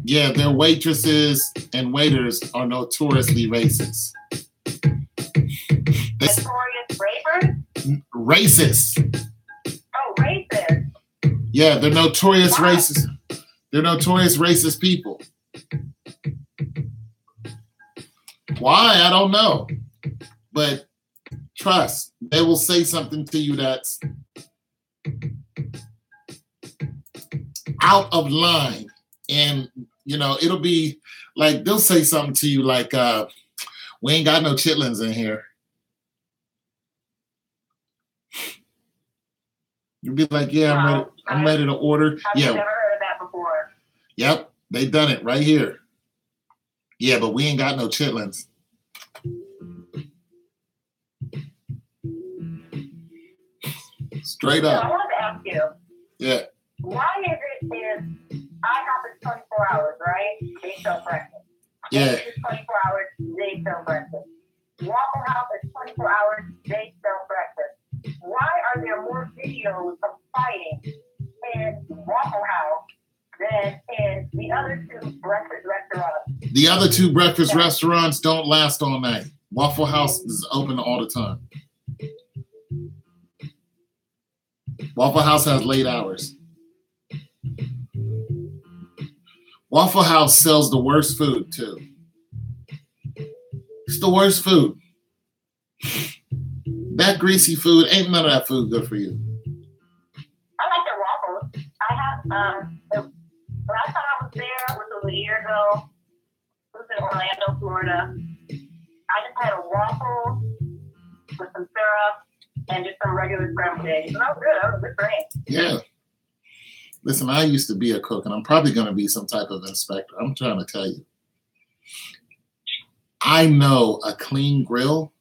Yeah, their waitresses and waiters are notoriously racist. Notorious rapers? Racist. Oh, racist. Yeah, they're notorious racist. They're notorious racist people. Why? I don't know. But trust, they will say something to you that's out of line. And, you know, it'll be like, they'll say something to you like, we ain't got no chitlins in here. You'll be like, yeah, I'm ready to order. I've never heard of that before. Yep, they done it right here. Yeah, but we ain't got no chitlins. Straight up. So I wanted to ask you. Yeah. Why is it IHOP is 24 hours, right? They sell breakfast. Yeah. It's 24 hours, they sell breakfast. Waffle House is 24 hours, they sell breakfast. Why are there more videos of fighting in Waffle House than in the other two breakfast restaurants? The other two breakfast restaurants don't last all night. Waffle House is open all the time. Waffle House has late hours. Waffle House sells the worst food, too. It's the worst food. That greasy food, ain't none of that food good for you. I like their waffles. I have, the last time I was there, which was a year ago, it was in Orlando, Florida. I just had a waffle with some syrup and just some regular scrambled eggs. And that was good. That was a good drink. Yeah. Listen, I used to be a cook, and I'm probably going to be some type of inspector. I'm trying to tell you. I know a clean grill.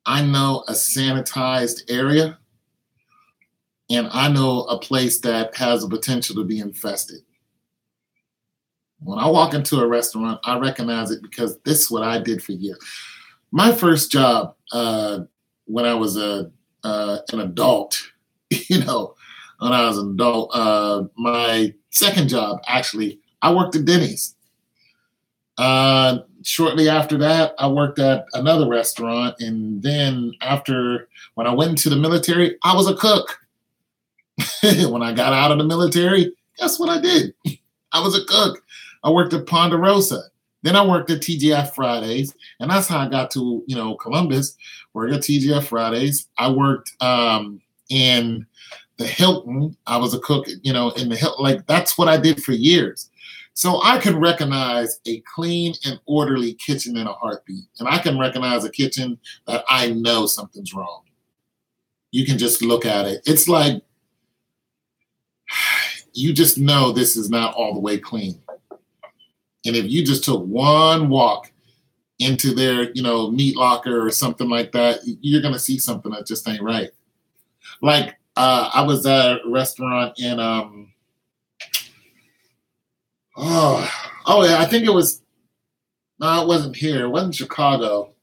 I know a sanitized area. And I know a place that has the potential to be infested. When I walk into a restaurant, I recognize it because this is what I did for years. My first job when I was an adult, when I was an adult, my second job, actually, I worked at Denny's. Shortly after that, I worked at another restaurant. And then when I went into the military, I was a cook. When I got out of the military, guess what I did? I was a cook. I worked at Ponderosa. Then I worked at TGI Fridays. And that's how I got to, Columbus, worked at TGI Fridays. I worked in the Hilton. I was a cook, in the Hilton. Like, that's what I did for years. So I can recognize a clean and orderly kitchen in a heartbeat. And I can recognize a kitchen that I know something's wrong. You can just look at it. It's like, you just know this is not all the way clean. And if you just took one walk into their, meat locker or something like that, you're going to see something that just ain't right. Like, I was at a restaurant in, yeah, I think it was, no, it wasn't here. It wasn't Chicago.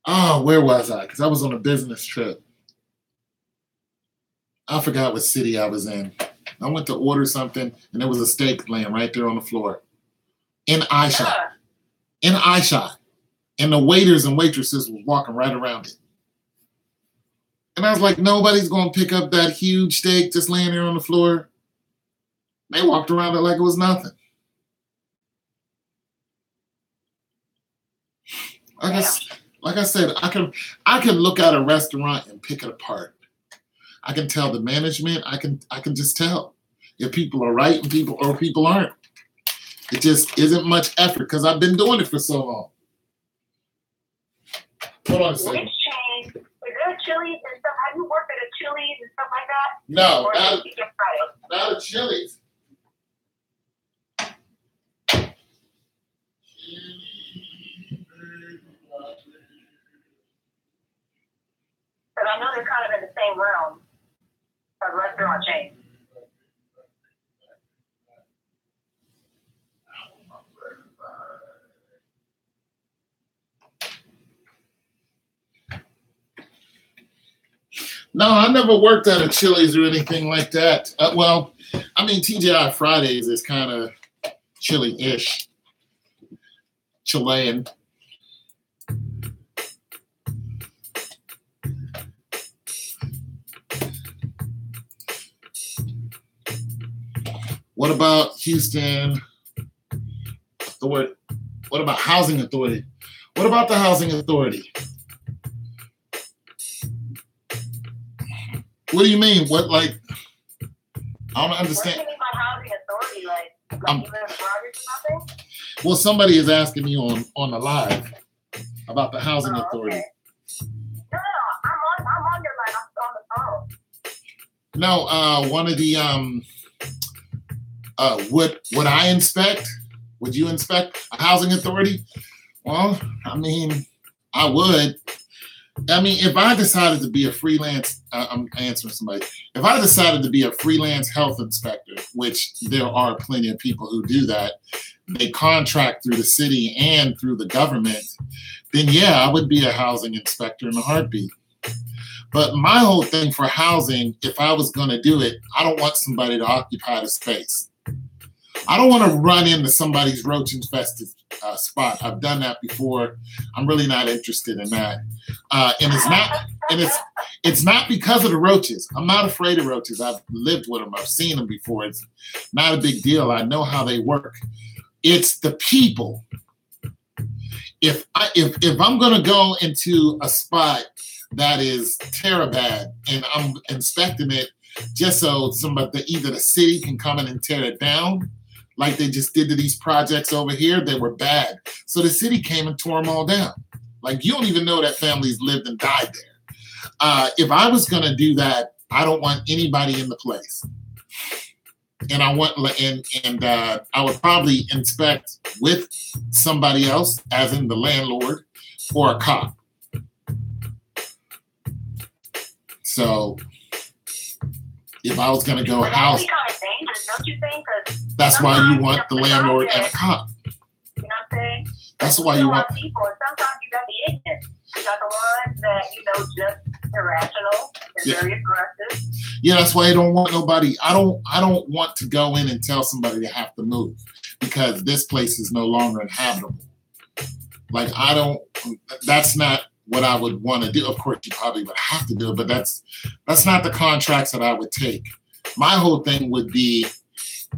Oh, where was I? Because I was on a business trip. I forgot what city I was in. I went to order something, and there was a steak laying right there on the floor. In eye shot. In eye shot. And the waiters and waitresses was walking right around it. And I was like, nobody's going to pick up that huge steak just laying there on the floor. They walked around it like it was nothing. Like I said, I can look at a restaurant and pick it apart. I can tell the management. I can just tell if people are right and people aren't. It just isn't much effort because I've been doing it for so long. Hold on a second. Which chain? Is there a Chili's and stuff? Have you worked at a Chili's and stuff like that? No, or not a Chili's. Because I know they're kind of in the same realm of restaurant chains. No, I never worked at a Chili's or anything like that. Well, I mean, TGI Fridays is kind of chili-ish. Chilean. What about Houston Authority? What about Housing Authority? What about the Housing Authority? What do you mean? What, like, I don't understand. What do you mean by Housing Authority? Like you live in the project or something? Well, somebody is asking me on the live about the Housing Authority. Okay. No, I'm on your line. I'm on the phone. No, one of the would I inspect? Would you inspect a housing authority? Well, I mean, I would. I mean, if I decided to be a freelance, I'm answering somebody. If I decided to be a freelance health inspector, which there are plenty of people who do that, they contract through the city and through the government, then yeah, I would be a housing inspector in a heartbeat. But my whole thing for housing, if I was going to do it, I don't want somebody to occupy the space. I don't want to run into somebody's roach infested spot. I've done that before. I'm really not interested in that. And it's not because of the roaches. I'm not afraid of roaches. I've lived with them. I've seen them before. It's not a big deal. I know how they work. It's the people. If I'm going to go into a spot that is bad and I'm inspecting it just so somebody, either the city can come in and tear it down, like they just did to these projects over here, they were bad. So the city came and tore them all down. Like, you don't even know that families lived and died there. If I was going to do that, I don't want anybody in the place. And I want, and I would probably inspect with somebody else, as in the landlord or a cop. So if I was going to go house, kind of dangerous, don't you think? That's why you want the landlord and a cop. You know what I'm saying? That's why you want people. And sometimes you got the ignorant. You got the ones that, just irrational and very aggressive. Yeah, that's why I don't want nobody. I don't want to go in and tell somebody they have to move because this place is no longer inhabitable. Like, that's not what I would want to do. Of course, you probably would have to do it, but that's not the contracts that I would take. My whole thing would be,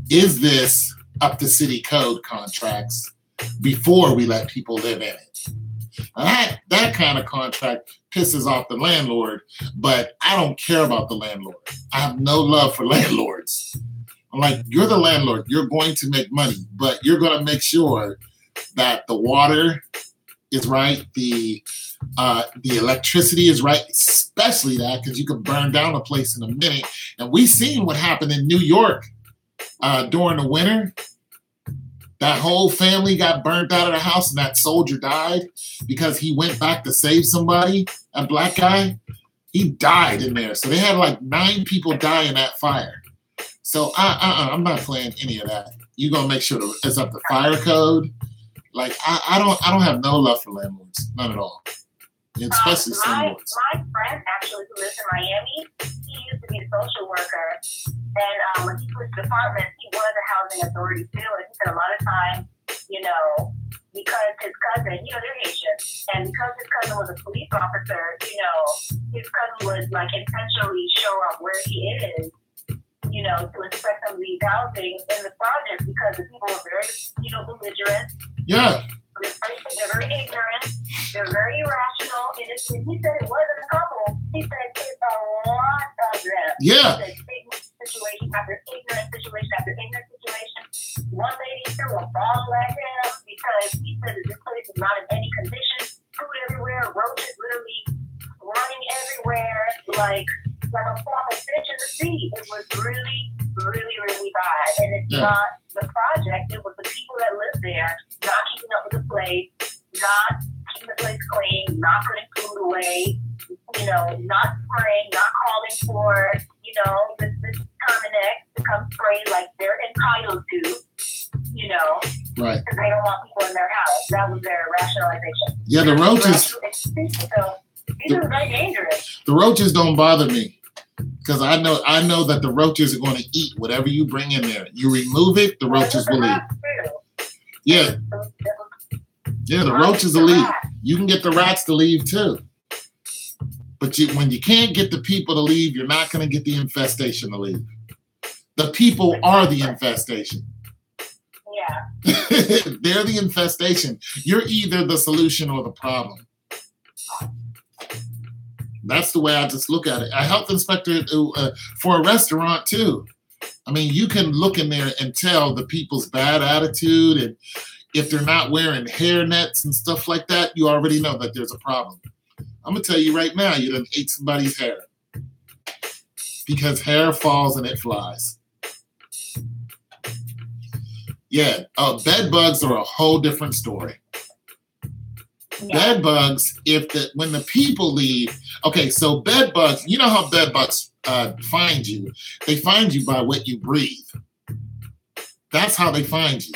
is this up to city code contracts before we let people live in it? And that kind of contract pisses off the landlord, but I don't care about the landlord. I have no love for landlords. I'm like, you're the landlord. You're going to make money, but you're going to make sure that the water is right, the electricity is right, especially that, because you can burn down a place in a minute. And we've seen what happened in New York during the winter. That whole family got burnt out of the house, and that soldier died because he went back to save somebody. That black guy, he died in there. So they had like 9 people die in that fire. So I'm not playing any of that. You're gonna make sure it's up to fire code. Like, I don't have no love for landlords, none at all. Especially landlords. My friend actually who lives in Miami, he used to be a social worker, and when he switched departments, he was a housing authority too. And he said a lot of times, because his cousin, they're Haitian, and because his cousin was a police officer, his cousin would like intentionally show up where he is, to inspect some of these housing in the project because the people were very, belligerent. Yeah. They're very ignorant. They're very irrational. And he said it wasn't a couple. He said it's a lot of them. Yeah. He said ignorant situation after ignorant situation after ignorant situation. One lady threw a ball at him because he said that this place is not in any condition. Food everywhere, roaches literally running everywhere, like a form of fish in the sea. It was really, really, really bad. And it's not the project, it was the people that lived there not keeping up with the place, not keeping the place clean, not putting food away, not spraying, not calling for, this Terminex to come spray like they're entitled to, Right. Because they don't want people in their house. That was their rationalization. Yeah, the roaches. So these are very dangerous. The roaches don't bother me. Because I know that the roaches are going to eat whatever you bring in there. You remove it, the roaches will eat. Yeah. Yeah, the roaches will eat. You can get the rats to leave too. But when you can't get the people to leave, you're not going to get the infestation to leave. The people are the infestation. Yeah. They're the infestation. You're either the solution or the problem. That's the way I just look at it. A health inspector for a restaurant too. I mean, you can look in there and tell the people's bad attitude, and if they're not wearing hair nets and stuff like that, you already know that there's a problem. I'm gonna tell you right now, you done ate somebody's hair, because hair falls and it flies. Yeah, bed bugs are a whole different story. Yeah. Bed bugs, when the people leave, okay, so bed bugs, you know how bed bugs find you? They find you by what you breathe. That's how they find you.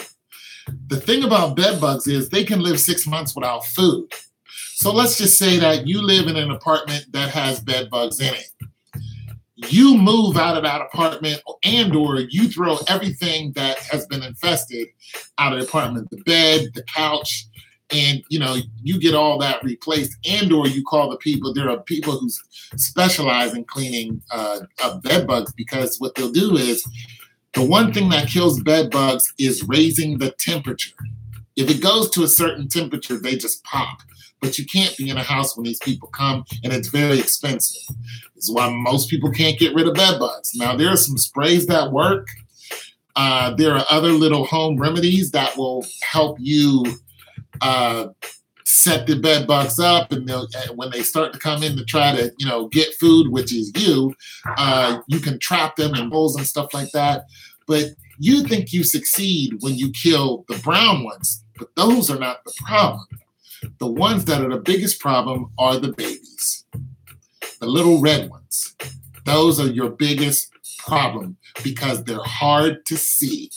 The thing about bed bugs is they can live 6 months without food. So let's just say that you live in an apartment that has bed bugs in it. You move out of that apartment and or you throw everything that has been infested out of the apartment, the bed, the couch, and you get all that replaced, and or you call the people. There are people who specialize in cleaning up bed bugs, because what they'll do is, the one thing that kills bed bugs is raising the temperature. If it goes to a certain temperature, they just pop. But you can't be in a house when these people come, and it's very expensive. This is why most people can't get rid of bed bugs. Now, there are some sprays that work. There are other little home remedies that will help you set the bed bugs up, and when they start to come in to try to get food, which is you can trap them in bowls and stuff like that. But you think you succeed when you kill the brown ones, but those are not the problem. The ones that are the biggest problem are the babies, the little red ones. Those are your biggest problem, because they're hard to see.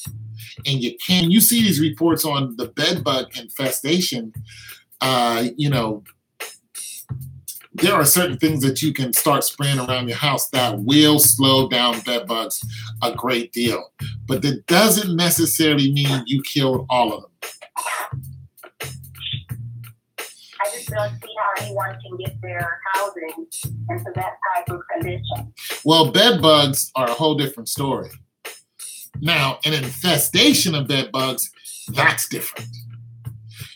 And you see these reports on the bed bug infestation, there are certain things that you can start spraying around your house that will slow down bed bugs a great deal. But that doesn't necessarily mean you killed all of them. I just don't see how anyone can get their housing into that type of condition. Well, bed bugs are a whole different story. Now, an infestation of bed bugs, that's different.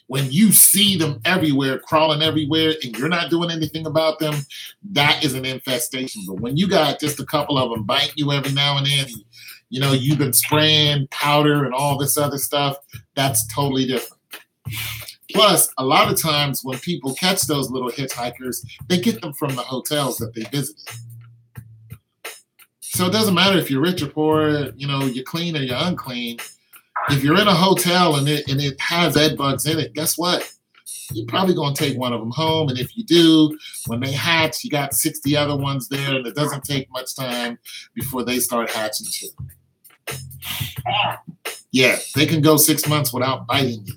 When you see them everywhere, crawling everywhere, and you're not doing anything about them, that is an infestation. But when you got just a couple of them biting you every now and then, you've been spraying powder and all this other stuff, that's totally different. Plus, a lot of times when people catch those little hitchhikers, they get them from the hotels that they visited. So it doesn't matter if you're rich or poor, you're clean or you're unclean. If you're in a hotel and it has bed bugs in it, guess what? You're probably going to take one of them home. And if you do, when they hatch, you got 60 other ones there, and it doesn't take much time before they start hatching too. Yeah, they can go 6 months without biting you.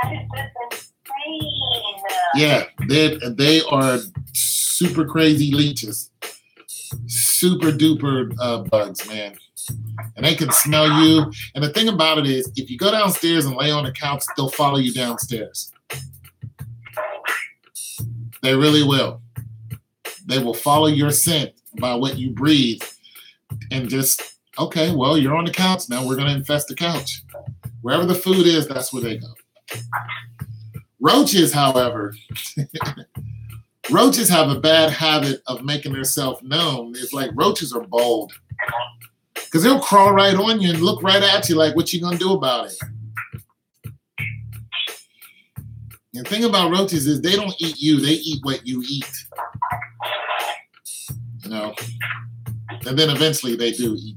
That is just insane. Yeah, they are super crazy leeches. Super duper bugs, man. And they can smell you. And the thing about it is, if you go downstairs and lay on the couch, they'll follow you downstairs. They really will. They will follow your scent by what you breathe. And just, okay, well, you're on the couch now. We're going to infest the couch. Wherever the food is, that's where they go. Roaches, however, roaches have a bad habit of making themselves known. It's like roaches are bold. Because they'll crawl right on you and look right at you like, what you going to do about it? The thing about roaches is they don't eat you. They eat what you eat. And then eventually they do eat,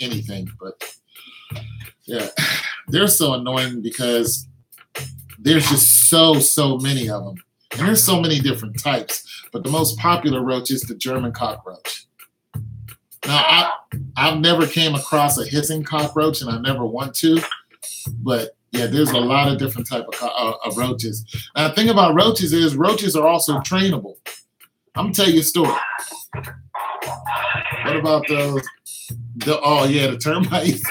anything. But, yeah, they're so annoying because there's just so many of them. And there's so many different types. But the most popular roach is the German cockroach. Now, I've never came across a hissing cockroach, and I never want to. But, yeah, there's a lot of different type of roaches. Now, the thing about roaches is roaches are also trainable. I'm going to tell you a story. What about those? The termites.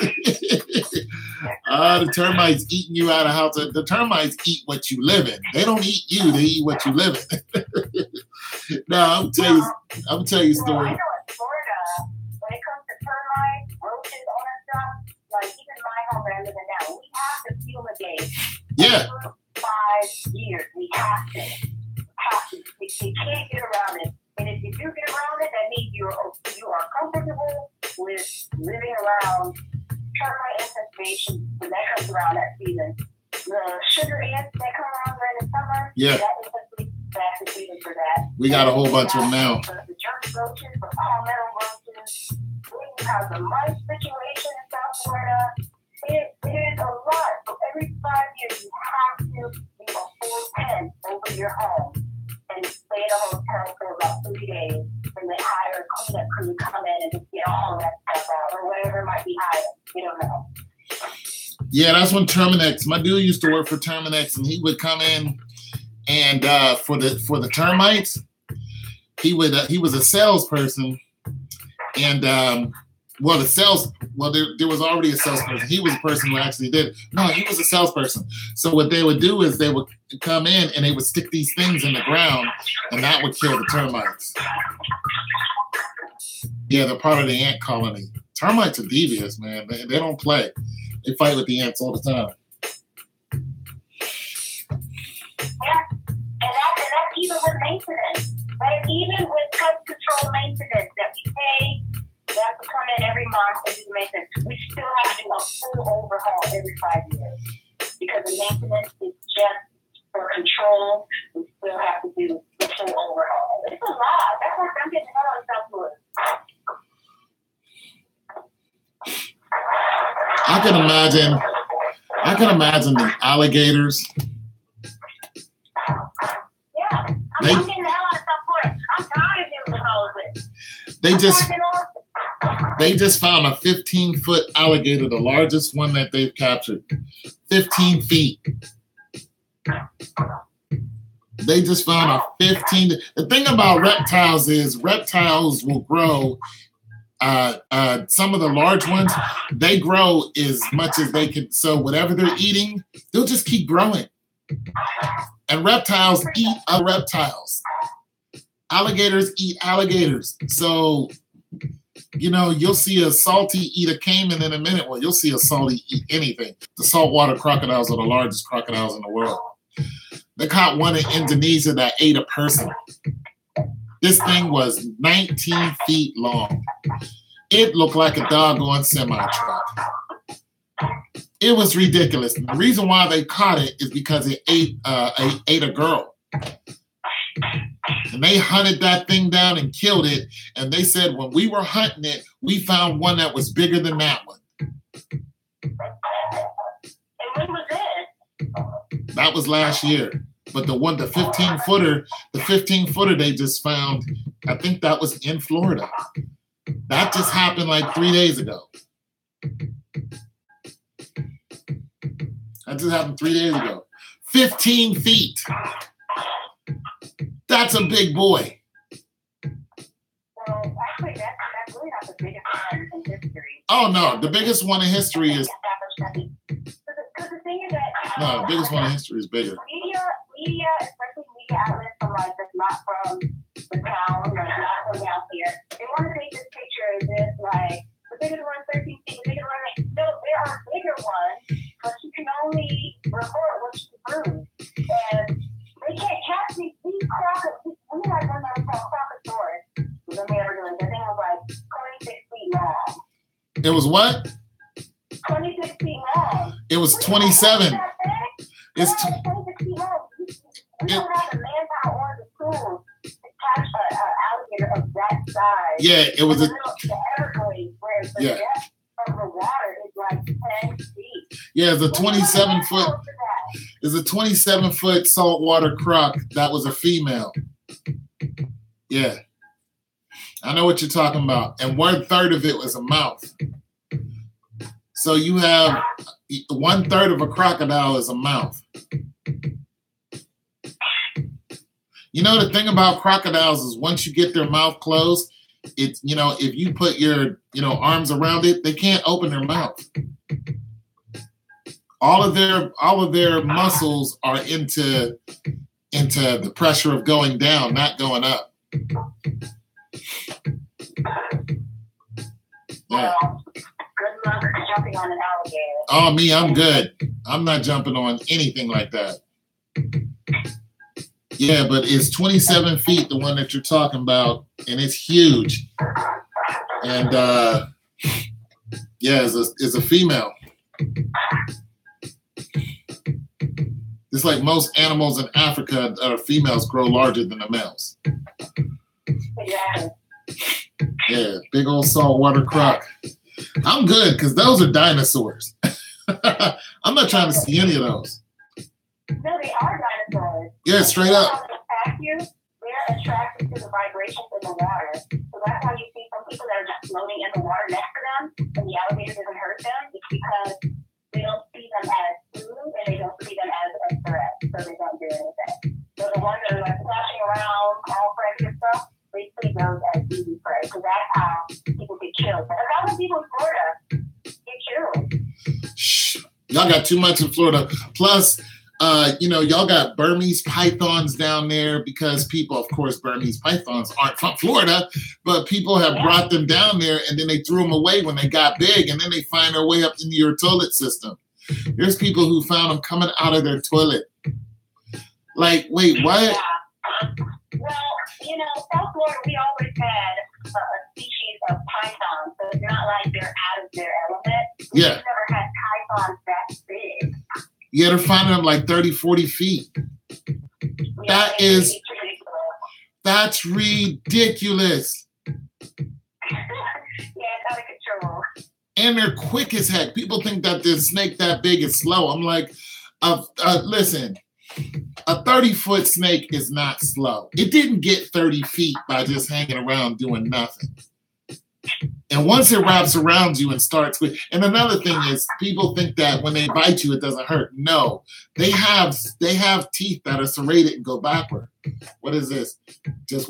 The termites eating you out of house. The termites eat what you live in. They don't eat you. They eat what you live in. Now, I'm gonna tell you a story. I know in Florida, Yeah. 5 years. We have to. We can't get around it. And if you do get around it, that means you are comfortable with living around termite infestation when that comes around that season. The sugar ants that come around during the summer, yeah, that's the season for that. We got a whole bunch of them now. The germ roaches, the palmetto roaches, we have the mice situation in South Florida. It is a lot. So every 5 years, you have to leave a full tent over your home and stay at a hotel for about 3 days. And they hire a cleanup crew to come in and just get all that stuff out or whatever might be hiding. You don't know. Yeah, that's when Terminix. My dude used to work for Terminix, and he would come in, and for the termites, he was a salesperson, and there was already a salesperson. He was the person who actually did it. No, he was a salesperson. So what they would do is they would come in and they would stick these things in the ground, and that would kill the termites. Yeah, they're part of the ant colony. Termites are devious, man. They don't play. They fight with the ants all the time. Yeah, and that's even with maintenance. Like even with pest control maintenance that we pay, that to come in every month and do maintenance, we still have to do a full overhaul every 5 years. Because the maintenance is just for control, we still have to do the full overhaul. It's a lot. That's why I'm getting hell on South Florida. I can imagine the alligators. Yeah, I'm getting the hell out of South Florida. I'm tired of dealing with all of this. They just found a 15-foot alligator, the largest one that they've captured. 15 feet. They just found a 15. The thing about reptiles is reptiles will grow. Some of the large ones, they grow as much as they can. So whatever they're eating, they'll just keep growing. And reptiles eat other reptiles. Alligators eat alligators. So, you'll see a salty eat a caiman in a minute. Well, you'll see a salty eat anything. The saltwater crocodiles are the largest crocodiles in the world. They caught one in Indonesia that ate a person. This thing was 19 feet long. It looked like a doggone semi-truck. It was ridiculous. And the reason why they caught it is because it ate a girl. And they hunted that thing down and killed it. And they said when we were hunting it, we found one that was bigger than that one. And when was it? That was last year. But the 15-footer they just found, I think that was in Florida. That just happened like 3 days ago. That just happened 3 days ago. 15 feet. That's a big boy. Well, actually, that's really not the biggest one in history. Oh, no. The biggest one in history is... Because the thing is that... No, the biggest one in history is bigger. Media, especially media outlets from like that's not from the town or not from down here, they want to take this picture as this like the biggest one 13 feet, the biggest one. No, there are bigger ones, but you can only report what you prove. And they can't catch these crocodiles. We had one that was called Crocosaurus. Let me ever do it. That thing was like 26 feet long. It was what? 26 feet long. It was 27. It's 26 feet long. We don't have the manpower or the tools to catch an alligator of that size. Yeah, it was the Everglades, where the depth of the water is like 10 feet. Yeah, it's a 27-foot. It's a 27-foot saltwater croc. That was a female. Yeah, I know what you're talking about. And 1/3 of it was a mouth. So you have 1/3 of a crocodile is a mouth. The thing about crocodiles is once you get their mouth closed, it's, if you put your, arms around it, they can't open their mouth. All of their muscles are into the pressure of going down, not going up. Yeah. Good luck. jumping on an alligator. Oh, me, I'm good. I'm not jumping on anything like that. Yeah, but it's 27 feet, the one that you're talking about, and it's huge. And yeah, it's a female. It's like most animals in Africa, females grow larger than the males. Yeah. Yeah, big old saltwater croc. I'm good because those are dinosaurs. I'm not trying to see any of those. No, they are dinosaurs. Yeah, straight up. How they attack you, they're attracted to the vibrations in the water. So that's why you see some people that are just floating in the water next to them, and the alligator doesn't hurt them. It's because they don't see them as food, and they don't see them as a threat, so they don't do anything. So the ones that are like splashing around, all friendly and stuff, they see those as easy prey. So that's how people get killed. But a lot of people in Florida get killed. Shh. Y'all got too much in Florida. Plus, y'all got Burmese pythons down there because people, of course, Burmese pythons aren't from Florida, but people have brought them down there and then they threw them away when they got big and then they find their way up into your toilet system. There's people who found them coming out of their toilet. Like, wait, what? Yeah. Well, South Florida, we always had a species of python, so it's not like they're out of their element. Yeah. We've never had pythons that big. Yeah, they're finding them like 30, 40 feet. Yeah, That's ridiculous. Yeah, it's out of control. And they're quick as heck. People think that this snake that big is slow. I'm like, listen, a 30-foot snake is not slow. It didn't get 30 feet by just hanging around doing nothing. And once it wraps around you and starts with, and another thing is people think that when they bite you, it doesn't hurt. No, they have teeth that are serrated and go backward. What is this? Just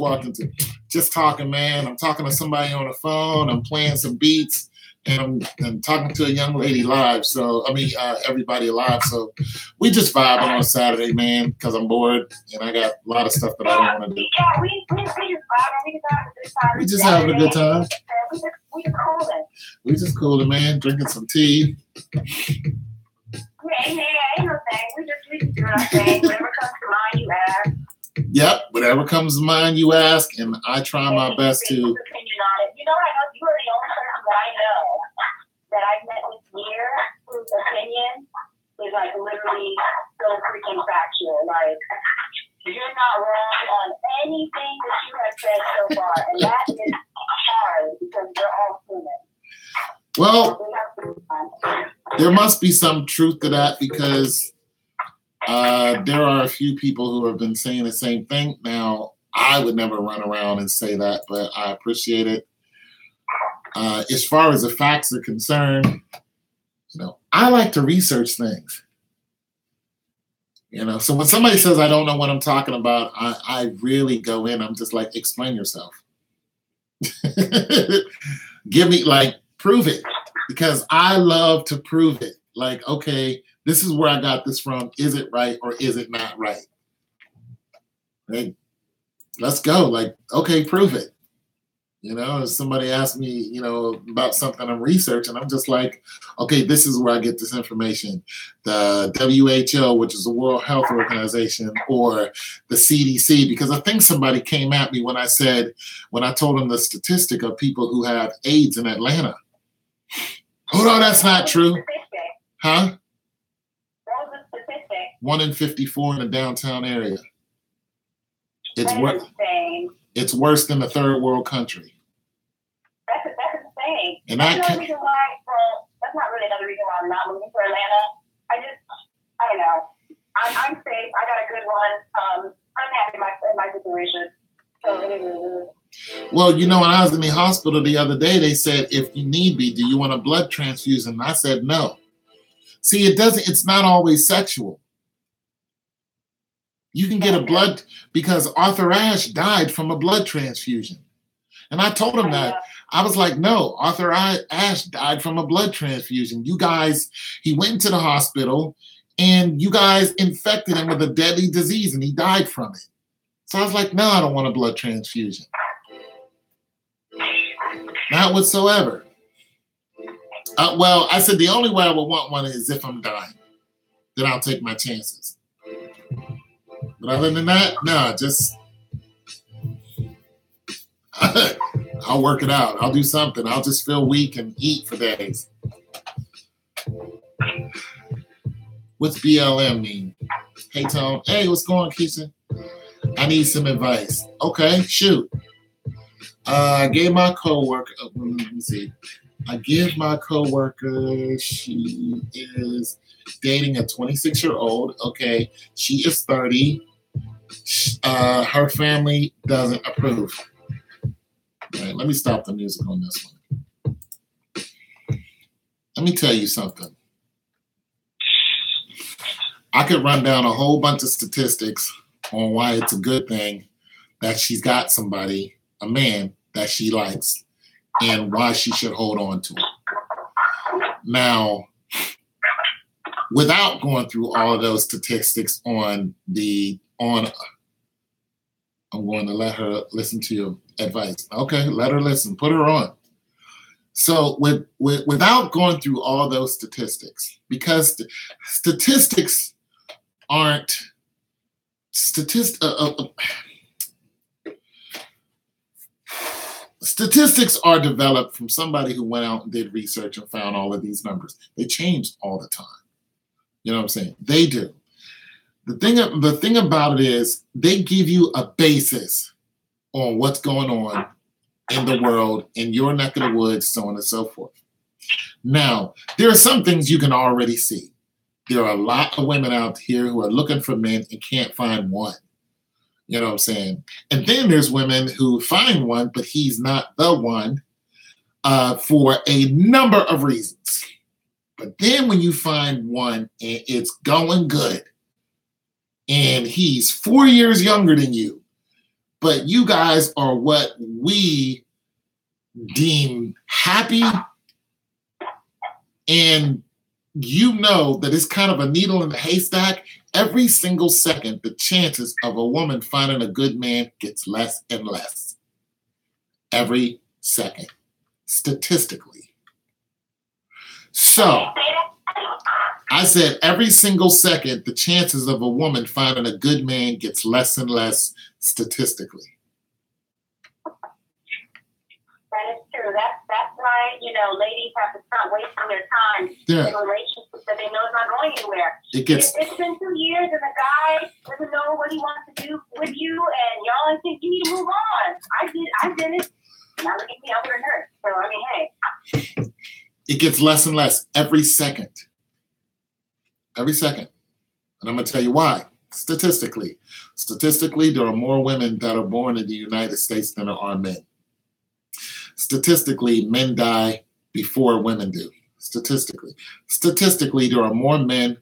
talking, man. I'm talking to somebody on the phone. I'm playing some beats and I'm talking to a young lady live. So, everybody live. So we just vibing on Saturday, man, because I'm bored and I got a lot of stuff that I don't want to do. Yeah, we just vibing. We just having a good time. We just cooling. We just cooling, man, drinking some tea. Yeah, ain't no thing. We just doing our thing. Whatever comes to mind, you ask. Yep, whatever comes to mind, you ask, and I try my best to. Opinion on it. I know you are the only person I know that I've met with here whose opinion is like literally so freaking factual. Like, you're not wrong on anything that you have said so far, and that is hard because we're all human. Well, there must be some truth to that because there are a few people who have been saying the same thing. Now, I would never run around and say that, but I appreciate it. As far as the facts are concerned, I like to research things. So when somebody says I don't know what I'm talking about, I really go in. I'm just like, explain yourself. Give me, prove it. Because I love to prove it. Like, okay, this is where I got this from. Is it right or is it not right? Like, let's go. Like, okay, prove it. If somebody asks me, about something I'm researching, I'm just like, okay, this is where I get this information. The WHO, which is the World Health Organization, or the CDC, because I think somebody came at me when I told them the statistic of people who have AIDS in Atlanta. Oh, no, that's not true. Huh? What was the statistic? 1 in 54 in the downtown area. It's worse than a third world country. That's insane. And that's another reason why. Well, that's not really another reason why I'm not moving to Atlanta. I don't know. I'm safe. I got a good one. I'm happy in my situation. So it is. Well, when I was in the hospital the other day, they said, if you need be, do you want a blood transfusion? And I said no. See, it's not always sexual. You can get a blood, because Arthur Ashe died from a blood transfusion. And I told him that. I was like, no, Arthur Ashe died from a blood transfusion. You guys, he went into the hospital and you guys infected him with a deadly disease and he died from it. So I was like, no, I don't want a blood transfusion. Not whatsoever. Well, I said the only way I would want one is if I'm dying. Then I'll take my chances. But other than that, no, just I'll work it out. I'll do something. I'll just feel weak and eat for days. What's BLM mean? Hey, Tom. Hey, what's going on, Keisha? I need some advice. Okay, shoot. I gave my coworker. Let me see. I give my coworker. She is dating a 26-year-old. Okay, she is 30. Her family doesn't approve. All right, let me stop the music on this one. Let me tell you something. I could run down a whole bunch of statistics on why it's a good thing that she's got somebody, a man, that she likes, and why she should hold on to it. Now, without going through all of those statistics I'm going to let her listen to your advice. Okay, let her listen. Put her on. So without going through all those statistics, because statistics aren't statistics are developed from somebody who went out and did research and found all of these numbers. They change all the time. You know what I'm saying? They do. The thing about it is they give you a basis on what's going on in the world, in your neck of the woods, so on and so forth. Now, there are some things you can already see. There are a lot of women out here who are looking for men and can't find one. You know what I'm saying? And then there's women who find one, but he's not the one for a number of reasons. But then when you find one and it's going good, and he's 4 years younger than you, but you guys are what we deem happy, and you know that it's kind of a needle in the haystack. Every single second, the chances of a woman finding a good man gets less and less. Every second, statistically. So, I said every single second, the chances of a woman finding a good man gets less and less statistically. That is true. That's why, ladies have to stop wasting their time in relationships that they know is not going anywhere. It's been 2 years and the guy doesn't know what he wants to do with you, and y'all think you need to move on. I did it. Now look at me, I'm a nurse. So, hey. It gets less and less every second. Every second. And I'm going to tell you why. Statistically, there are more women that are born in the United States than there are men. Statistically, men die before women do. Statistically, there are more men.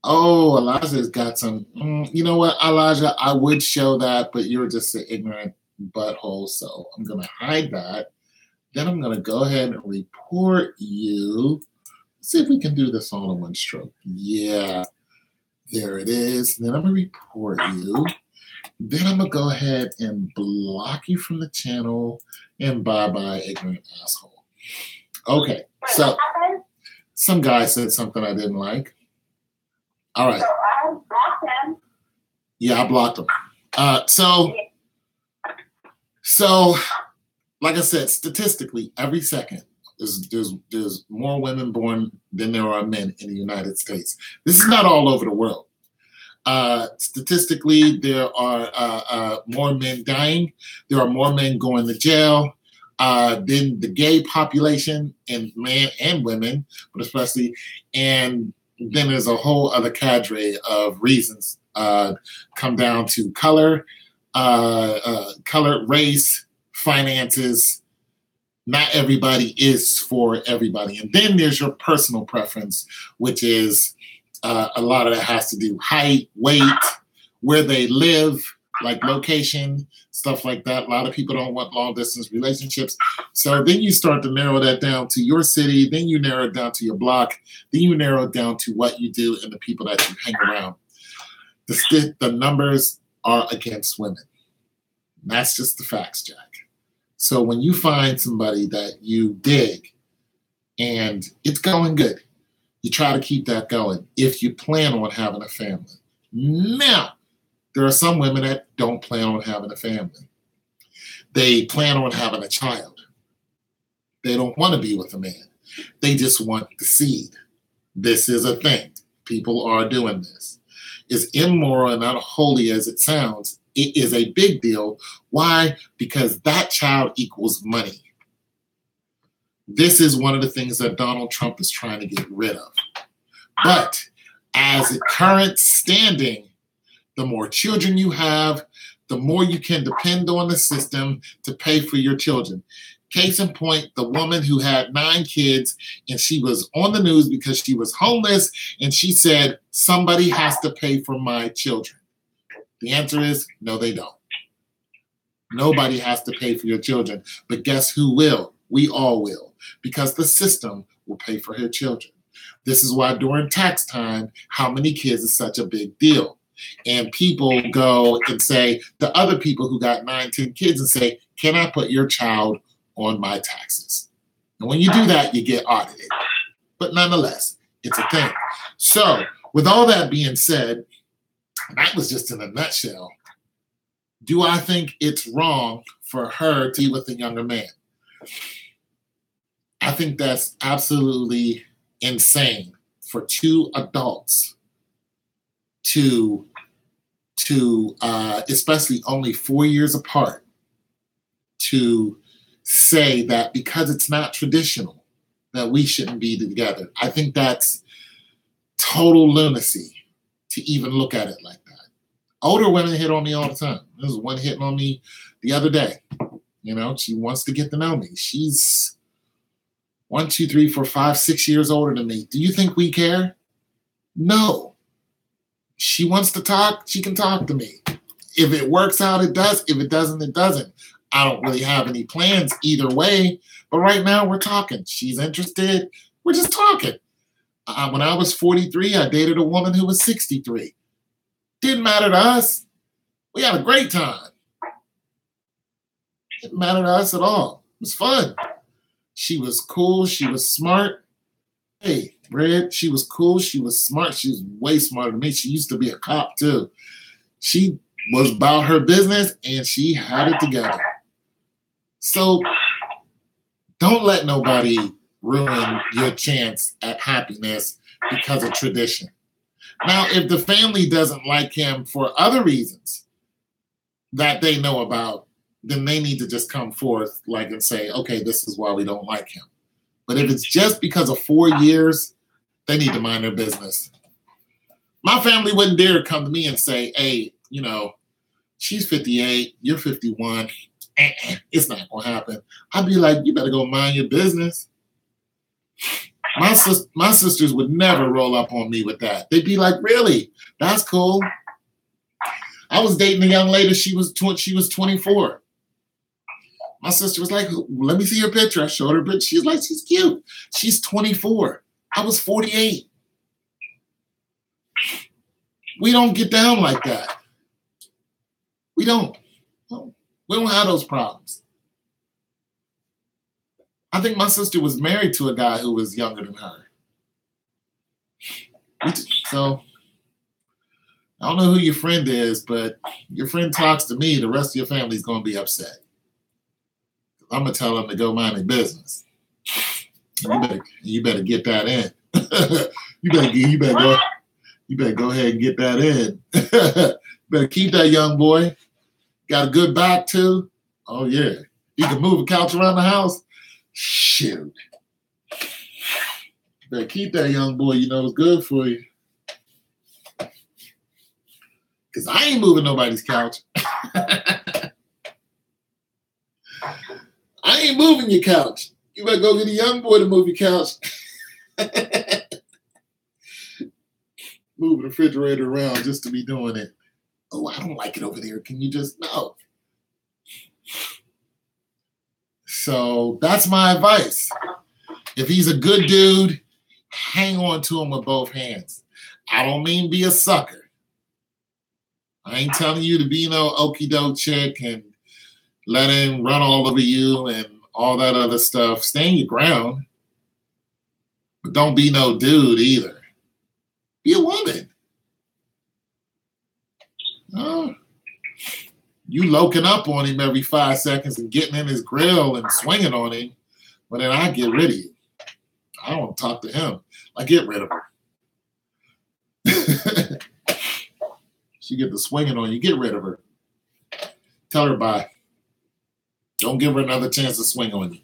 Oh, Elijah's got some. You know what, Elijah? I would show that, but you're just an ignorant butthole, so I'm going to hide that. Then I'm going to go ahead and report you. See if we can do this all in one stroke. Yeah, there it is. Then I'm going to report you. Then I'm going to go ahead and block you from the channel, and bye-bye, ignorant asshole. Okay, so some guy said something I didn't like. All right. So I blocked him. Yeah, I blocked him. So, like I said, statistically, every second, there's more women born than there are men in the United States. This is not all over the world. Statistically, there are more men dying. There are more men going to jail than the gay population, and men and women, but especially. And then there's a whole other cadre of reasons come down to color, race, finances. Not everybody is for everybody. And then there's your personal preference, which is a lot of that has to do height, weight, where they live, like location, stuff like that. A lot of people don't want long distance relationships. So then you start to narrow that down to your city. Then you narrow it down to your block. Then you narrow it down to what you do and the people that you hang around. The numbers are against women. And that's just the facts, Jack. So when you find somebody that you dig and it's going good, you try to keep that going if you plan on having a family. Now, there are some women that don't plan on having a family. They plan on having a child. They don't want to be with a man. They just want the seed. This is a thing. People are doing this. As immoral and unholy as it sounds, it is a big deal. Why? Because that child equals money. This is one of the things that Donald Trump is trying to get rid of. But as a current standing, the more children you have, the more you can depend on the system to pay for your children. Case in point, the woman who had 9 kids and she was on the news because she was homeless and she said, somebody has to pay for my children. The answer is no, they don't. Nobody has to pay for your children. But guess who will? We all will, because the system will pay for her children. This is why during tax time, how many kids is such a big deal. And people go and say to other people who got 9, 10 kids and say, can I put your child on my taxes? And when you do that, you get audited. But nonetheless, it's a thing. So with all that being said, that was just in a nutshell. Do I think it's wrong for her to be with a younger man? I think that's absolutely insane for 2 adults to especially only 4 years apart, to say that because it's not traditional that we shouldn't be together. I think that's total lunacy to even look at it like that. Older women hit on me all the time. There was one hitting on me the other day. You know, she wants to get to know me. She's 1, 2, 3, 4, 5, 6 years older than me. Do you think we care? No. She wants to talk, she can talk to me. If it works out, it does. If it doesn't, it doesn't. I don't really have any plans either way. But right now, we're talking. She's interested. We're just talking. When I was 43, I dated a woman who was 63. Didn't matter to us. We had a great time. Didn't matter to us at all. It was fun. She was cool. She was smart. Hey, Red, she was cool. She was smart. She was way smarter than me. She used to be a cop, too. She was about her business, and she had it together. So don't let nobody ruin your chance at happiness because of tradition. Now, if the family doesn't like him for other reasons that they know about, then they need to just come forth and say, okay, this is why we don't like him. But if it's just because of 4 years, they need to mind their business. My family wouldn't dare come to me and say, hey, you know, she's 58, you're 51. It's not going to happen. I'd be like, you better go mind your business. My sisters would never roll up on me with that. They'd be like, really? That's cool. I was dating a young lady. She was 24. My sister was like, let me see your picture. I showed her a picture. She's like, she's cute. She's 24. I was 48. We don't get down like that. We don't. We don't have those problems. I think my sister was married to a guy who was younger than her. So I don't know who your friend is, but your friend talks to me, the rest of your family's going to be upset. I'm going to tell them to go mind their business. You better get that in. you better go ahead and get that in. Better keep that young boy. Got a good back too? Oh yeah. You can move a couch around the house? Shoot. Better keep that young boy, you know it's good for you. Because I ain't moving nobody's couch. I ain't moving your couch. You better go get a young boy to move your couch. Move the refrigerator around just to be doing it. Oh, I don't like it over there. Can you just, no. So that's my advice. If he's a good dude, hang on to him with both hands. I don't mean be a sucker. I ain't telling you to be no okie doke chick and, let him run all over you and all that other stuff. Stand your ground. But don't be no dude either. Be a woman. You loking up on him every 5 seconds and getting in his grill and swinging on him, but then I get rid of you. I don't want to talk to him. I get rid of her. She get the swinging on you. Get rid of her. Tell her bye. Don't give her another chance to swing on you.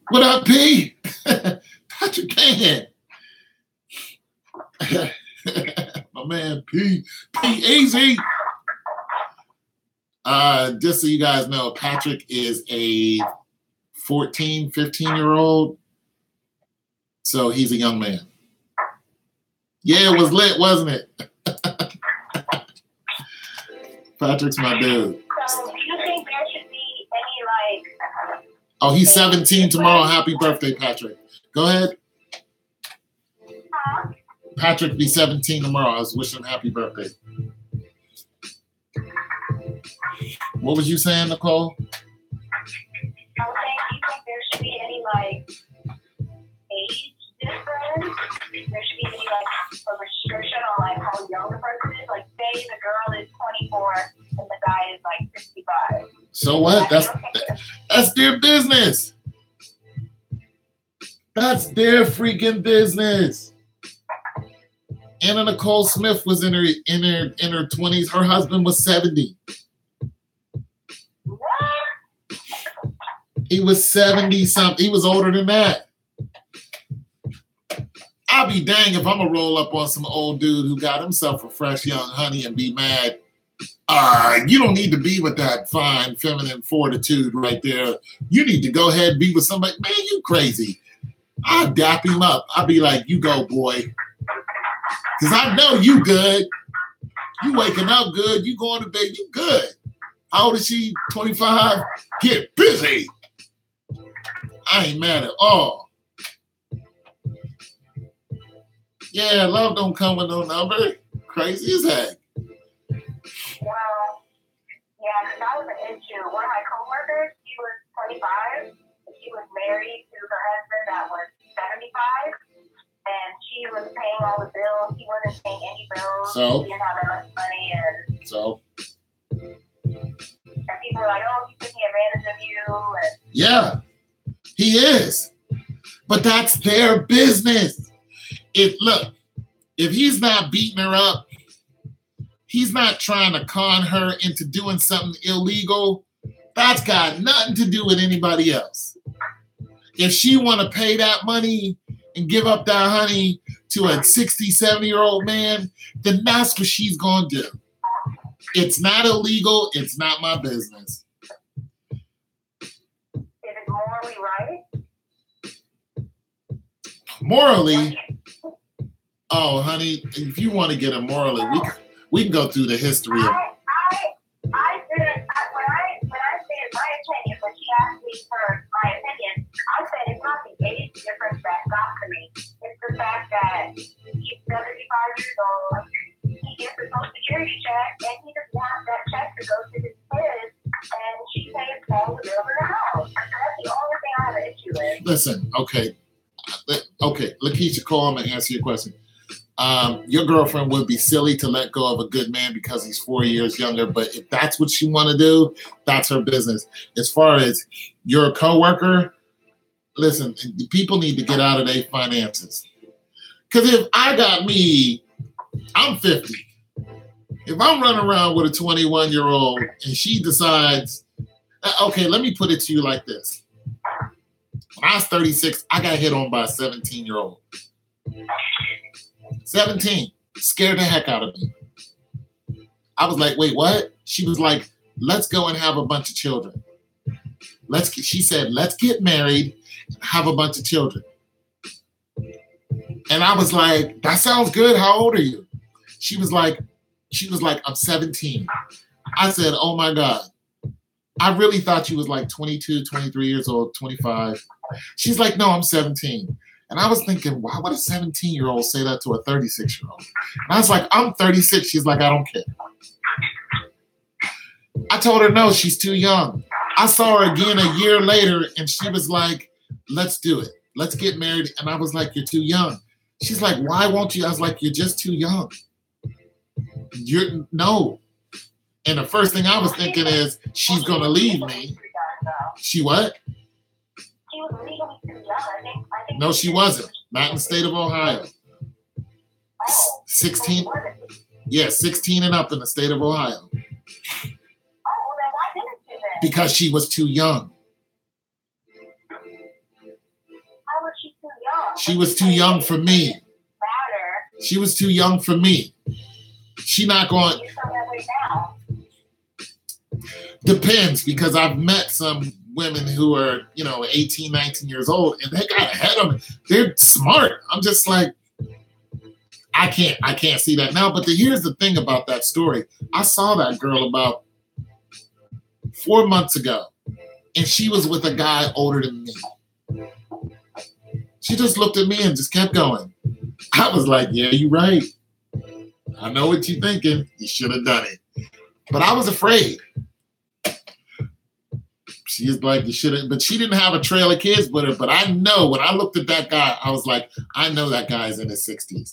What up, P? Patrick Can. My man, P easy. Just so you guys know, Patrick is a 14, 15-year-old. So he's a young man. Yeah, it was lit, wasn't it? Patrick's my dude. So do you think there should be any, like... Oh, he's 17 tomorrow. Happy birthday, Patrick. Go ahead. Patrick be 17 tomorrow. I was wishing him happy birthday. What was you saying, Nicole? I was saying, do you think there should be any, like, age difference? There should be any, like, a restriction on, like, how young the person is? Like, say the girl is 24 and the guy is, like, 65. So what? That's their business. That's their freaking business. Anna Nicole Smith was in her 20s. Her husband was 70. What? He was 70 something. He was older than that. I'll be dang if I'm gonna roll up on some old dude who got himself a fresh young honey and be mad. You don't need to be with that fine feminine fortitude right there. You need to go ahead and be with somebody. Man, you crazy. I'll dap him up. I'll be like, you go, boy. Because I know you good. You waking up good. You going to bed. You good. How old is she? 25? Get busy. I ain't mad at all. Yeah, love don't come with no number. Crazy as heck. Well, yeah, because that was an issue. One of my coworkers, she was 25, and she was married to her husband that was 75, and she was paying all the bills. He wasn't paying any bills. So? He didn't have enough money, and people were like, "Oh, he's taking advantage of you." And yeah, he is. But that's their business. If he's not beating her up, he's not trying to con her into doing something illegal. That's got nothing to do with anybody else. If she want to pay that money and give up that honey to a 60, 70-year-old man, then that's what she's going to do. It's not illegal. It's not my business. is it morally right? Morally? Oh, honey, if you want to get it morally, we can go through the history of... When I said my opinion, when she asked me for my opinion, I said it's not the age difference that got to me. It's the fact that he's 75 years old, he gets a social security check, and he just wants that check to go to his kids, and she pays all the bills in the house. That's the only thing I have an issue with. Listen, okay, Lakeisha Cole, I'm going to answer your question. Your girlfriend would be silly to let go of a good man because he's 4 years younger, but if that's what she want to do, that's her business. As far as your coworker, listen, people need to get out of their finances. Because if I got me, I'm 50. If I'm running around with a 21-year-old and she decides, okay, let me put it to you like this. When I was 36, I got hit on by a 17-year-old. 17, scared the heck out of me. I was like, wait, what? She was like, let's go and have a bunch of children. She said, let's get married and have a bunch of children. And I was like, that sounds good. How old are you? She was like, I'm 17. I said, oh my God. I really thought you was like 22, 23 years old, 25. She's like, no, I'm 17. And I was thinking, why would a 17-year-old say that to a 36-year-old? And I was like, I'm 36. She's like, I don't care. I told her no, she's too young. I saw her again a year later, and she was like, let's do it. Let's get married. And I was like, you're too young. She's like, why won't you? I was like, you're just too young. No. And the first thing I was thinking is, she's going to leave me. She what? She was legally too young. I think No, she wasn't. Not in the state of Ohio. 16. Yeah, 16 and up in the state of Ohio. Oh, well, then why didn't you then? Because she was too young. How was she too young? She was too young for me. Matter. She was too young for me. She not going. You feel that way now. Depends, because I've met some women who are, 18, 19 years old, and they got ahead of me. They're smart. I'm just like, I can't see that now. But here's the thing about that story. I saw that girl about 4 months ago, and she was with a guy older than me. She just looked at me and just kept going. I was like, yeah, you're right. I know what you're thinking. You should have done it. But I was afraid. She's like, you should have, but she didn't have a trail of kids with her. But I know when I looked at that guy, I was like, I know that guy's in his 60s.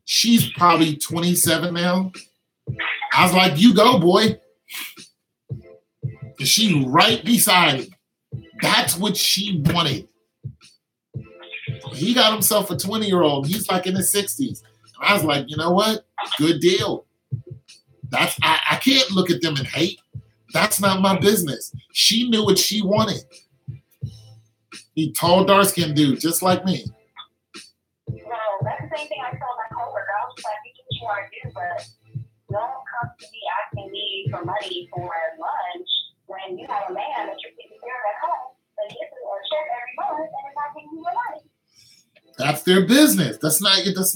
She's probably 27 now. I was like, you go, boy. And she right beside him. That's what she wanted. He got himself a 20-year-old. He's like in his 60s. And I was like, you know what? Good deal. I can't look at them and hate. That's not my business. She knew what she wanted. He tall, dark-skinned dude, just like me. No, that's the same thing I told my coworker. I was like, you do what you want to do, but don't come to me asking me for money for lunch when you have a man that you're taking care of at home that gets a check every month and is not giving you the money. That's their business. That's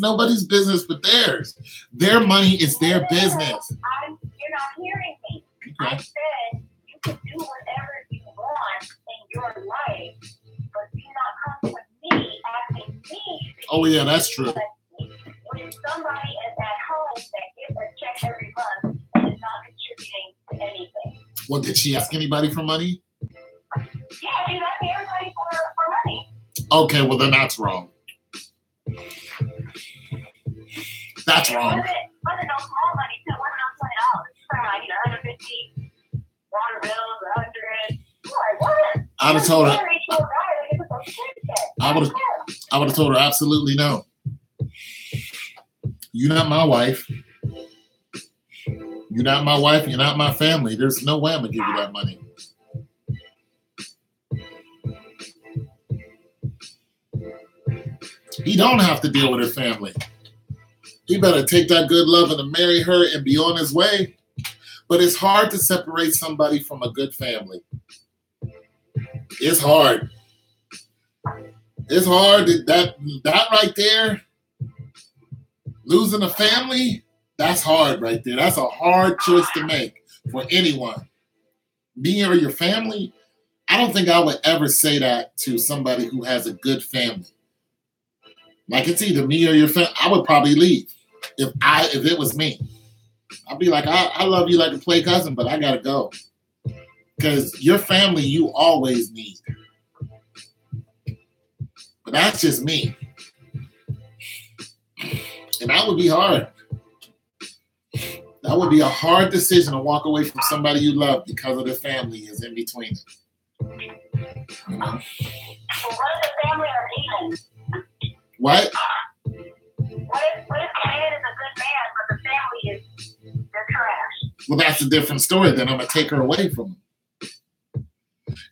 nobody's business but theirs. Their money is their business. You're not hearing me. Okay. I said you can do whatever you want in your life, but do not come to me asking me. Oh, yeah, that's true. When somebody is at home that gets a check every month and is not contributing to anything. Well, did she ask anybody for money? Yeah, she's asking everybody for money. Okay, well, then that's wrong. That's wrong. Wasn't no small money, too. It wasn't no $20. From 150 water bills, 100. Like, what? I would have told her. I would have told her absolutely no. You're not my wife. You're not my wife. You're not my family. There's no way I'm gonna give you that money. He don't have to deal with her family. He better take that good loving and marry her and be on his way. But it's hard to separate somebody from a good family. It's hard. It's hard. That right there, losing a family, that's hard right there. That's a hard choice to make for anyone. Me or your family, I don't think I would ever say that to somebody who has a good family. Like, it's either me or your family. I would probably leave if it was me. I'd be like, I love you like a play cousin, but I gotta go. Because your family you always need. But that's just me. And that would be hard. That would be a hard decision to walk away from somebody you love because of the family is in between it. You know? Well, what if the family are even? What? What if the man is a good man, but the family they're trash? Well, that's a different story. Then I'm going to take her away from him.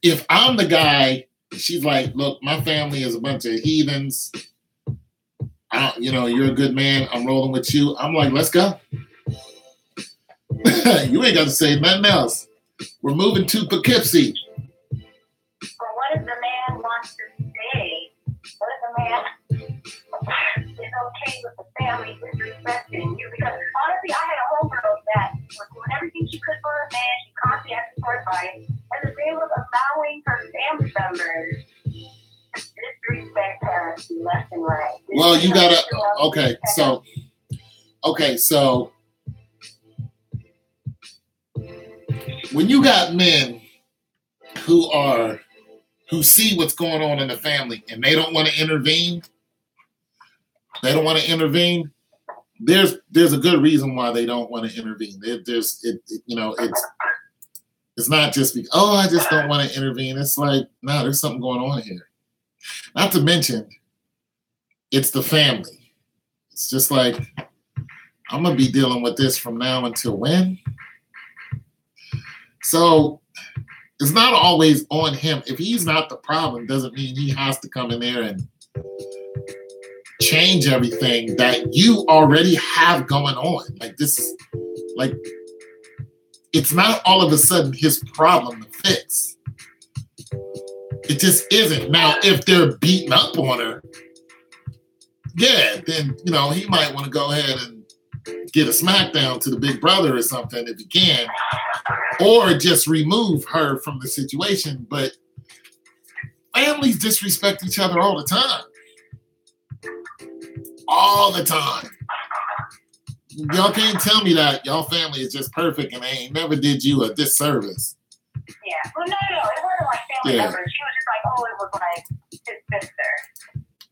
If I'm the guy, she's like, look, my family is a bunch of heathens. You're a good man. I'm rolling with you. I'm like, let's go. You ain't got to say nothing else. We're moving to Poughkeepsie. But what if the man wants to stay? What if the man is okay with the family disrespecting you? Because honestly, I had a homegirl that was doing everything she could for her man. She constantly asked for advice. And the day was allowing her family members to disrespect her left and right. Well, you got to, when you got men who see what's going on in the family and they don't want to intervene, there's a good reason why they don't want to intervene. It's not just because, I just don't want to intervene. It's like, no, there's something going on here. Not to mention, it's the family. It's just like, I'm going to be dealing with this from now until when? So it's not always on him. If he's not the problem, doesn't mean he has to come in there and change everything that you already have going on. Like, this is like, it's not all of a sudden his problem to fix. It just isn't. Now, if they're beating up on her, yeah, then, he might want to go ahead and get a smackdown to the big brother or something if he can, or just remove her from the situation. But families disrespect each other all the time. All the time. Y'all can't tell me that y'all family is just perfect and they ain't never did you a disservice. Yeah. Well, no. It wasn't like family members. She was just like, it was like his sister.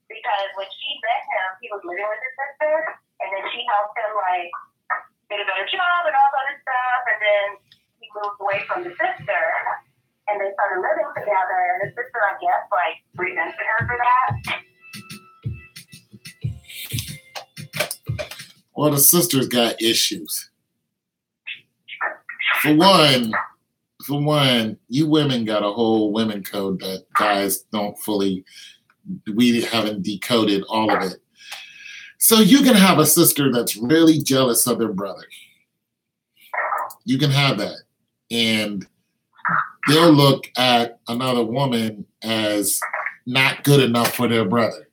Because when she met him, he was living with his sister, and then she helped him, like, get a better job and all that other stuff, and then he moved away from the sister, and they started living together, and the sister, I guess, like, resented her for that. Well, the sister's got issues. For one, you women got a whole women code that guys don't fully, we haven't decoded all of it. So you can have a sister that's really jealous of their brother. You can have that. And they'll look at another woman as not good enough for their brother.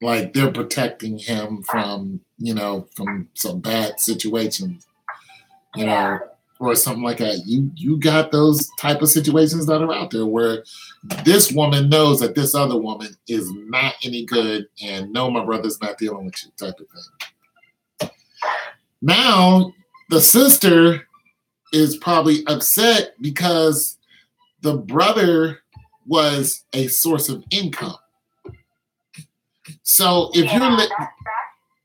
Like they're protecting him from, from some bad situations, or something like that. You got those type of situations that are out there where this woman knows that this other woman is not any good and no, my brother's not dealing with you type of thing. Now, the sister is probably upset because the brother was a source of income. So if you're... That's what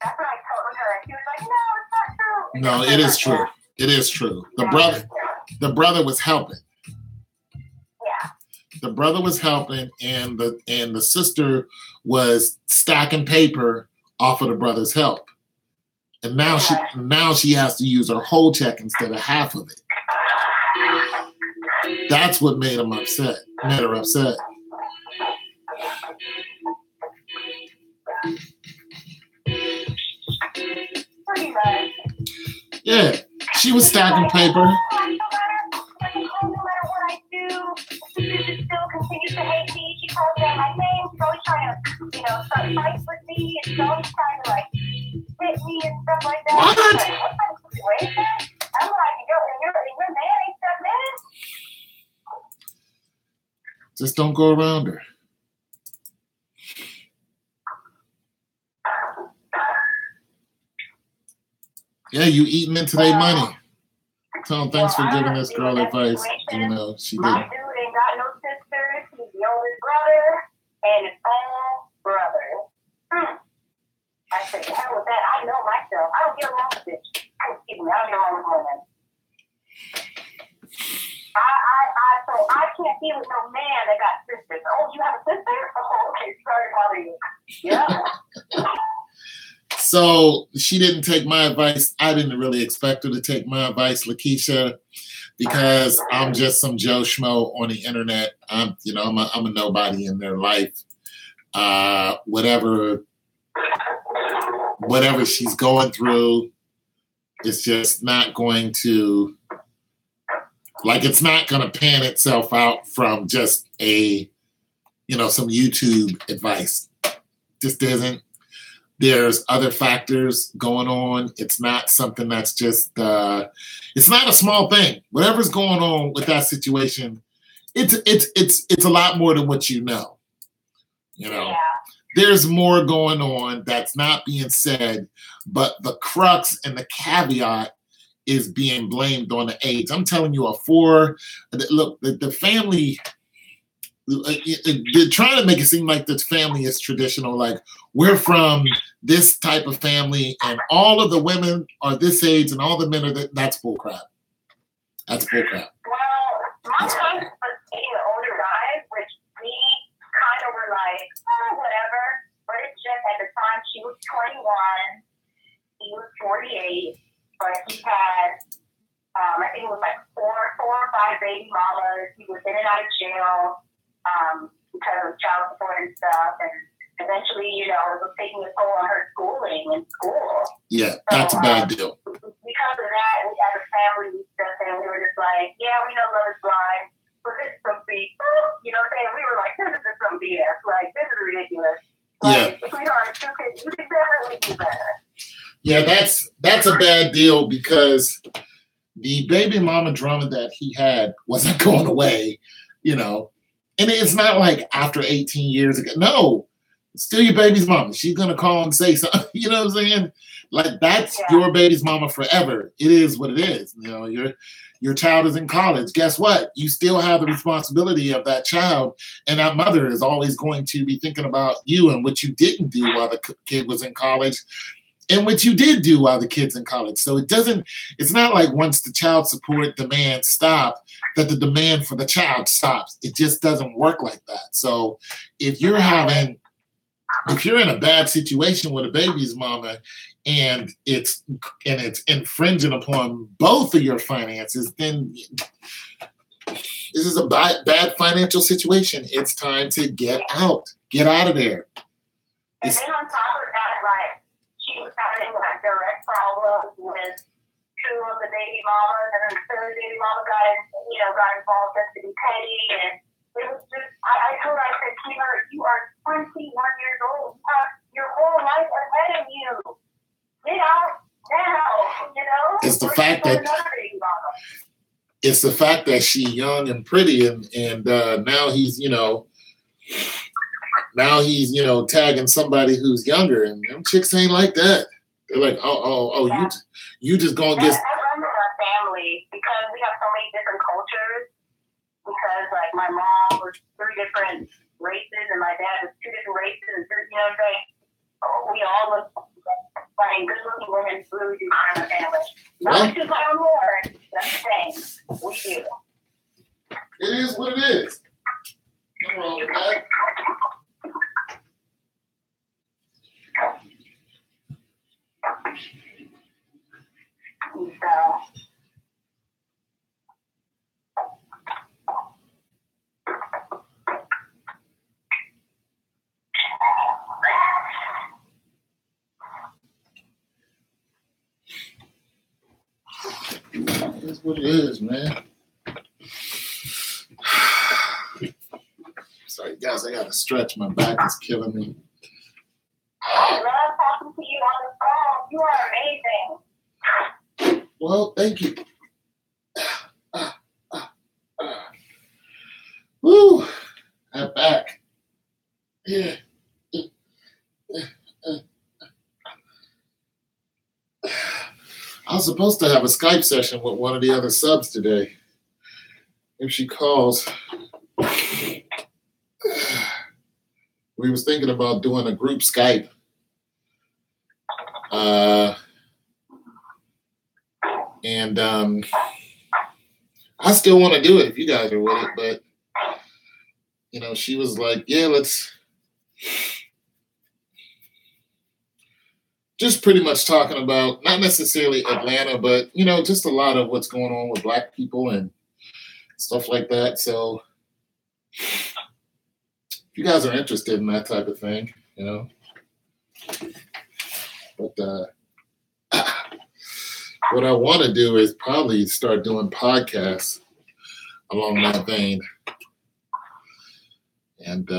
I told her. And she was like, no, it's not true. No, it is true. It is true. The brother was helping. Yeah. The brother was helping, and the sister was stacking paper off of the brother's help. And now she has to use her whole check instead of half of it. That's what made her upset. Pretty much. Yeah, she was stacking paper. No matter what I do, she still continues to hate me. She calls me out my name. She's always trying to, start fights with me. And she's always trying to, hit me and stuff like that. What? I'm like, what kind of situation? I'm like, and your man ain't that man? Just don't go around her. Yeah, you eating into their money. Tell them thanks for giving this girl advice. Even though she didn't. My dude ain't got no sisters. He's the only brother, and it's all brothers. I said, the hell with that. I know myself. I don't get along with this. Excuse me, I don't get along with women. So I can't be with no man that got sisters. Oh, you have a sister? Oh, okay, sorry to bother you. Yeah. So she didn't take my advice. I didn't really expect her to take my advice, Lakeisha, because I'm just some Joe Schmo on the internet. I'm a nobody in their life. Whatever she's going through, it's just not going to, it's not going to pan itself out from just some YouTube advice. Just isn't. There's other factors going on. It's not something that's just, it's not a small thing. Whatever's going on with that situation, it's a lot more than what you know. Yeah. There's more going on that's not being said, but the crux and the caveat is being blamed on the age. I'm telling you, the family, they're trying to make it seem like this family is traditional, like we're from this type of family and all of the women are this age and all the men are that's bullcrap. That's bullcrap. Well, my son was dating an older guy, which we kind of were like, oh, whatever. But it's just at the time she was 21, he was 48, but he had, I think it was like four or five baby mamas. He was in and out of jail because of child support and stuff. And eventually, it was taking a toll on her schooling in school. Yeah, that's a bad deal. Because of that, we as a family, we were just like, yeah, we know love is blind, but this is some BS. You know what I'm saying? We were like, this is just some BS. Like, this is ridiculous. Like, if we are two kids, you can definitely do better. Yeah, that's a bad deal because the baby mama drama that he had wasn't going away, And it's not like after 18 years ago. No, it's still your baby's mama. She's going to call and say something. You know what I'm saying? Like, that's your baby's mama forever. It is what it is. Your child is in college. Guess what? You still have the responsibility of that child. And that mother is always going to be thinking about you and what you didn't do while the kid was in college and what you did do while the kid's in college. So it's not like once the child support demand stop, that the demand for the child stops. It just doesn't work like that. So if you're in a bad situation with a baby's mama and it's infringing upon both of your finances, then this is a bad financial situation. It's time to get out. Get out of there. And then on top of that, like, she was having like direct problems with two of the baby mamas, and then the third baby mama got involved just to be petty, and it was just, I told her, I said, Keemer, you are 21 years old. You have your whole life ahead of you. Get out now, It's the fact that she's young and pretty, and now he's tagging somebody who's younger, and them chicks ain't like that. They're like, you just gonna get. I remember our family because we have so many different cultures. Because like my mom was 3 different races and my dad was 2 different races, and we all look like good-looking women really do in our family. Not because I'm Lord, that's the thing. We do. It is what it is. Nothing wrong with that. That's what it is, man. Sorry, guys, I gotta stretch. My back is killing me. I love talking to you on the phone. You are amazing. Well, thank you. Woo! I'm back. Yeah. I was supposed to have a Skype session with one of the other subs today. If she calls. We was thinking about doing a group Skype. And I still want to do it if you guys are with it, but she was like, yeah, let's just pretty much talking about not necessarily Atlanta, but just a lot of what's going on with Black people and stuff like that. So if you guys are interested in that type of thing, but what I want to do is probably start doing podcasts along that vein and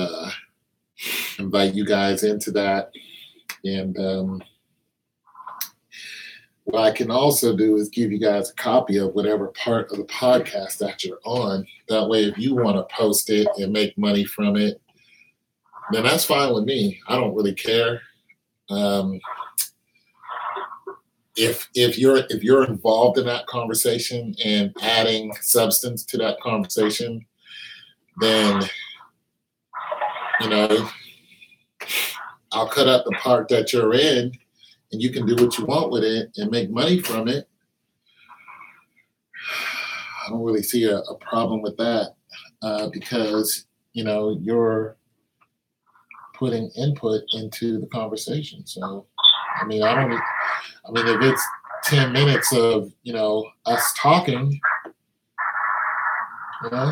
invite you guys into that. And what I can also do is give you guys a copy of whatever part of the podcast that you're on. That way, if you want to post it and make money from it, then that's fine with me. I don't really care. if you're involved in that conversation and adding substance to that conversation, then I'll cut out the part that you're in, and you can do what you want with it and make money from it. I don't really see a problem with that because you're putting input into the conversation. So if it's 10 minutes of us talking, What do you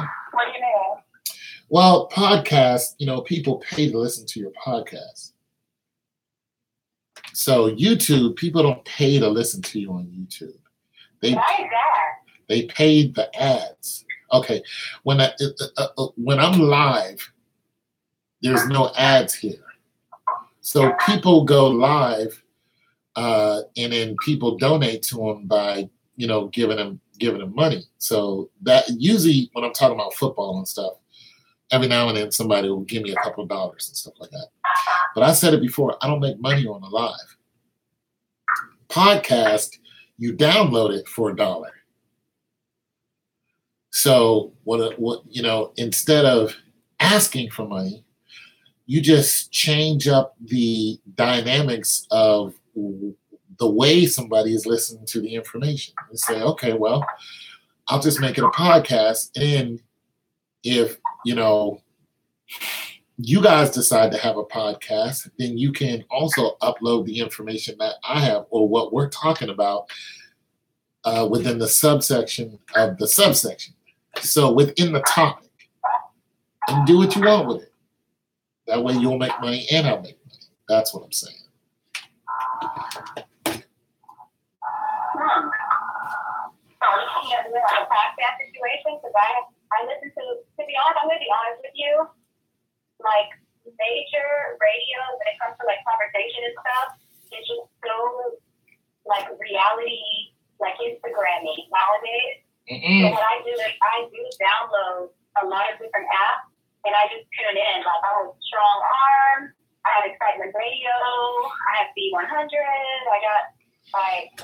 mean? Well, podcasts, people pay to listen to your podcast. So YouTube, people don't pay to listen to you on YouTube. Why is that? They paid the ads. Okay, when I'm live, there's no ads here. So people go live, and then people donate to them by giving them money. So that usually when I'm talking about football and stuff, every now and then somebody will give me a couple of dollars and stuff like that. But I said it before, I don't make money on a live podcast. You download it for $1. So what instead of asking for money, you just change up the dynamics of the way somebody is listening to the information and say, okay, well, I'll just make it a podcast. And if, you guys decide to have a podcast, then you can also upload the information that I have or what we're talking about within the subsection of the subsection. So within the topic, and do what you want with it. That way you'll make money and I'll make money. That's what I'm saying. So you have a podcast situation? Because I listen to be honest, I'm going to be honest with you, like major radio, when it comes to like conversation and stuff, it's just so like reality, like Instagram-y nowadays. Mm-mm. So what I do is I do download a lot of different apps and I just tune in. Like I have Strong Arm, I have Excitement Radio, I have B100, I got like,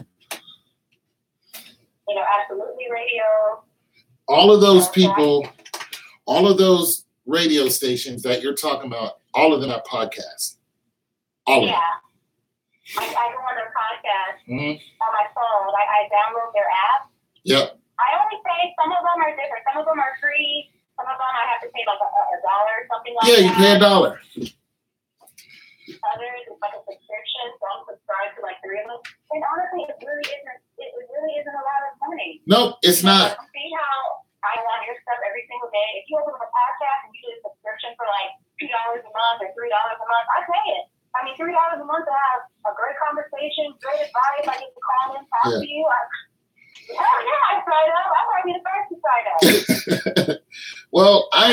Absolutely Radio. All of those people, all of those radio stations that you're talking about, all of them have podcasts. All of them. I go on their podcast Mm-hmm. on my phone. I download their app. Yep. I only say some of them are different. Some of them are free. Some of them I have to pay like $1 or something like that. Yeah, you pay $1. Others, it's like a subscription, so I'm subscribed to like 3 of them. And honestly, it really isn't a lot of money. Nope, it's not. See how I want your stuff every single day. If you open up a podcast and you do a subscription for like $2 a month or $3 a month, I pay it. I mean, $3 a month to have a great conversation, great advice. I get to call in, talk to you. Hell yeah, I signed up. I might be the first to sign up. Well, I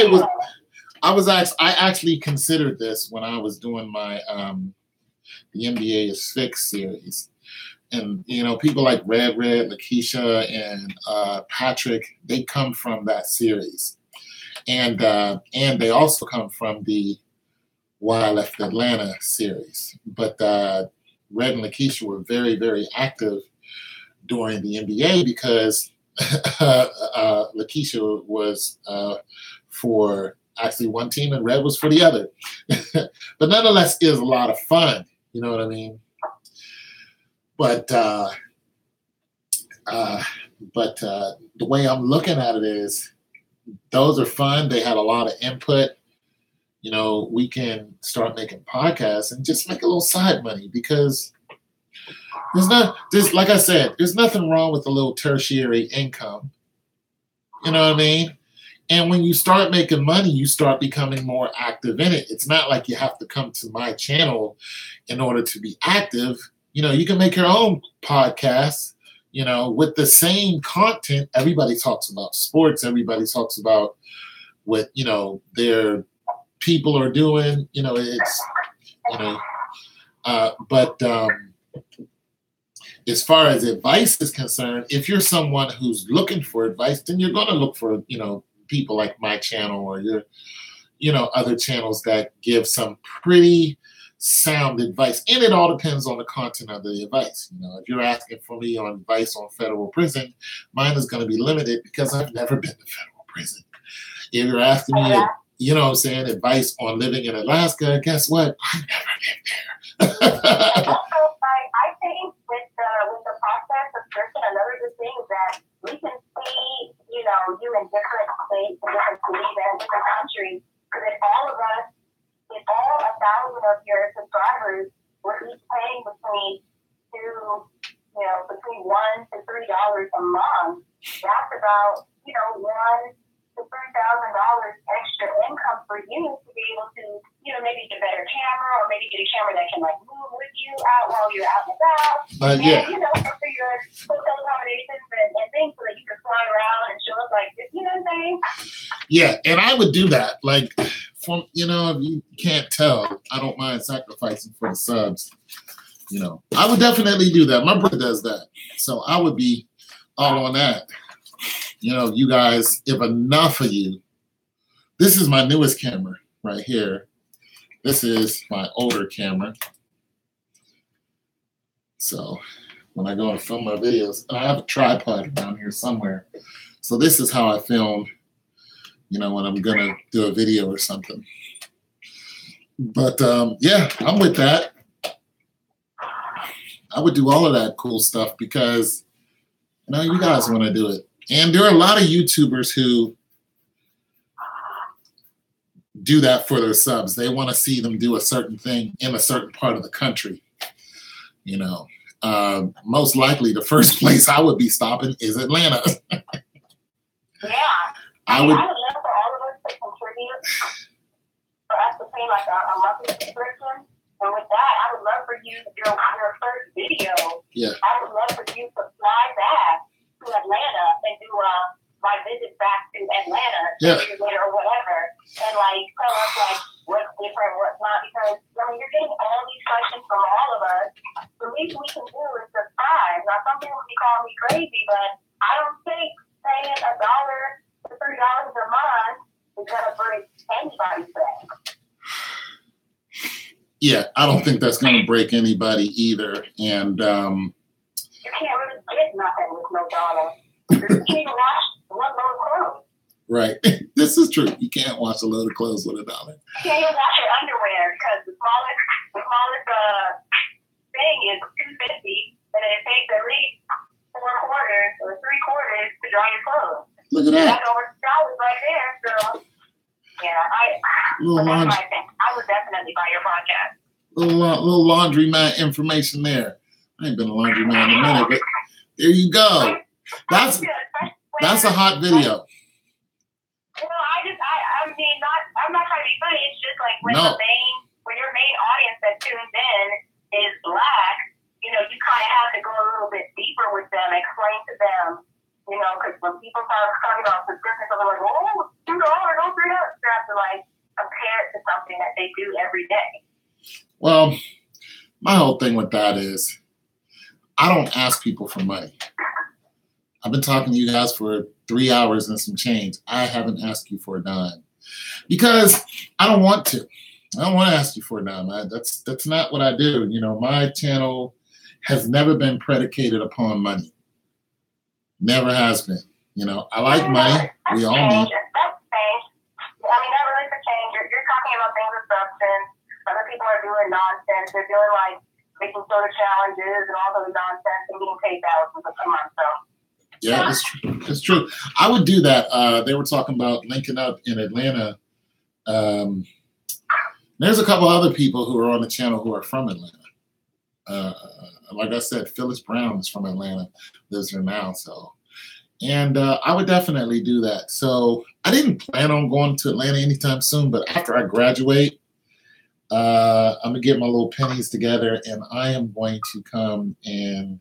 actually considered this when I was doing my the NBA is Fixed series. And, people like Red, Lakeisha, and Patrick, they come from that series. And they also come from the Why I Left Atlanta series. But Red and Lakeisha were very, very active during the NBA because Lakeisha was for actually one team and Red was for the other. But nonetheless, it was a lot of fun. You know what I mean? But the way I'm looking at it is those are fun. They had a lot of input. We can start making podcasts and just make a little side money because like I said, there's nothing wrong with a little tertiary income. You know what I mean? And when you start making money, you start becoming more active in it. It's not like you have to come to my channel in order to be active. You can make your own podcast, with the same content. Everybody talks about sports. Everybody talks about what, their people are doing. But as far as advice is concerned, if you're someone who's looking for advice, then you're going to look for, people like my channel or your, other channels that give some pretty sound advice. And it all depends on the content of the advice. You know, if you're asking for me on advice on federal prison, mine is going to be limited because I've never been to federal prison. If you're asking me, you know what I'm saying, advice on living in Alaska, guess what? I've never lived there. Also, I think with the process of searching, another good thing is that we can see, you know, you in different states, in different cities, and different countries. Because if all 1,000 of your subscribers were each paying between $1 to $3 a month, that's about, you know, $1,000 to $3,000 extra income for you to be able to, you know, maybe get a better camera, or maybe get a camera that can like move with you out while you're out and about. And, you know, for your hotel accommodations and things so that you can fly around and show up like this, you know what I'm saying? Yeah, and I would do that. Like, you know, if you can't tell, I don't mind sacrificing for the subs. You know, I would definitely do that. My brother does that. So I would be all on that. You know, you guys, if enough of you, this is my newest camera right here. This is my older camera. So when I go and film my videos, and I have a tripod around here somewhere. So this is how I film, you know, when I'm going to do a video or something. But yeah, I'm with that. I would do all of that cool stuff because, you know, you guys want to do it. And there are a lot of YouTubers who do that for their subs. They want to see them do a certain thing in a certain part of the country. You know, most likely the first place I would be stopping is Atlanta. Yeah. I would love for all of us to contribute, for us to pay like a monthly subscription. And with that, I would love for you, your first video, I would love for you to fly back to Atlanta and do my visit back to Atlanta later or whatever, and like tell us like what's different, what's not, because I mean you're getting all these questions from all of us. The least we can do is subscribe. Now some people be calling me crazy, but I don't think paying $1 to $3 a month is gonna break anybody's bank. Yeah, I don't think that's gonna break anybody either, and you can't really get nothing with no dollar. You can't even wash one load of clothes. Right. This is true. You can't wash a load of clothes with $1. You can't even wash your underwear because the smallest thing is $2.50, and it takes at least 4 quarters or 3 quarters to dry your clothes. Look at that. That's over $2 right there. So yeah, I would definitely buy your podcast. Little laundromat information there. I ain't been a laundromat in a minute, but there you go. That's a hot video. Well, I mean, I'm not trying to be funny. It's just like when your main audience that tunes in is Black, you know, you kind of have to go a little bit deeper with them, explain to them, you know, because when people start talking about subscriptions, they're like, oh, $2, oh, $3. They have to like compare it to something that they do every day. Well, my whole thing with that is I don't ask people for money. I've been talking to you guys for 3 hours and some change. I haven't asked you for a dime because I don't want to. I don't want to ask you for a dime. That's not what I do. You know, my channel has never been predicated upon money. Never has been. You know, I like money. We all need. That's changed. I mean, that really could change. You're talking about things with substance. Other people are doing nonsense. They're doing like making soda challenges and all those nonsense and getting paid thousands a month. So. Yeah, it's true. It's true. I would do that. They were talking about linking up in Atlanta. There's a couple other people who are on the channel who are from Atlanta. Like I said, Phyllis Brown is from Atlanta, lives there now. So, and I would definitely do that. So I didn't plan on going to Atlanta anytime soon, but after I graduate, I'm gonna get my little pennies together, and I am going to come and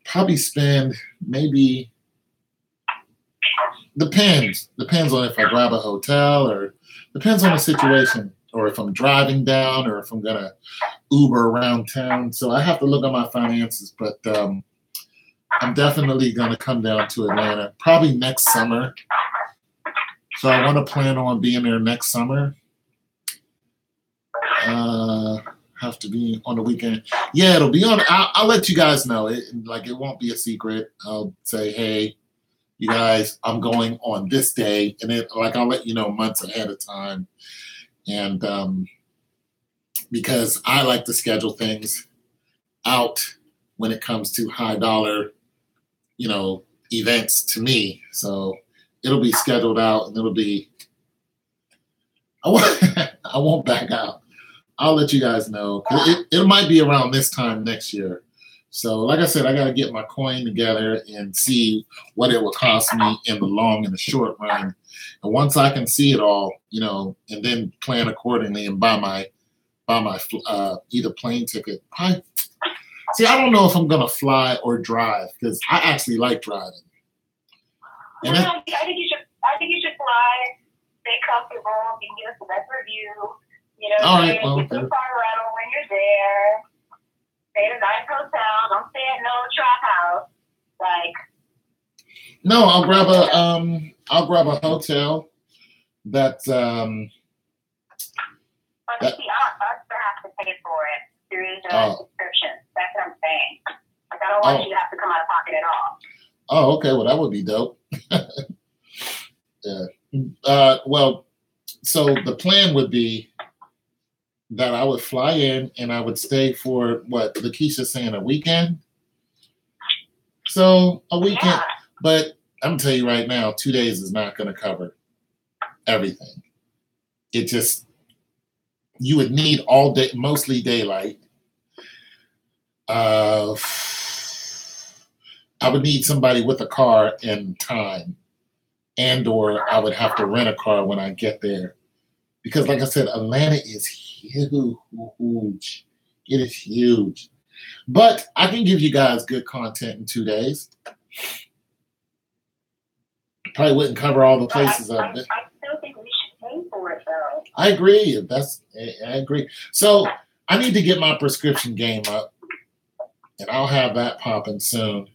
probably spend maybe depends on if I grab a hotel or depends on the situation, or if I'm driving down or if I'm gonna Uber around town. So I have to look at my finances, but I'm definitely gonna come down to Atlanta probably next summer. So I want to plan on being there next summer. have to be on the weekend. Yeah, it'll be on. I'll let you guys know. It won't be a secret. I'll say, hey, you guys, I'm going on this day, and then I'll let you know months ahead of time, and because I like to schedule things out when it comes to high dollar, events to me. So it'll be scheduled out, and it'll be. I won't back out. I'll let you guys know. It might be around this time next year. So, like I said, I got to get my coin together and see what it will cost me in the long and the short run. And once I can see it all, and then plan accordingly and buy my either plane ticket. I don't know if I'm gonna fly or drive because I actually like driving. And I think you should fly. Stay comfortable. You can give us the best review. All right, well, get some car rental when you're there. Stay at a nice hotel. Don't stay at no trap house. No, I'll grab a hotel that But us to have to pay for it through the subscription. That's what I'm saying. I don't want you to have to come out of pocket at all. Oh, okay. Well, that would be dope. Yeah. Well, so the plan would be that I would fly in and I would stay for what Lakeisha's saying, a weekend. So a weekend, yeah. But I'm gonna tell you right now, 2 days is not gonna cover everything. You would need all day, mostly daylight. I would need somebody with a car and time, or I would have to rent a car when I get there. Because like I said, Atlanta is huge. It is huge. But I can give you guys good content in 2 days. Probably wouldn't cover all the places I've been. I still think we should pay for it, though. I agree. I agree. So I need to get my prescription game up, and I'll have that popping soon.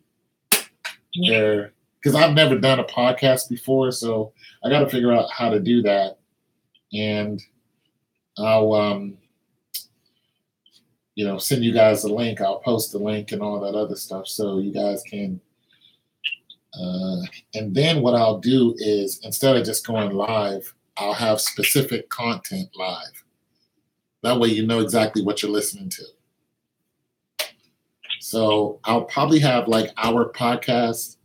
There, because I've never done a podcast before, so I got to figure out how to do that, and I'll send you guys a link. I'll post the link and all that other stuff, so you guys can. And then what I'll do is, instead of just going live, I'll have specific content live. That way you know exactly what you're listening to. So I'll probably have our podcast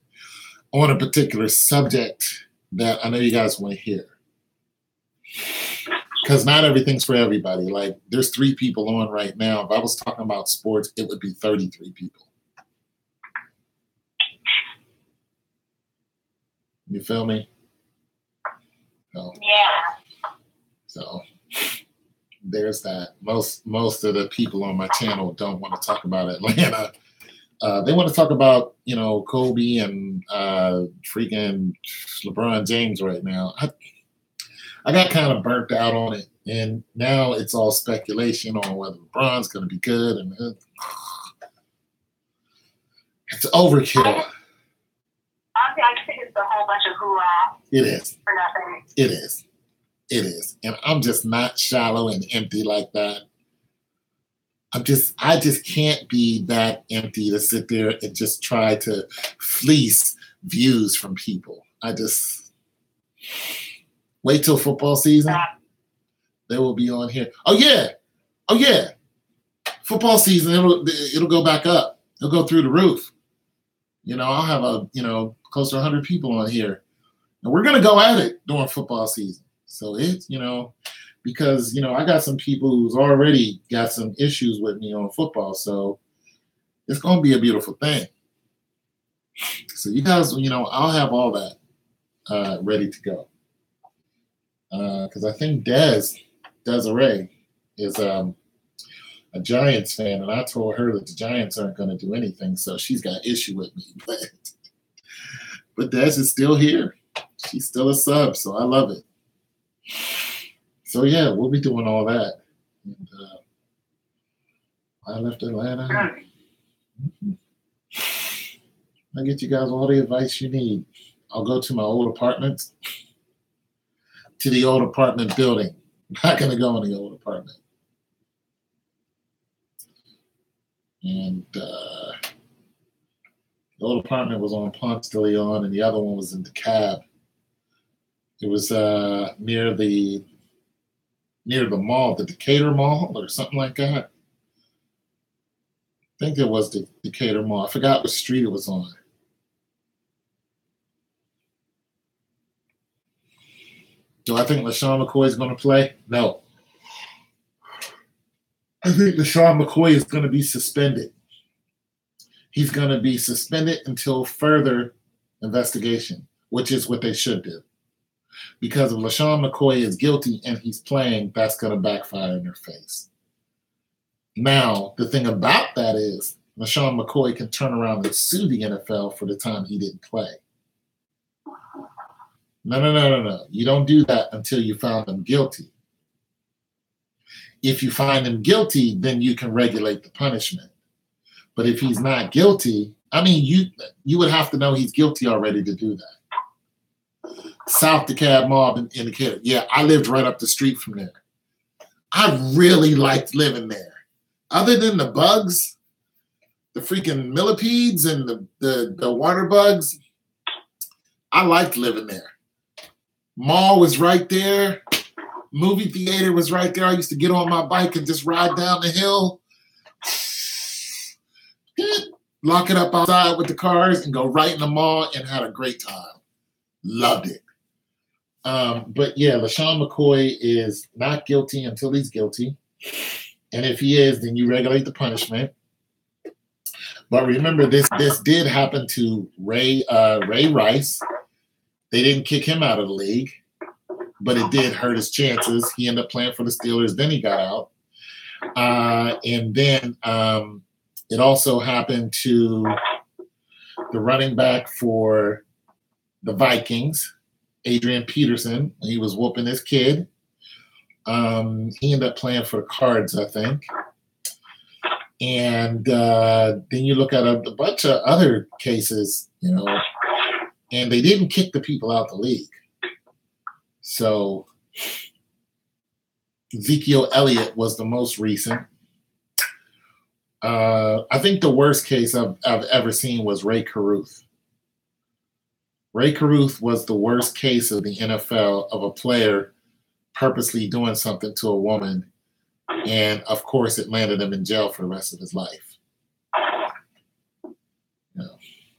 on a particular subject that I know you guys want to hear. Because not everything's for everybody. There's 3 people on right now. If I was talking about sports, it would be 33 people. You feel me? So, yeah. So there's that. Most of the people on my channel don't want to talk about Atlanta. They want to talk about, Kobe and freaking LeBron James right now. I got kind of burnt out on it, and now it's all speculation on whether LeBron's going to be good, and it's overkill. Honestly, I just think it's a whole bunch of hoorah. It is. For nothing. It is. And I'm just not shallow and empty like that. I just can't be that empty to sit there and just try to fleece views from people. I just wait till football season. They will be on here. Oh yeah. Football season, it'll go back up. It'll go through the roof. I'll have close to 100 people on here. And we're going to go at it during football season. So it's, because, I got some people who's already got some issues with me on football. So it's going to be a beautiful thing. So you guys, I'll have all that ready to go. Because I think Desiree is a Giants fan, and I told her that the Giants aren't going to do anything, so she's got issue with me. But Des is still here. She's still a sub, so I love it. So yeah, we'll be doing all that. And, I left Atlanta. I get you guys all the advice you need. I'll go to my old apartment, to the old apartment building. I'm not going to go in the old apartment. And the old apartment was on Ponce de Leon, and the other one was in DeKalb. It was near the mall, the Decatur Mall, or something like that. I think it was the Decatur Mall. I forgot what street it was on. Do I think LeSean McCoy is going to play? No. I think LeSean McCoy is going to be suspended. He's going to be suspended until further investigation, which is what they should do. Because if LeSean McCoy is guilty and he's playing, that's going to backfire in their face. Now, the thing about that is LeSean McCoy can turn around and sue the NFL for the time he didn't play. No. You don't do that until you found him guilty. If you find him guilty, then you can regulate the punishment. But if he's not guilty, I mean, you would have to know he's guilty already to do that. South DeKalb Mob in Decatur. Yeah, I lived right up the street from there. I really liked living there. Other than the bugs, the freaking millipedes and the water bugs, I liked living there. Mall was right there. Movie theater was right there. I used to get on my bike and just ride down the hill, lock it up outside with the cars, and go right in the mall and had a great time. Loved it. But yeah, LeSean McCoy is not guilty until he's guilty. And if he is, then you regulate the punishment. But remember, this did happen to Ray Rice. They didn't kick him out of the league, but it did hurt his chances. He ended up playing for the Steelers. Then he got out. And then it also happened to the running back for the Vikings, Adrian Peterson. He was whooping his kid. He ended up playing for the Cards, I think. And then you look at a bunch of other cases, and they didn't kick the people out the league. So Ezekiel Elliott was the most recent. I think the worst case I've ever seen was Ray Caruth. Ray Caruth was the worst case of the NFL of a player purposely doing something to a woman. And, of course, it landed him in jail for the rest of his life.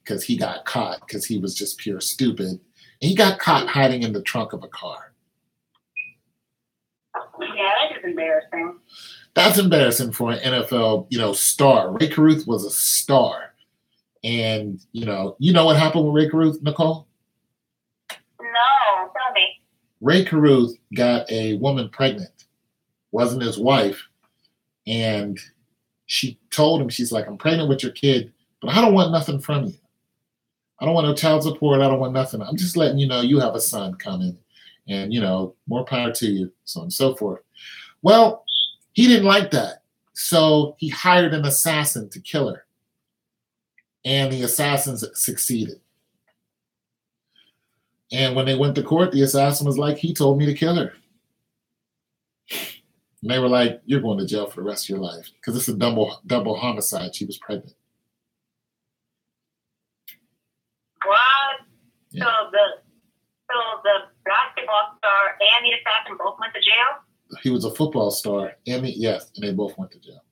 Because he got caught because he was just pure stupid. And he got caught hiding in the trunk of a car. Yeah, that is embarrassing. That's embarrassing for an NFL, star. Ray Caruth was a star. And, you know what happened with Ray Caruth, Nicole? No, tell me. Ray Caruth got a woman pregnant. Wasn't his wife. And she told him, she's like, I'm pregnant with your kid, but I don't want nothing from you. I don't want no child support. I don't want nothing. I'm just letting you know you have a son coming. And, more power to you, so on and so forth. Well, he didn't like that. So he hired an assassin to kill her. And the assassins succeeded. And when they went to court, the assassin was like, he told me to kill her. And they were like, you're going to jail for the rest of your life because it's a double homicide. She was pregnant. What? Yeah. So the basketball star and the assassin both went to jail? He was a football star, and they both went to jail.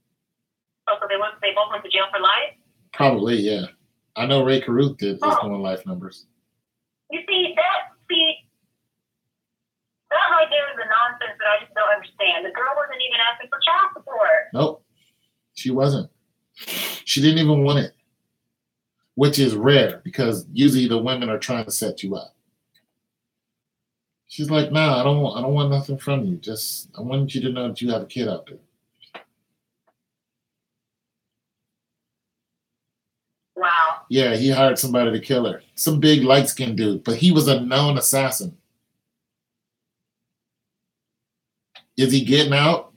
Oh, so they both went to jail for life? Probably, yeah. I know Ray Caruth did. He's doing life numbers. You see, that right there is the nonsense that I just don't understand. The girl wasn't even asking for child support. Nope. She wasn't. She didn't even want it, which is rare because usually the women are trying to set you up. She's like, nah, I don't want nothing from you. Just, I want you to know that you have a kid out there. Wow. Yeah, he hired somebody to kill her. Some big light-skinned dude, but he was a known assassin. Is he getting out?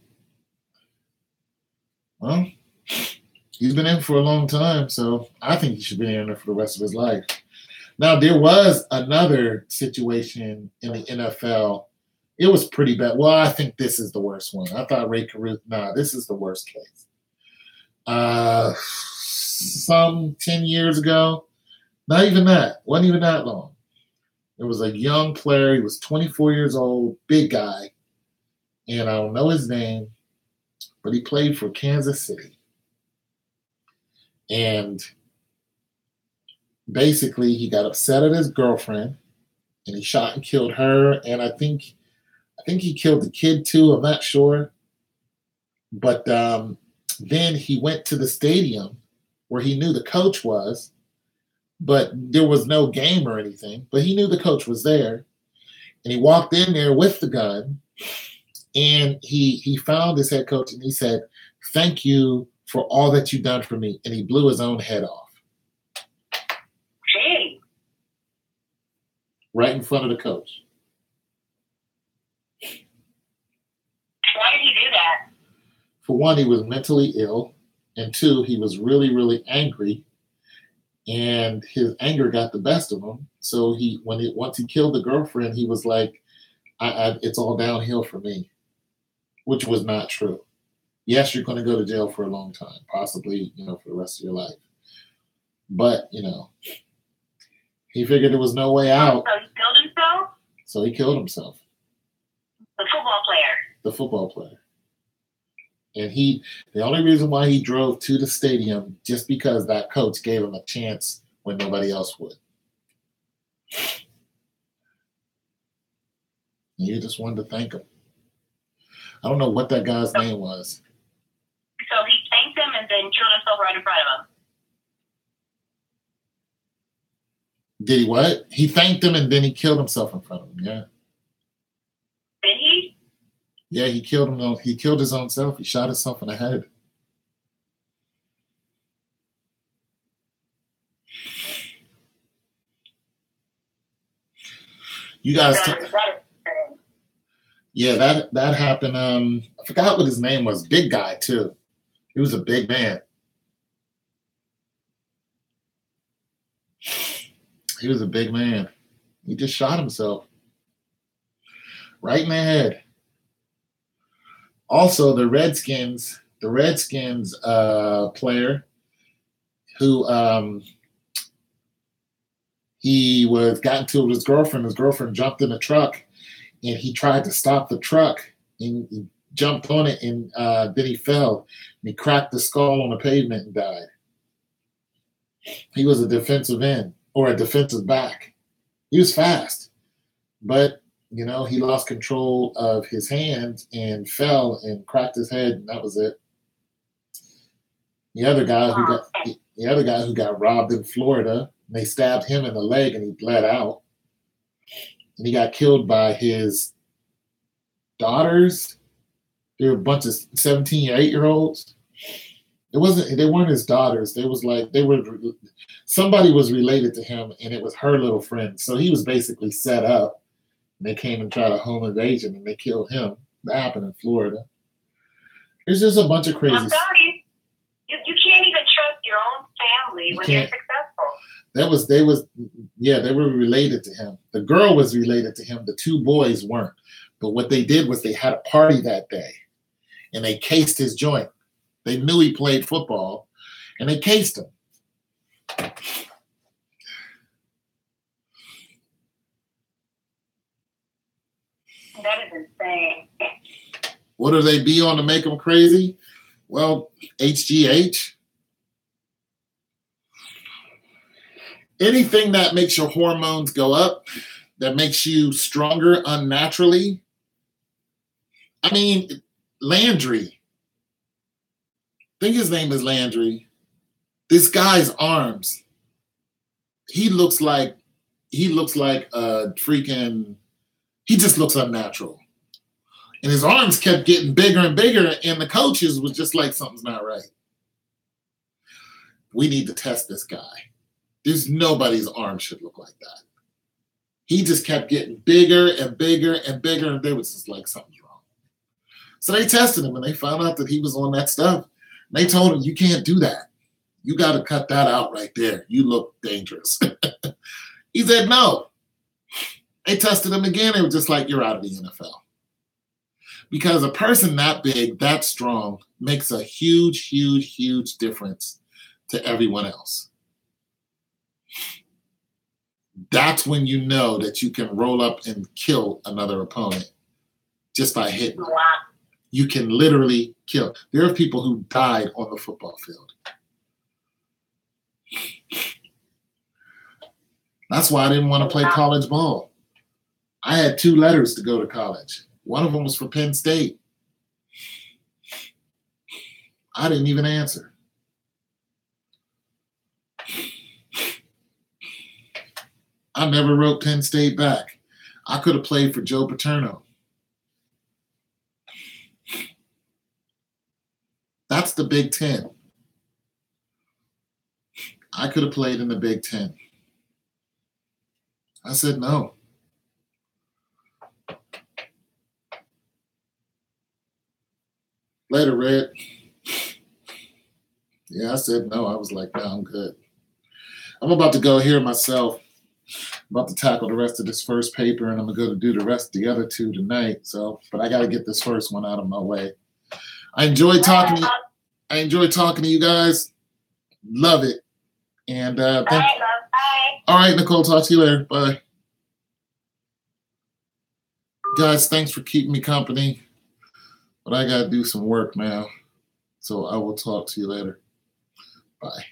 Well, he's been in for a long time, so I think he should be in there for the rest of his life. Now, there was another situation in the NFL. It was pretty bad. Well, I think this is the worst one. I thought Ray Caruth, this is the worst case. Some 10 years ago. Not even that. Wasn't even that long. There was a young player. He was 24 years old, big guy. And I don't know his name, but he played for Kansas City. And basically, he got upset at his girlfriend, and he shot and killed her. And I think he killed the kid too. I'm not sure. But then he went to the stadium where he knew the coach was, but there was no game or anything. But he knew the coach was there, and he walked in there with the gun, and he found his head coach, and he said, "Thank you for all that you've done for me," and he blew his own head off. Gee. Right in front of the coach. Why did he do that? For one, he was mentally ill, and two, he was really, really angry, and his anger got the best of him. So once he killed the girlfriend, he was like, "It's all downhill for me," which was not true. Yes, you're going to go to jail for a long time, possibly, for the rest of your life. But he figured there was no way out. So he killed himself? So he killed himself. The football player. The football player. And the only reason why he drove to the stadium, just because that coach gave him a chance when nobody else would. And you just wanted to thank him. I don't know what that guy's name was. So he thanked him and then killed himself right in front of him. Did he what? He thanked him and then he killed himself in front of him, yeah. Did he? Yeah, he killed him. He killed his own self. He shot himself in the head. You guys, yeah, that happened. I forgot what his name was. Big guy too. He was a big man. He was a big man. He just shot himself right in the head. Also, the Redskins player who he got into with his girlfriend. His girlfriend jumped in a truck, and he tried to stop the truck, and he jumped on it, and then he fell, and he cracked the skull on the pavement and died. He was a defensive end or a defensive back. He was fast, but he lost control of his hands and fell and cracked his head, and that was it. The other guy who got robbed in Florida, and they stabbed him in the leg and he bled out. And he got killed by his daughters. They were a bunch of 17 or 8-year-olds. They weren't his daughters. Somebody was related to him, and it was her little friend. So he was basically set up. They came and tried to home invasion, and they killed him. That happened in Florida. There's just a bunch of crazy. I'm sorry, you can't even trust your own family when you're successful. They were related to him. The girl was related to him. The two boys weren't. But what they did was they had a party that day, and they cased his joint. They knew he played football, and they cased him. That is insane. What do they be on to make them crazy? Well, HGH. Anything that makes your hormones go up, that makes you stronger unnaturally. I mean, Landry. I think his name is Landry. This guy's arms. He looks like a freaking. He just looks unnatural. And his arms kept getting bigger and bigger, and the coaches was just like, something's not right. We need to test this guy. There's nobody's arm should look like that. He just kept getting bigger and bigger and bigger, and they was just like, something's wrong. So they tested him, and they found out that he was on that stuff. And they told him, you can't do that. You got to cut that out right there. You look dangerous. He said no. They tested him again. They were just like, you're out of the NFL. Because a person that big, that strong, makes a huge, huge, huge difference to everyone else. That's when you know that you can roll up and kill another opponent just by hitting them. You can literally kill. There are people who died on the football field. That's why I didn't want to play college ball. I had 2 letters to go to college. One of them was for Penn State. I didn't even answer. I never wrote Penn State back. I could have played for Joe Paterno. That's the Big Ten. I could have played in the Big Ten. I said no. Later, Red. Yeah, I said no. I was like, no, I'm good. I'm about to go here myself. I'm about to tackle the rest of this first paper, and I'm going to go to do the rest of the other 2 tonight. So, but I got to get this first one out of my way. I enjoyed talking to you guys. Love it. And Bye. All right, Nicole, talk to you later. Bye. Guys, thanks for keeping me company. But I got to do some work now. So I will talk to you later. Bye.